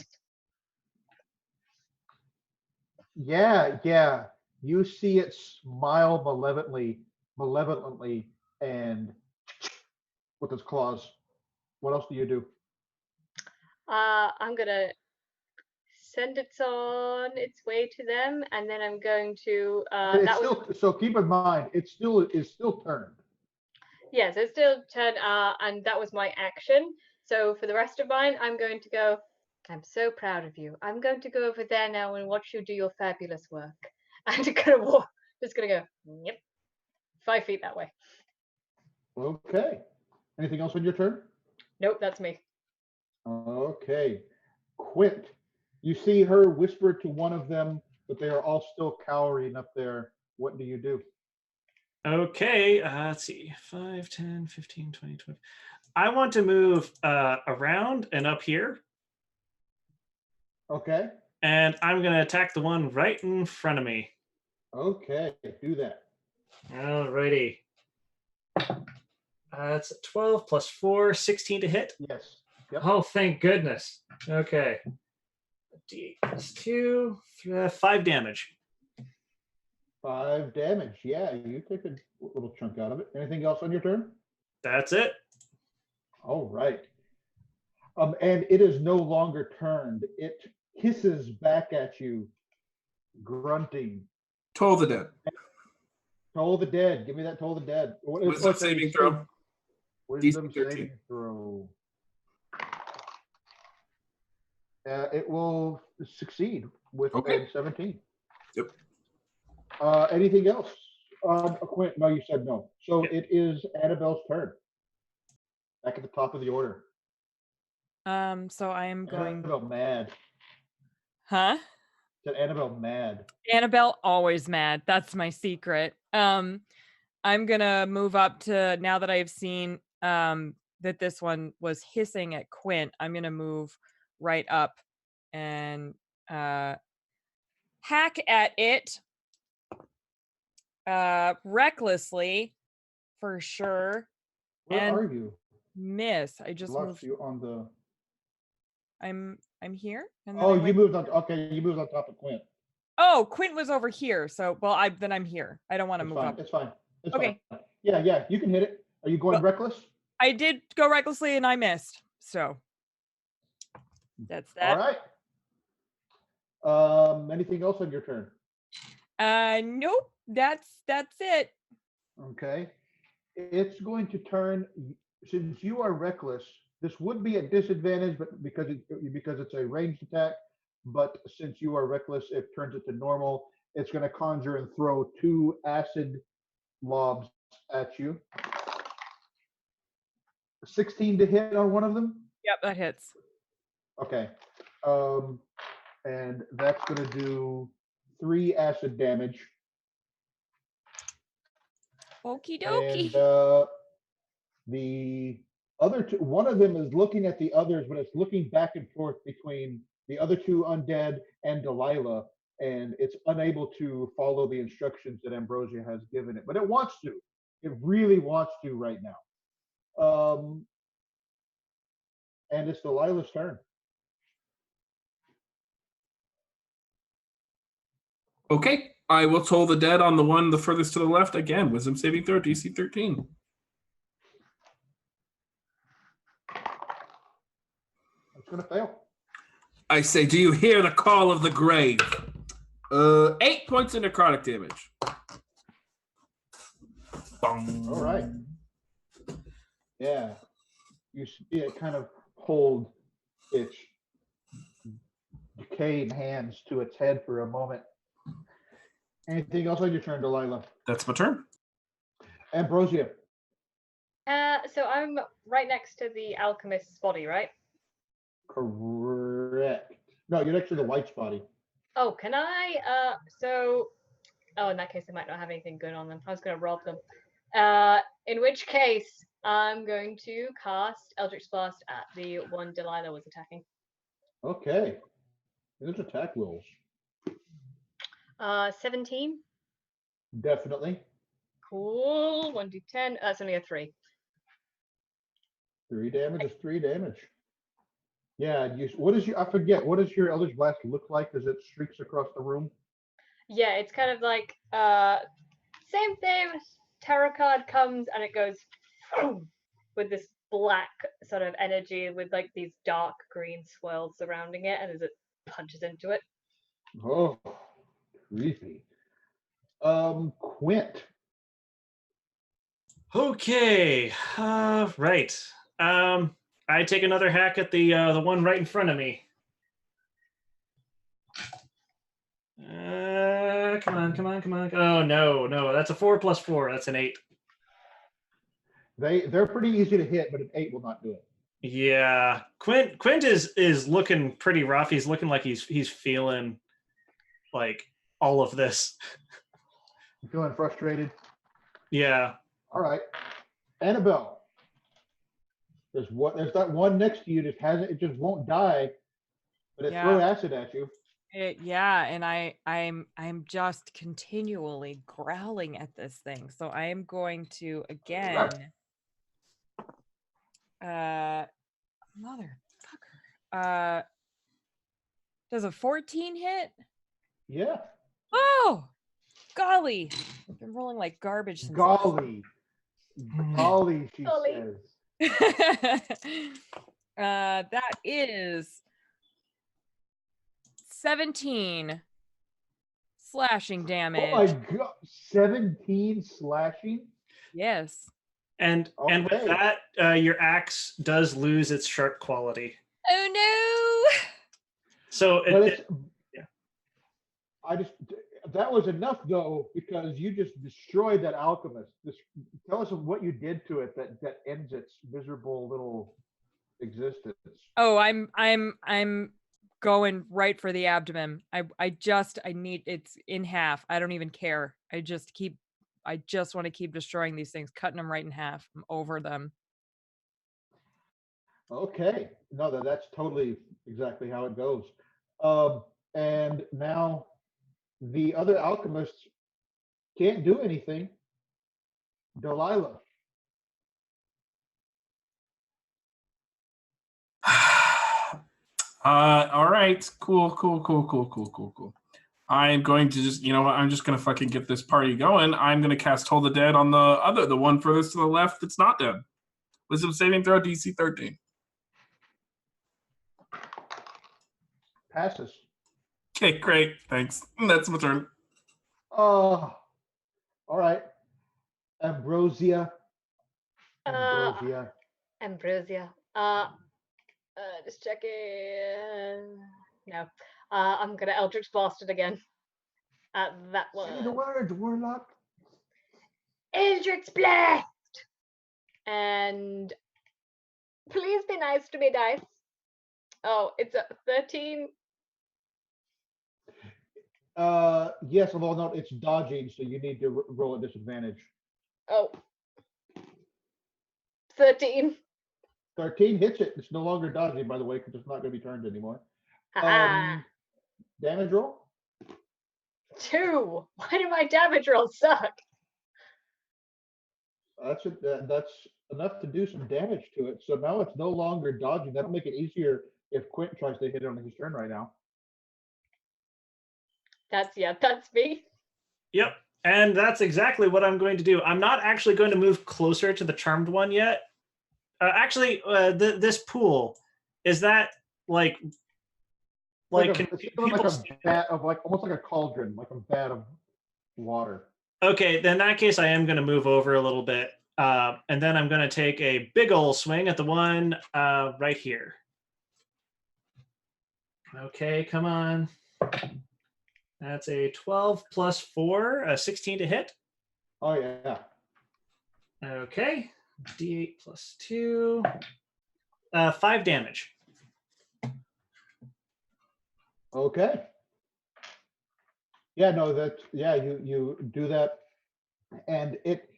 Yeah, yeah. You see it smile malevolently, and with its claws. What else do you do? I'm gonna send it on its way to them, and then I'm going to And it's that was still, so keep in mind, it still is still turned. yes, it's still turn and that was my action. So for the rest of mine, I'm going to go. I'm so proud of you. I'm going to go over there now and watch you do your fabulous work. I'm just gonna walk. Just gonna go. Yep. 5 feet that way. Okay. Anything else on your turn? Nope, that's me. Okay. Quint, you see her whisper to one of them, but they are all still cowering up there. What do you do? Okay, let's see. 5, 10, 15, 20, 20. I want to move around and up here, Okay. and I'm going to attack the one right in front of me. Okay, do that. Alrighty. That's 12 plus 4, 16 to hit. Yes. Yep. Oh, thank goodness. Okay. D plus 2, 5 damage. 5 damage. Yeah, you take a little chunk out of it. Anything else on your turn? That's it. All right. And it is no longer turned. It hisses back at you, grunting. Toll the Dead. Toll the dead. Give me that toll the dead. Wisdom saving throw. Wisdom DC 13. saving throw. It will succeed with Okay. a 17. Yep. Anything else? Quint, no, you said no. So Yep. it is Annabelle's turn. Back at the top of the order. So I am going. Annabelle mad. Huh? Said Annabelle mad. Annabelle always mad. That's my secret. I'm gonna move up to now that I've seen that this one was hissing at Quint. I'm gonna move right up and hack at it recklessly for sure. Where And are you? miss. I I just lost moved. you on the. I'm here. And then Oh, I you went. moved on. Okay, you moved on top of Quint. Oh, Quint was over here. So well, I'm here. I don't want to It's move fine. up. It's fine. It's Okay. fine. Yeah, yeah, you can hit it. Are you going Well, reckless? I did go recklessly and I missed. So that's All that. right. Anything else on your turn? Nope. That's it. Okay. It's going to turn, since you are reckless, this would be a disadvantage, but because it's a ranged attack, but since you are reckless, it turns it to normal. It's going to conjure and throw 2 acid lobs at you. 16 to hit on one of them. Yep, that hits. Okay. And that's going to do 3 acid damage. Okie And dokie. the other two, one of them is looking at the others, but it's looking back and forth between the other 2 undead and Delilah, and it's unable to follow the instructions that Ambrosia has given it. But it wants to. It really wants to right now. And it's Delilah's turn. Okay, I will toll the dead on the one the furthest to the left again. Wisdom saving throw, DC 13. It's going to fail. I say, do you hear the call of the grave? 8 points of necrotic damage. Bong. All right. Yeah. You see it kind of hold its decaying hands to its head for a moment. Anything else on your turn, Delilah? That's my turn. Ambrosia. So I'm right next to the alchemist's body, right? Correct. No, you're next to the white's body. Oh, can I? Oh, in that case, they might not have anything good on them. I was going to rob them. In which case, I'm going to cast Eldritch Blast at the one Delilah was attacking. Okay. There's attack rolls. 17. Definitely. Cool. 1d10. That's only a 3. 3 damage is 3 damage. Yeah, I forget, what does your Eldritch Blast look like as it streaks across the room? Yeah, it's kind of like, same thing. Tarot card comes and it goes with this black sort of energy with like these dark green swirls surrounding it, and as it punches into it. Oh, creepy. Quint. Okay. Right. I take another hack at the one right in front of me. Come on. Oh no. That's a 4 + 4. That's an 8. They're pretty easy to hit, but an 8 will not do it. Yeah. Quint is looking pretty rough. He's looking like he's feeling like all of this. You feeling frustrated? Yeah. All right. Annabelle. There's that one next to you that it just won't die, but it throws acid at you. And I'm just continually growling at this thing. So I am going to again motherfucker. Does a 14 hit? Yeah. Oh golly. I've been rolling like garbage since Golly, she Golly. says. that is 17 slashing damage. Oh my god, 17 slashing? Yes. And with Okay. that, your axe does lose its sharp quality. Oh no. So that was enough though, because you just destroyed that alchemist. Tell us what you did to it that ends its miserable little existence. Oh, I'm going right for the abdomen. I need it's in half. I don't even care. I just want to keep destroying these things, cutting them right in half. I'm over them. Okay. No, that's totally exactly how it goes. And now the other alchemists can't do anything. Delilah. All right. Cool. I'm going to just, I'm just going to fucking get this party going. I'm going to cast Toll the Dead on the one furthest to the left that's not dead. Wisdom saving throw, DC 13. Passes. Okay, great. Thanks. That's my turn. Oh, all right. Ambrosia. Ambrosia. Just checking. No. I'm gonna Eldritch Blast it again. At that one. Say the words, Warlock. Eldritch Blast! And please be nice to me, dice. Oh, it's a 13. Yes, although no, it's dodging, so you need to roll a disadvantage. Oh. 13. 13 hits it. It's no longer dodging, by the way, because it's not going to be turned anymore. Haha. Damage roll? 2. Why do my damage rolls suck? That's enough to do some damage to it. So now it's no longer dodging. That'll make it easier if Quint tries to hit it on his turn right now. That's me. Yep. And that's exactly what I'm going to do. I'm not actually going to move closer to the charmed one yet. This pool, is that like can It's people like a vat of almost like a cauldron, like a vat of water. Okay, then in that case, I am going to move over a little bit. And then I'm going to take a big ol' swing at the one right here. Okay, come on. That's a 12 plus 4, a 16 to hit. Oh, yeah. Okay, D8 plus 2, 5 damage. Okay. Yeah, no, you do that, and it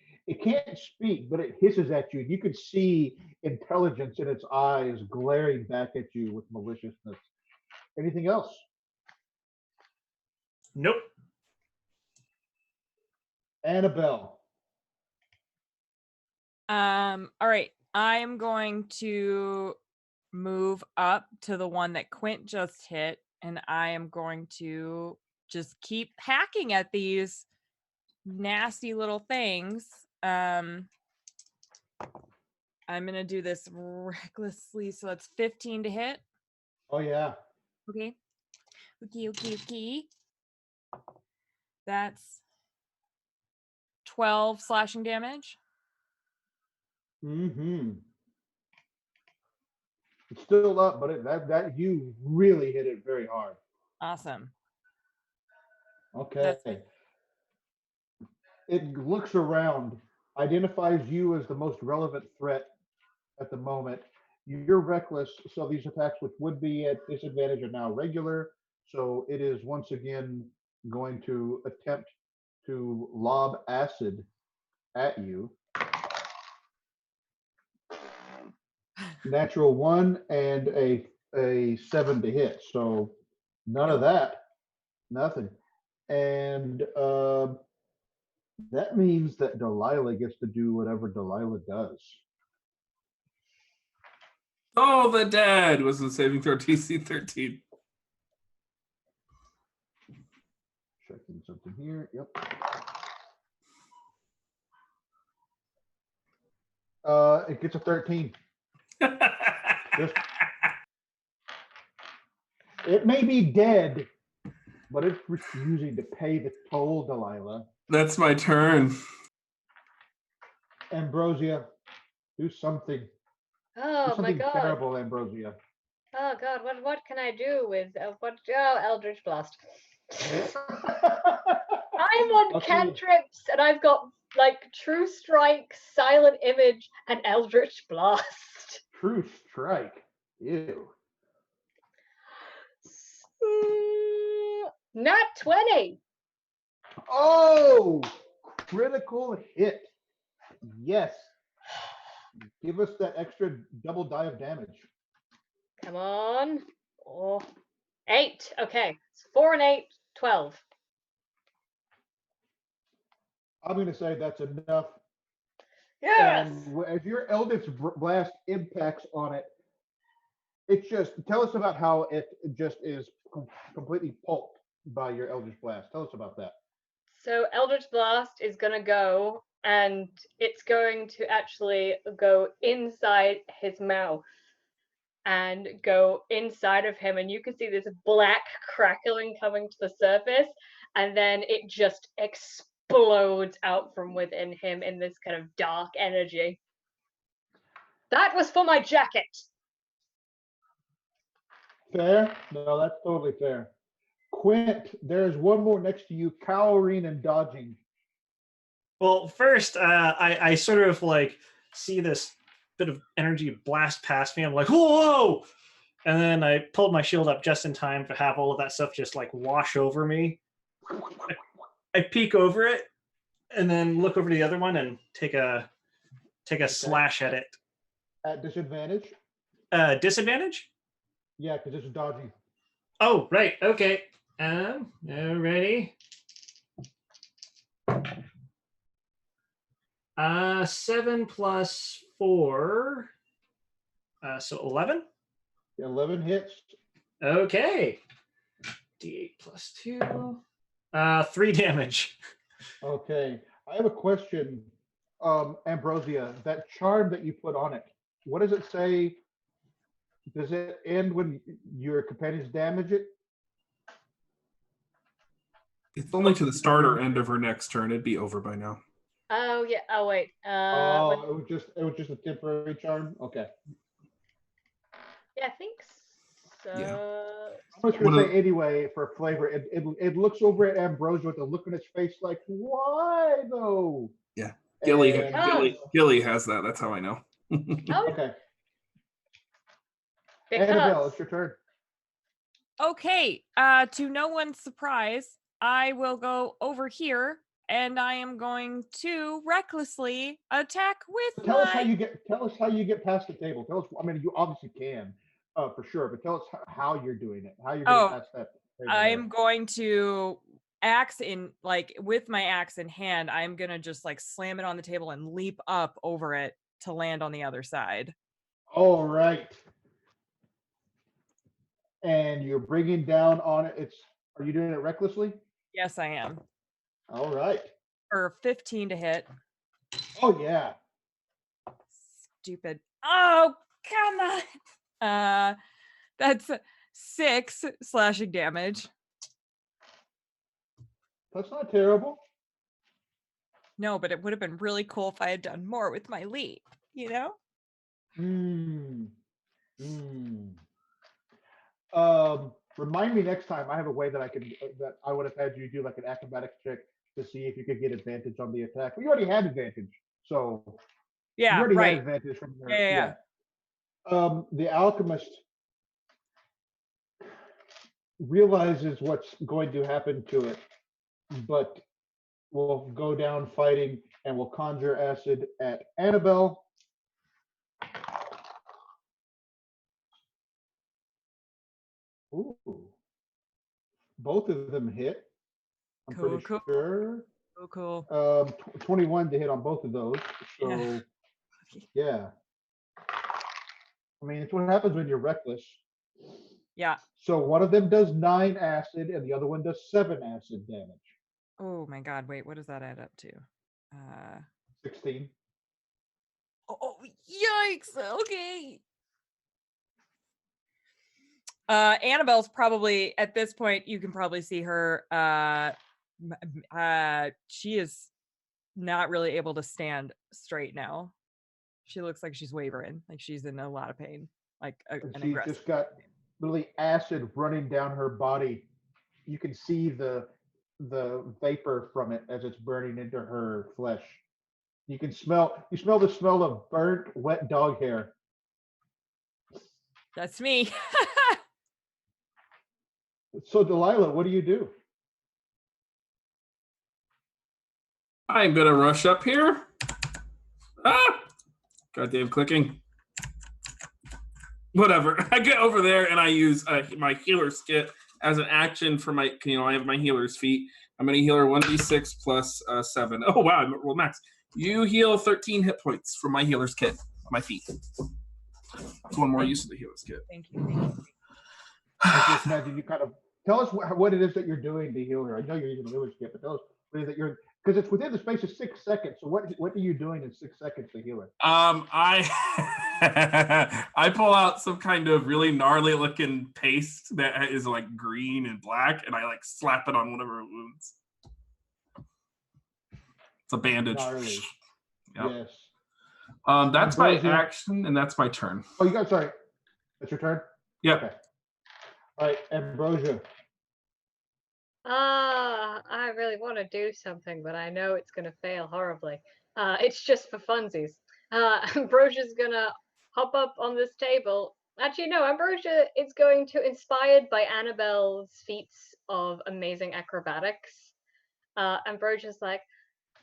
can't speak, but it hisses at you. You can see intelligence in its eyes glaring back at you with maliciousness. Anything else? Nope. Annabelle. All right. I am going to move up to the one that Quint just hit, and I am going to just keep hacking at these nasty little things. I'm gonna do this recklessly, so that's 15 to hit. Oh, yeah. Okay. Okay. That's 12 slashing damage. Mm-hmm. It's still up, but that you really hit it very hard. Awesome. Okay. It looks around, identifies you as the most relevant threat at the moment. You're reckless, so these attacks, which would be at disadvantage, are now regular. So it is once again going to attempt to lob acid at you. Natural 1 and a 7 to hit. So none of that, nothing. And that means that Delilah gets to do whatever Delilah does. Oh, the dead was the saving throw DC 13. Checking something here. Yep. It gets a 13. Just, it may be dead, but it's refusing to pay the toll, Delilah. That's my turn. Ambrosia, do something. Oh my god. Terrible, Ambrosia. Oh god, what can I do with Eldritch Blast. I'm on cantrips and I've got True Strike, Silent Image, and Eldritch Blast. True Strike. Ew. Nat 20. Oh, critical hit. Yes. Give us that extra double die of damage. Come on. Oh, 8. Okay. 4 and 8, 12. I'm going to say that's enough. Yes. And as your Eldritch Blast impacts on it, it's just, tell us about how it just is completely pulped by your Eldritch Blast. Tell us about that. So Eldritch Blast is going to go, and it's going to actually go inside his mouth and go inside of him, and you can see this black crackling coming to the surface, and then it just explodes out from within him in this kind of dark energy. That was for my jacket. Fair? No, that's totally fair. Quint, there's one more next to you, cowering and dodging. Well, first, I sort of like see this bit of energy blast past me. I'm like, whoa! And then I pulled my shield up just in time to have all of that stuff just like wash over me. I peek over it and then look over to the other one and take a slash at it. At disadvantage? Disadvantage? Yeah, because it's dodging. Oh, right. Okay. Ready? 7 plus 4. So 11. 11 hits. Okay. D8 plus 2. 3 damage. Okay. I have a question, Ambrosia. That charm that you put on it, what does it say? Does it end when your companions damage it? It's only to the start or end of her next turn. It'd be over by now. Oh yeah. Oh wait. Oh, it was just a temporary charm. Okay. Yeah, I think so. Yeah. I was going to say anyway for flavor. It looks over at Ambrosia with a look on its face like, why though? Yeah. Gilly And- Gilly has that. That's how I know. Oh, Okay. because Annabelle, it's your turn. Okay, to no one's surprise, I will go over here and I am going to recklessly attack with Tell us how my... you get past the table. Tell us. I mean, you obviously can, for sure. But tell us how you're doing it. How you're getting past that table. I'm going to with my axe in hand, I'm going to just like slam it on the table and leap up over it to land on the other side. All right. And you're bringing down on it. Are you doing it recklessly? Yes, I am. All right. For 15 to hit. Oh yeah. Stupid. Oh, come on. That's 6 slashing damage. That's not terrible. No, but it would have been really cool if I had done more with my leap, you know? Remind me next time. I have a way that I would have had you do like an acrobatics check to see if you could get advantage on the attack. We already had advantage, so Yeah, you already right. had advantage from your Yeah. The alchemist realizes what's going to happen to it, but will go down fighting and will conjure acid at Annabelle. Ooh. Both of them hit. I'm pretty sure. Cool. 21 to hit on both of those. So, Yeah. yeah. I mean, it's what happens when you're reckless. Yeah. So one of them does 9 acid and the other one does 7 acid damage. Oh my god, wait, what does that add up to? 16. Oh, yikes. Okay. Annabelle's probably at this point, you can probably see her. She is not really able to stand straight now. She looks like she's wavering, like she's in a lot of pain, like an She's aggressive. just got literally acid running down her body. You can see the vapor from it as it's burning into her flesh. You smell the smell of burnt, wet dog hair. That's me. So Delilah, what do you do? I'm gonna rush up here. Ah! Goddamn clicking. Whatever. I get over there and I use my healer's kit as an action for my, I have my healer's feat. I'm gonna heal her 1d6 plus 7. Oh wow, I'm at roll max. You heal 13 hit points from my healer's kit on my feet. That's one more use of the healer's kit. Thank you. I just imagine you kind of tell us what it is that you're doing to heal her. I know you're using the healer's kit, but tell us what it is that you're, because it's within the space of 6 seconds. So what are you doing in 6 seconds to heal her? I I pull out some kind of really gnarly looking paste that is like green and black, and I like slap it on one of her wounds. It's a bandage. Gnarly. Yep. Yes. That's my action, and that's my turn. Oh, sorry. That's your turn? Yep. Okay. All right, Ambrosia. I really want to do something, but I know it's gonna fail horribly. It's just for funsies. Ambrosia's gonna hop up on this table. Actually, no, Ambrosia is going to, inspired by Annabelle's feats of amazing acrobatics. Ambrosia's like,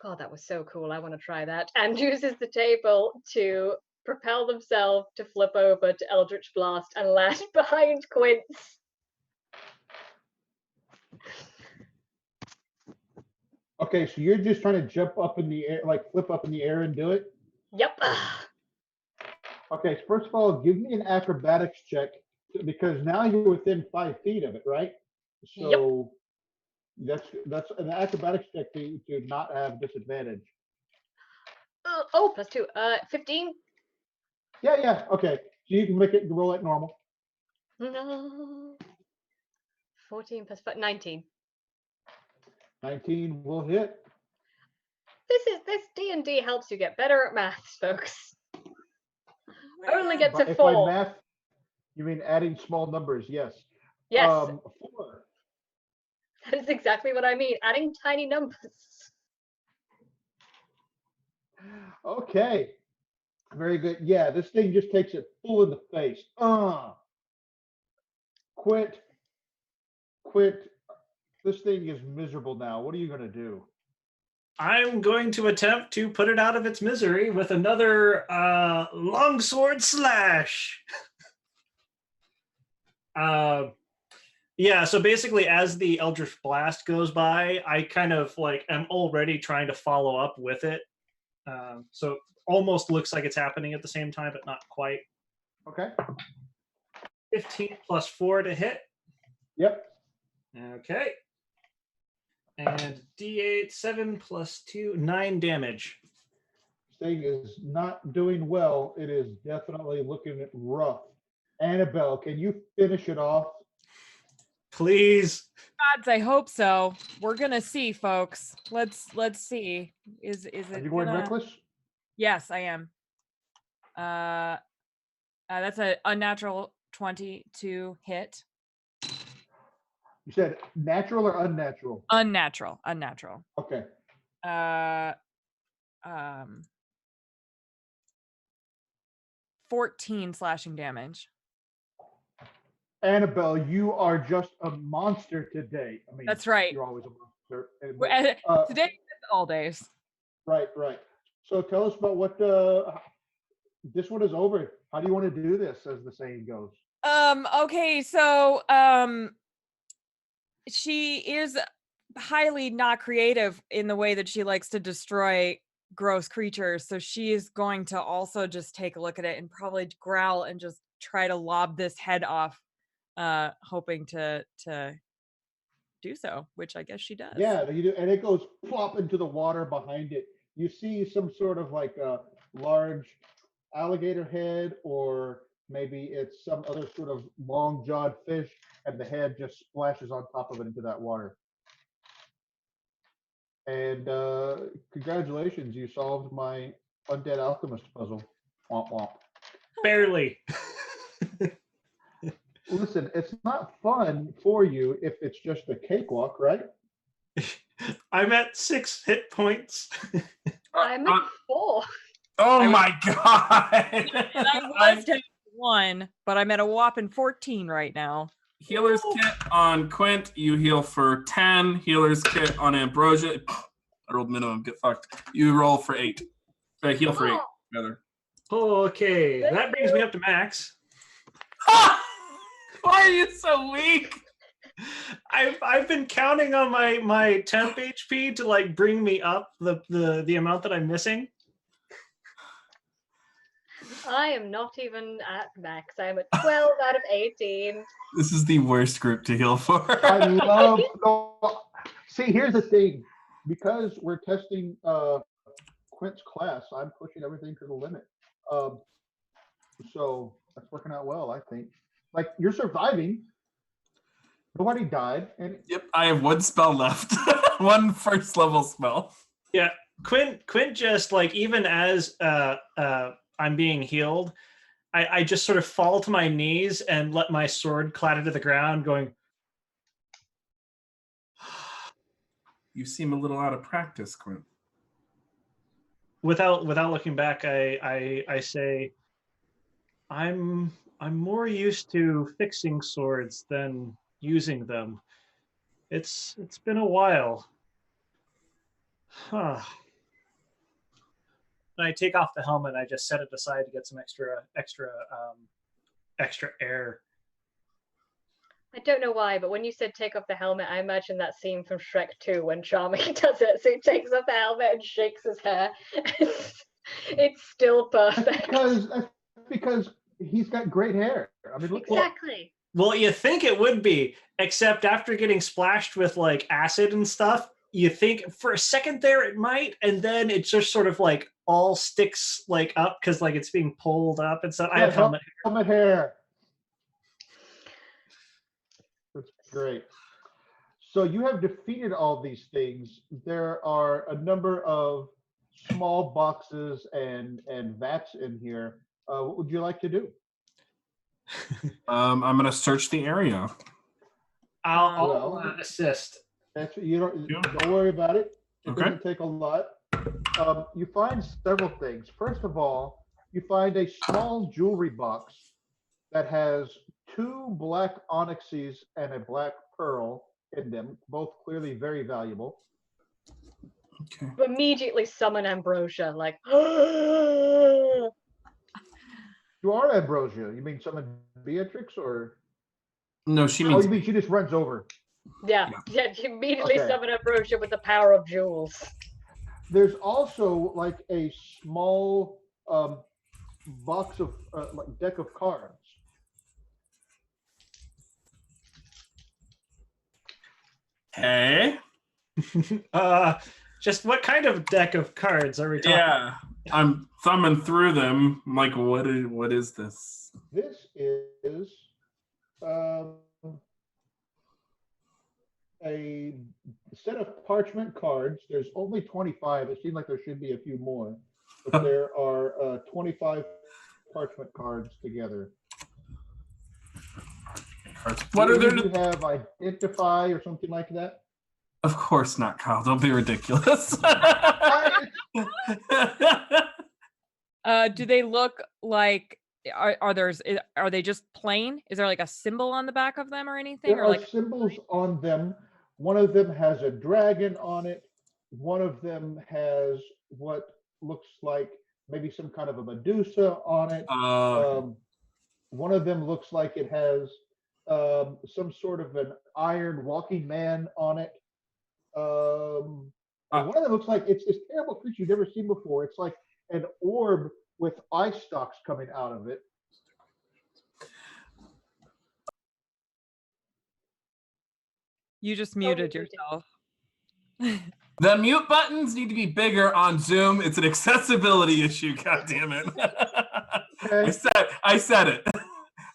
God, that was so cool. I want to try that. And uses the table to propel themselves to flip over to Eldritch Blast and land behind Quince. Okay, so you're just trying to jump up in the air, like flip up in the air and do it? Yep. Okay, so first of all, give me an acrobatics check because now you're within 5 feet of it, right? Yep. So that's an acrobatics check to not have disadvantage. Oh, +2. 15. Yeah, okay. So you can make it roll it normal. No. 14 plus 5, 19. 19 will hit. This D&D helps you get better at maths, folks. Only get to If by 4. math, you mean adding small numbers? Yes. Yes, 4. that is exactly what I mean. Adding tiny numbers. Okay. Very good. Yeah, this thing just takes it full in the face. Quit. This thing is miserable now. What are you gonna do? I'm going to attempt to put it out of its misery with another longsword slash. Yeah, so basically as the Eldritch Blast goes by, I kind of like am already trying to follow up with it. So it almost looks like it's happening at the same time, but not quite. Okay. 15 plus 4 to hit. Yep. Okay. And D8, 7 plus 2, 9 damage. This thing is not doing well. It is definitely looking rough. Annabelle, can you finish it off? Please. Gods, I hope so. We're gonna see, folks. Let's see. Is Are it you going gonna... reckless? Yes, I am. That's a unnatural 20 to hit. You said natural or unnatural? Unnatural. Okay. 14 slashing damage. Annabelle, you are just a monster today. I mean, That's right. You're always a monster. Today, all days. Right. So tell us about what this one is over. How do you want to do this, as the saying goes? Okay, so she is highly not creative in the way that she likes to destroy gross creatures. So she is going to also just take a look at it and probably growl and just try to lob this head off, hoping to do so, which I guess she does. Yeah, you do, and it goes plop into the water behind it. You see some sort of like a large alligator head, or maybe it's some other sort of long-jawed fish, and the head just splashes on top of it into that water. And congratulations, you solved my undead alchemist puzzle. Womp womp. Barely. Listen, it's not fun for you if it's just a cakewalk, right? I'm at 6 hit points. I'm at 4. Oh my god! And I was down to 1, but I'm at a whopping 14 right now. Healer's kit on Quint, you heal for 10. Healer's kit on Ambrosia. I rolled minimum, get fucked. You roll for 8. Heal for 8, rather. Okay, that brings me up to max. Why are you so weak? I've been counting on my temp HP to like bring me up the amount that I'm missing. I am not even at max. I'm at 12 out of 18. This is the worst group to heal for. I love. See, here's the thing. Because we're testing Quint's class, I'm pushing everything to the limit. So that's working out well, I think. Like, you're surviving. Nobody died. And Yep, I have 1 spell left. 1 first level spell. Yeah, Quint just like, even as I'm being healed, I just sort of fall to my knees and let my sword clatter to the ground, going, You seem a little out of practice, Quint. Without looking back, I say, I'm more used to fixing swords than using them. It's been a while. Huh. And I take off the helmet and I just set it aside to get some extra air. I don't know why, but when you said take off the helmet, I imagine that scene from Shrek 2 when Charming does it. So he takes off the helmet and shakes his hair. It's still perfect. That's because he's got great hair. I mean, look Exactly. Well, you think it would be, except after getting splashed with like acid and stuff, you think for a second there it might, and then it just sort of like all sticks like up because like it's being pulled up and stuff. I have helmet hair. Helmet hair. That's great. So you have defeated all these things. There are a number of small boxes and vats in here. What would you like to do? I'm gonna search the area. I'll assist. That's don't worry about it. It Okay. doesn't take a lot. You find several things. First of all, you find a small jewelry box that has 2 black onyxes and a black pearl in them, both clearly very valuable. Okay. Immediately summon Ambrosia, like. You are Ambrosia. You mean summon Beatrix, or? No, she Oh, means you mean she just runs over. Yeah, you immediately Okay. summon Ambrosia with the power of jewels. There's also like a small box of like deck of cards. Hey. Just what kind of deck of cards are we talking? Yeah. I'm thumbing through them. I'm like, what is this? This is a set of parchment cards. There's only 25. It seems like there should be a few more, but there are 25 parchment cards together. What are Do there? you have identify or something like that? Of course not, Kyle. Don't be ridiculous. Do they look like are they just plain? Is there like a symbol on the back of them or anything? There Or are like symbols on them. One of them has a dragon on it. One of them has what looks like maybe some kind of a Medusa on it. One of them looks like it has some sort of an iron walking man on it. One of them looks like it's this terrible creature you've never seen before. It's like an orb with eye stalks coming out of it. you just muted yourself. The mute buttons need to be bigger on Zoom. It's an accessibility issue. God damn it! Okay. I said it.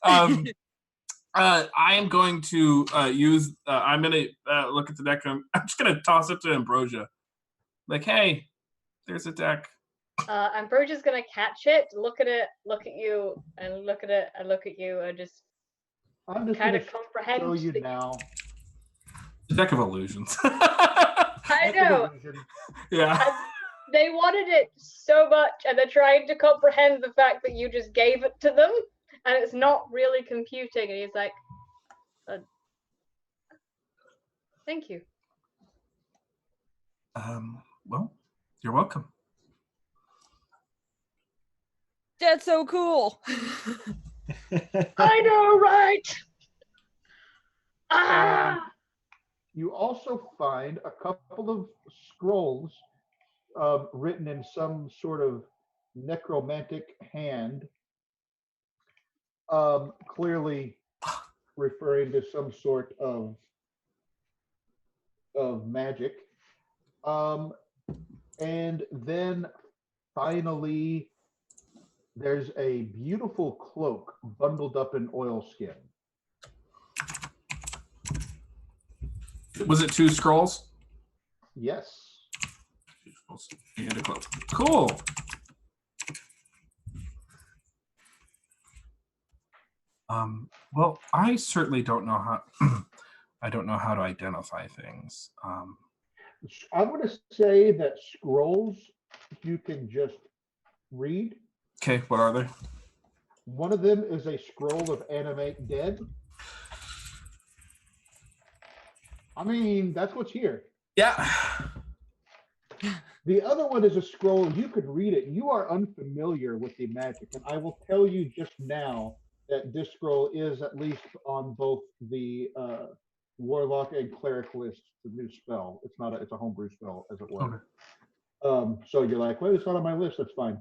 I am going to use. I'm going to look at the deck. I'm just going to toss it to Ambrosia. Like, hey, there's a deck. Ambrosia's gonna catch it, look at it, look at you, and look at it, and look at you, and just I'm just kind going of to comprehend. show you now. The deck of illusions. I know. Yeah. They wanted it so much, and they're trying to comprehend the fact that you just gave it to them, and it's not really computing. And he's like, "Thank you." Well, you're welcome. That's so cool. I know, right? Ah! You also find a couple of scrolls written in some sort of necromantic hand, clearly referring to some sort of magic. And then finally, there's a beautiful cloak bundled up in oilskin. Was it 2 scrolls? Yes. 2 scrolls and a cloak. Cool. Well, I certainly don't know how. I don't know how to identify things. I'm going to say that scrolls you can just read. Okay, what are they? One of them is a scroll of animate dead. I mean, that's what's here. Yeah. The other one is a scroll. You could read it. You are unfamiliar with the magic, and I will tell you just now that this scroll is at least on both the warlock and cleric lists. The new spell. It's not a. It's a homebrew spell, as it were. Okay. So you're like, well, it's not on my list. That's fine.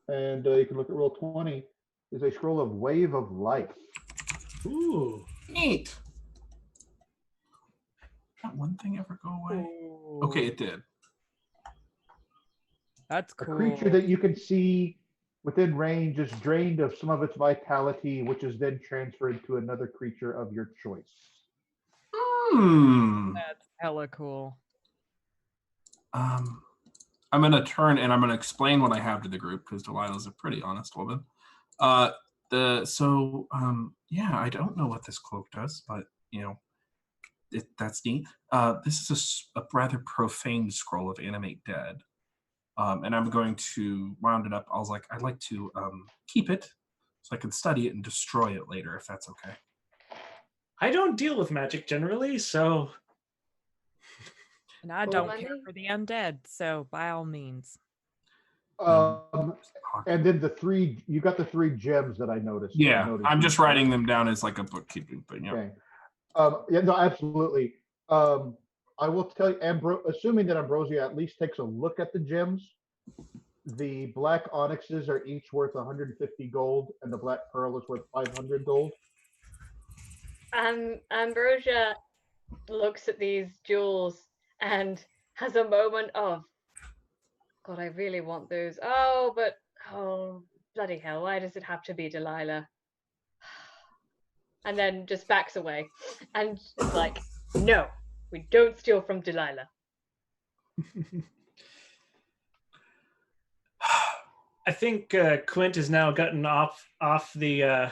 And you can look at roll 20. Is a scroll of wave of life. Ooh. Neat. Did that one thing ever go away? Okay, it did. That's A cool. creature that you can see within range is drained of some of its vitality, which is then transferred to another creature of your choice. That's hella cool. I'm gonna turn and I'm gonna explain what I have to the group because Delilah's a pretty honest woman. Yeah, I don't know what this cloak does, but that's neat. This is a rather profane scroll of animate dead. And I'm going to round it up. I was like, I'd like to keep it so I can study it and destroy it later, if that's okay. I don't deal with magic generally, so. And I don't care for the undead, so by all means. And then you got the 3 gems that I noticed. Yeah, I'm just writing them down as like a bookkeeping thing. Yeah. Okay. Yeah, no, absolutely. I will tell you, assuming that Ambrosia at least takes a look at the gems, the black onyxes are each worth 150 gold, and the black pearl is worth 500 gold. Ambrosia looks at these jewels and has a moment of, God, I really want those. Oh, bloody hell, why does it have to be Delilah? And then just backs away and is like, no, we don't steal from Delilah. I think Quint has now gotten off the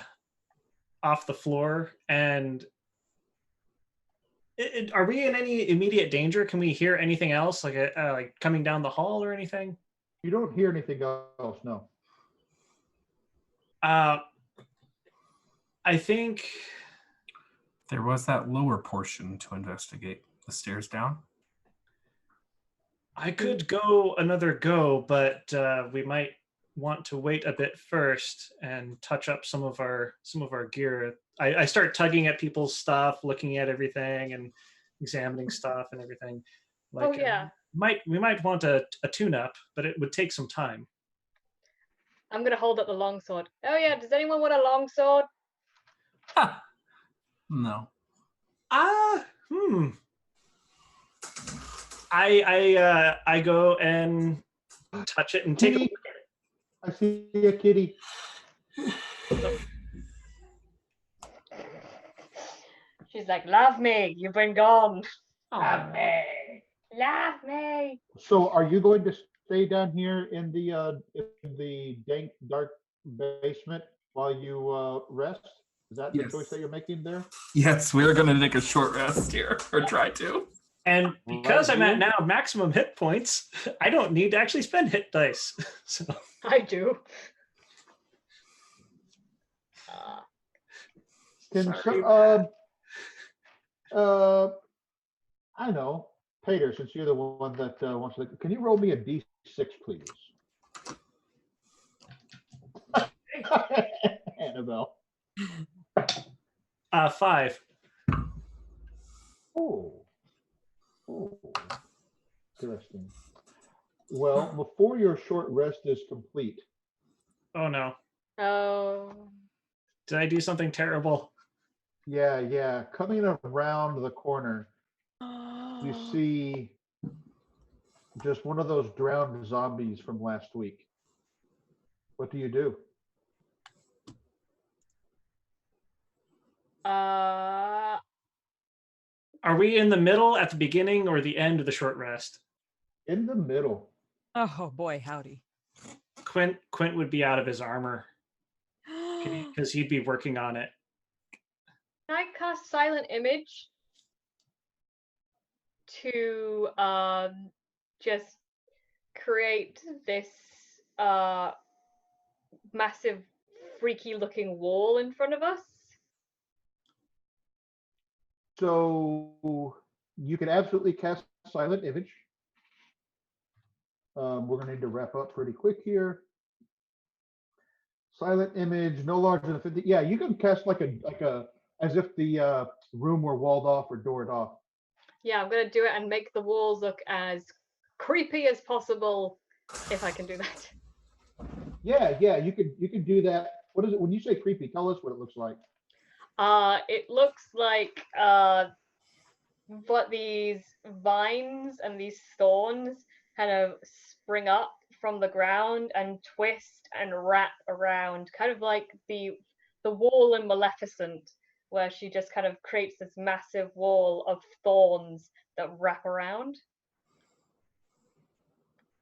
floor, and are we in any immediate danger? Can we hear anything else, like coming down the hall or anything? You don't hear anything else, no. I think there was that lower portion to investigate. The stairs down. I could go another go, but we might want to wait a bit first and touch up some of our gear. I start tugging at people's stuff, looking at everything and examining stuff and everything. Like, we might want a tune-up, but it would take some time. I'm gonna hold up the longsword. Oh yeah, does anyone want a longsword? No. I go and touch it and take a look at it. I see a kitty. She's like, love me, you've been gone. Love me. Love me. So are you going to stay down here in the dank, dark basement while you rest? Is that the choice that you're making there? Yes, we're going to take a short rest here, or try to. And because I'm at now maximum hit points, I don't need to actually spend hit dice. So I do. I know, Peter, since you're the one that wants to, can you roll me a D6, please? Annabelle. 5. Oh, interesting. Well, before your short rest is complete. Oh no. Oh. Did I do something terrible? Yeah. Coming around the corner, you see just one of those drowned zombies from last week. What do you do? Are we in the middle, at the beginning, or the end of the short rest? In the middle. Oh boy, howdy. Quint would be out of his armor because he'd be working on it. Can I cast Silent Image to just create this massive, freaky-looking wall in front of us. So you can absolutely cast silent image. We're gonna need to wrap up pretty quick here. Silent image, no larger than 50. Yeah, you can cast like a as if the room were walled off or doored off. Yeah, I'm gonna do it and make the walls look as creepy as possible, if I can do that. Yeah, you could do that. What is it when you say creepy? Tell us what it looks like. It looks like but these vines and these thorns kind of spring up from the ground and twist and wrap around, kind of like the wall in Maleficent, where she just kind of creates this massive wall of thorns that wrap around.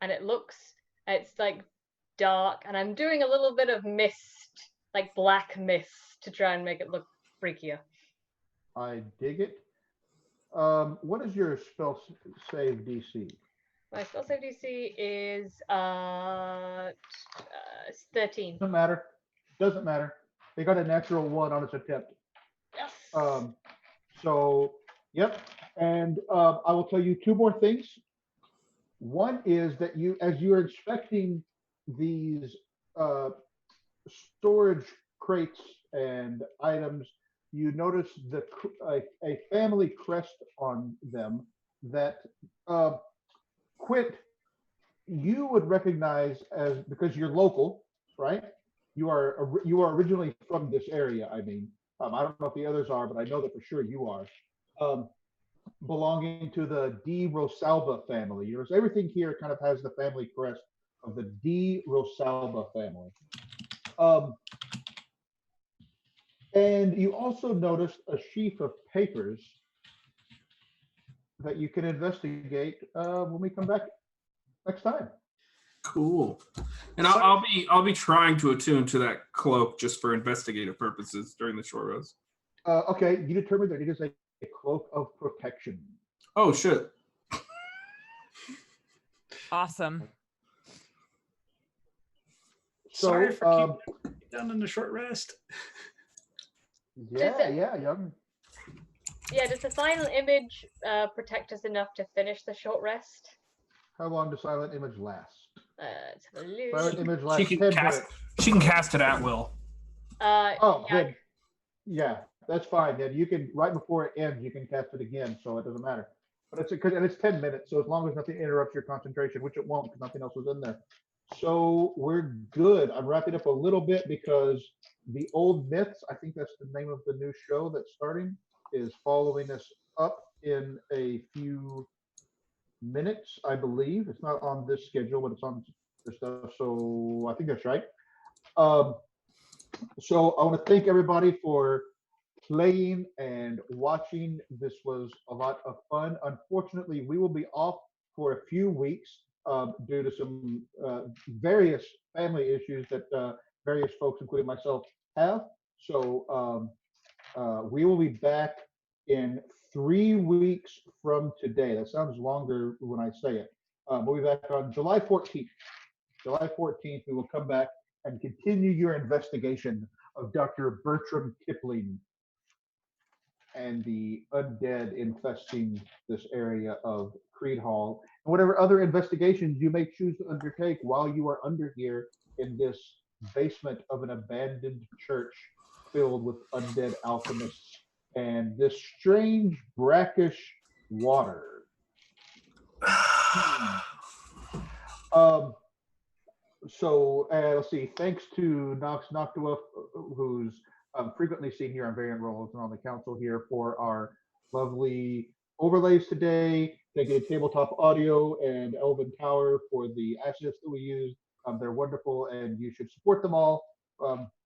And it's like dark, and I'm doing a little bit of mist, like black mist, to try and make it look freakier. I dig it. What is your spell save DC? My spell save DC is 13. Doesn't matter. Doesn't matter. They got a natural 1 on its attempt. Yes. So, yep. And I will tell you 2 more things. One is that you, as you're inspecting these storage crates and items, you notice a family crest on them that Quint, you would recognize as, because you're local, right? You are originally from this area. I mean, I don't know if the others are, but I know that for sure you are. Belonging to the D. Rosalba family. You know, so everything here kind of has the family crest of the D. Rosalba family. And you also noticed a sheaf of papers that you can investigate when we come back next time. Cool. And I'll be trying to attune to that cloak just for investigative purposes during the short rest. Okay, you determined that it is a cloak of protection. Oh shit. Awesome. So, Sorry for keeping it down in the short rest. yeah, young. Yeah, does the final image protect us enough to finish the short rest? How long does silent image last? Let's have a look. Silent image lasts 10 minutes. She can cast it at will. Oh, yeah. good. Yeah, that's fine. Then you can, right before it ends, you can cast it again, so it doesn't matter. But it's 10 minutes, so as long as nothing interrupts your concentration, which it won't, because nothing else was in there. So we're good. I'm wrapping up a little bit because the Old Myths, I think that's the name of the new show that's starting, is following us up in a few minutes, I believe. It's not on this schedule, but it's on this stuff. So I think that's right. So I want to thank everybody for playing and watching. This was a lot of fun. Unfortunately, we will be off for a few weeks due to some various family issues that various folks, including myself, have. So we will be back in 3 weeks from today. That sounds longer when I say it. We'll be back on July 14th. July 14th, we will come back and continue your investigation of Dr. Bertram Kipling and the undead infesting this area of Creed Hall, and whatever other investigations you may choose to undertake while you are under here in this basement of an abandoned church filled with undead alchemists and this strange brackish water. So let's see. Thanks to Nox Noctua, who's frequently seen here on variant roles and on the council here for our lovely overlays today. Thank you to Tabletop Audio and Elven Tower for the assets that we use. They're wonderful, and you should support them all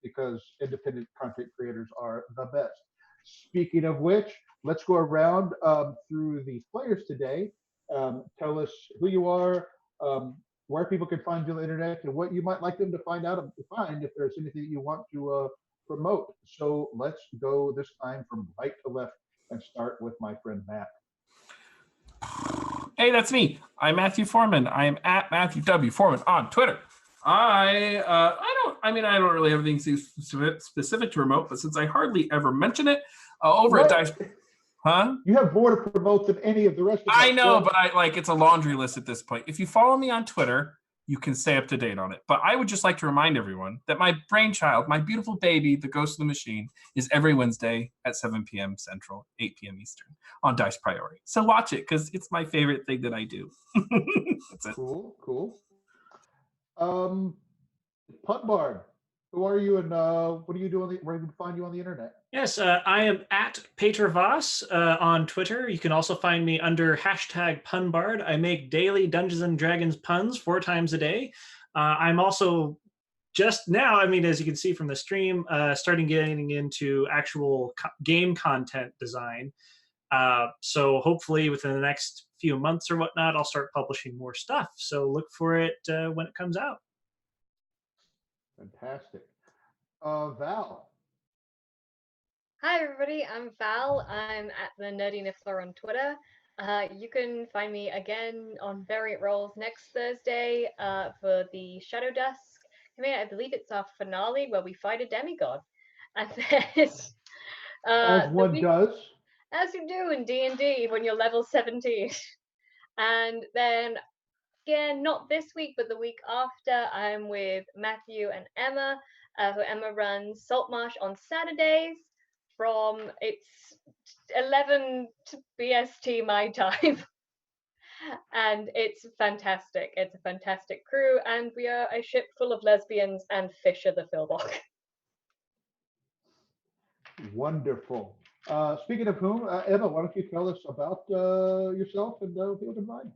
because independent content creators are the best. Speaking of which, let's go around through the players today. Tell us who you are, where people can find you on the internet, and what you might like them to find if there's anything that you want to promote. So let's go this time from right to left and start with my friend Matt. Hey, that's me. I'm Matthew Foreman. I am at Matthew W. Foreman on Twitter. I don't really have anything specific to promote, but since I hardly ever mention it, over at What? Dice, huh? You have more to promote than any of the rest of us. I know, What? but it's a laundry list at this point. If you follow me on Twitter, you can stay up to date on it. But I would just like to remind everyone that my brainchild, my beautiful baby, the Ghost of the Machine, is every Wednesday at 7 p.m. Central, 8 p.m. Eastern on Dice Priority. So watch it because it's my favorite thing that I do. That's it. Cool. Punt Bard, who are you and what are you doing? Where can we find you on the internet? Yes, I am at Peter Voss on Twitter. You can also find me under hashtag PunBard. I make daily Dungeons and Dragons puns 4 times a day. I'm also just now, as you can see from the stream, starting getting into actual game content design. So hopefully within the next few months or whatnot, I'll start publishing more stuff. So look for it when it comes out. Fantastic. Val. Hi everybody, I'm Val. I'm at the Nerdy Niffler on Twitter. You can find me again on Variant Roles next Thursday for the Shadow Dusk. I believe it's our finale where we fight a demigod. And then As one does. as you do in D&D when you're level 17. And then again, not this week, but the week after, I'm with Matthew and Emma, who Emma runs Saltmarsh on Saturdays from it's 11 to BST my time. And it's fantastic. It's a fantastic crew, and we are a ship full of lesbians and Fisher the Philbok. Wonderful. Speaking of whom, Emma, why don't you tell us about yourself and people can find?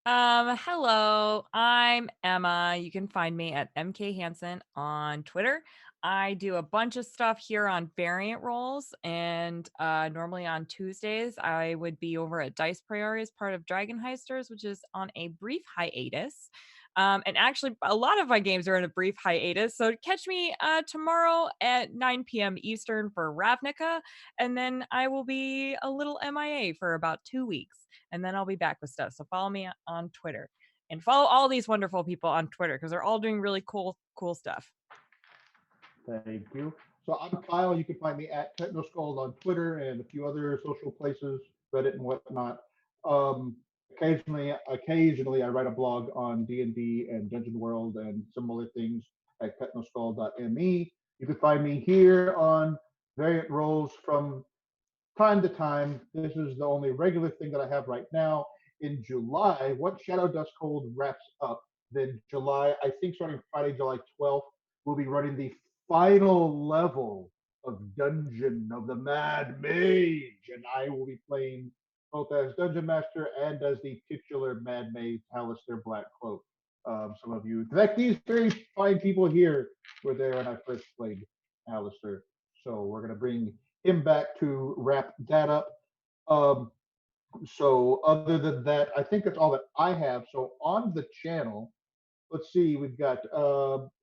Hello, I'm Emma. You can find me at MK Hansen on Twitter. I do a bunch of stuff here on Variant Roles, and normally on Tuesdays, I would be over at Dice Priori as part of Dragon Heisters, which is on a brief hiatus. And actually, a lot of my games are in a brief hiatus. So catch me tomorrow at 9 p.m. Eastern for Ravnica, and then I will be a little MIA for about 2 weeks, and then I'll be back with stuff. So follow me on Twitter, and follow all these wonderful people on Twitter because they're all doing really cool stuff. Thank you. So I'm Kyle. You can find me at TechnoSkull on Twitter and a few other social places, Reddit and whatnot. Occasionally, I write a blog on D&D and Dungeon World and similar things at technoskull.me. You can find me here on Variant Roles from time to time. This is the only regular thing that I have right now. In July, once Shadow Dust Cold wraps up, then July, I think starting Friday, July 12th, we'll be running the final level of Dungeon of the Mad Mage, and I will be playing both as Dungeon Master and as the titular Mad Mage, Alistair Blackcloak. Some of you, in fact, these very fine people here were there when I first played Alistair. So we're going to bring him back to wrap that up. So other than that, I think that's all that I have. So on the channel, let's see, we've got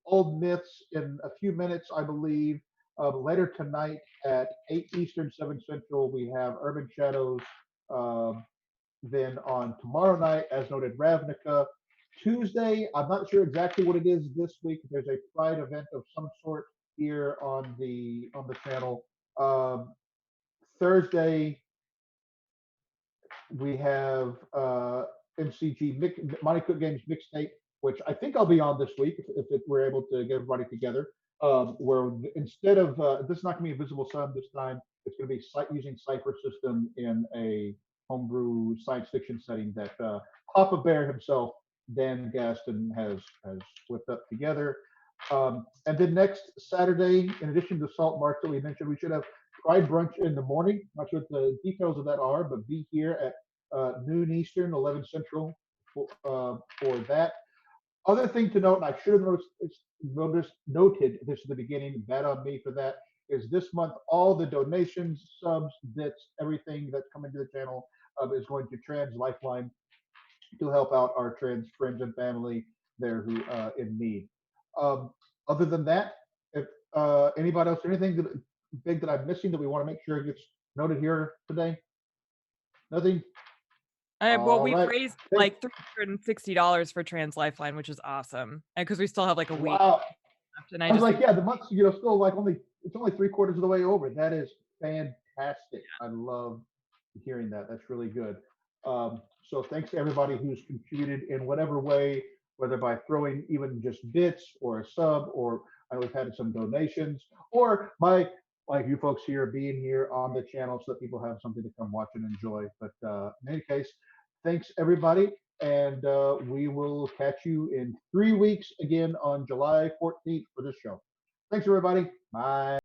Old Myths in a few minutes, I believe. Later tonight at 8 Eastern, 7 Central, we have Urban Shadows. Then on tomorrow night, as noted, Ravnica. Tuesday, I'm not sure exactly what it is this week. There's a Pride event of some sort here on the channel. Thursday, we have MCG Monty Cook Games Mixtape, which I think I'll be on this week if we're able to get everybody together. Where instead of this is not going to be a Visible Sun this time, it's going to be using Cipher System in a homebrew science fiction setting that Papa Bear himself, Dan Gaston, has whipped up together. And then next Saturday, in addition to Salt March that we mentioned, we should have Pride Brunch in the morning. Not sure what the details of that are, but be here at noon Eastern, 11 Central for that. Other thing to note, and I should have noted this at the beginning, bad on me for that, is this month all the donations, subs, bits, everything that's coming to the channel is going to Trans Lifeline to help out our trans friends and family there who in need. Other than that, if anybody else, anything big that I'm missing that we want to make sure gets noted here today? Nothing? Well, All we've right. raised Thank, like $360 for Trans Lifeline, which is awesome. And because we still have like a week wow. left, and I I was just like, yeah, the month's, still like it's only three-quarters of the way over. That is fantastic. I love hearing that. That's really good. So thanks to everybody who's contributed in whatever way, whether by throwing even just bits or a sub, or I know we've had some donations, or by like you folks here being here on the channel so that people have something to come watch and enjoy. But in any case, thanks everybody. And we will catch you in 3 weeks again on July 14th for this show. Thanks, everybody. Bye.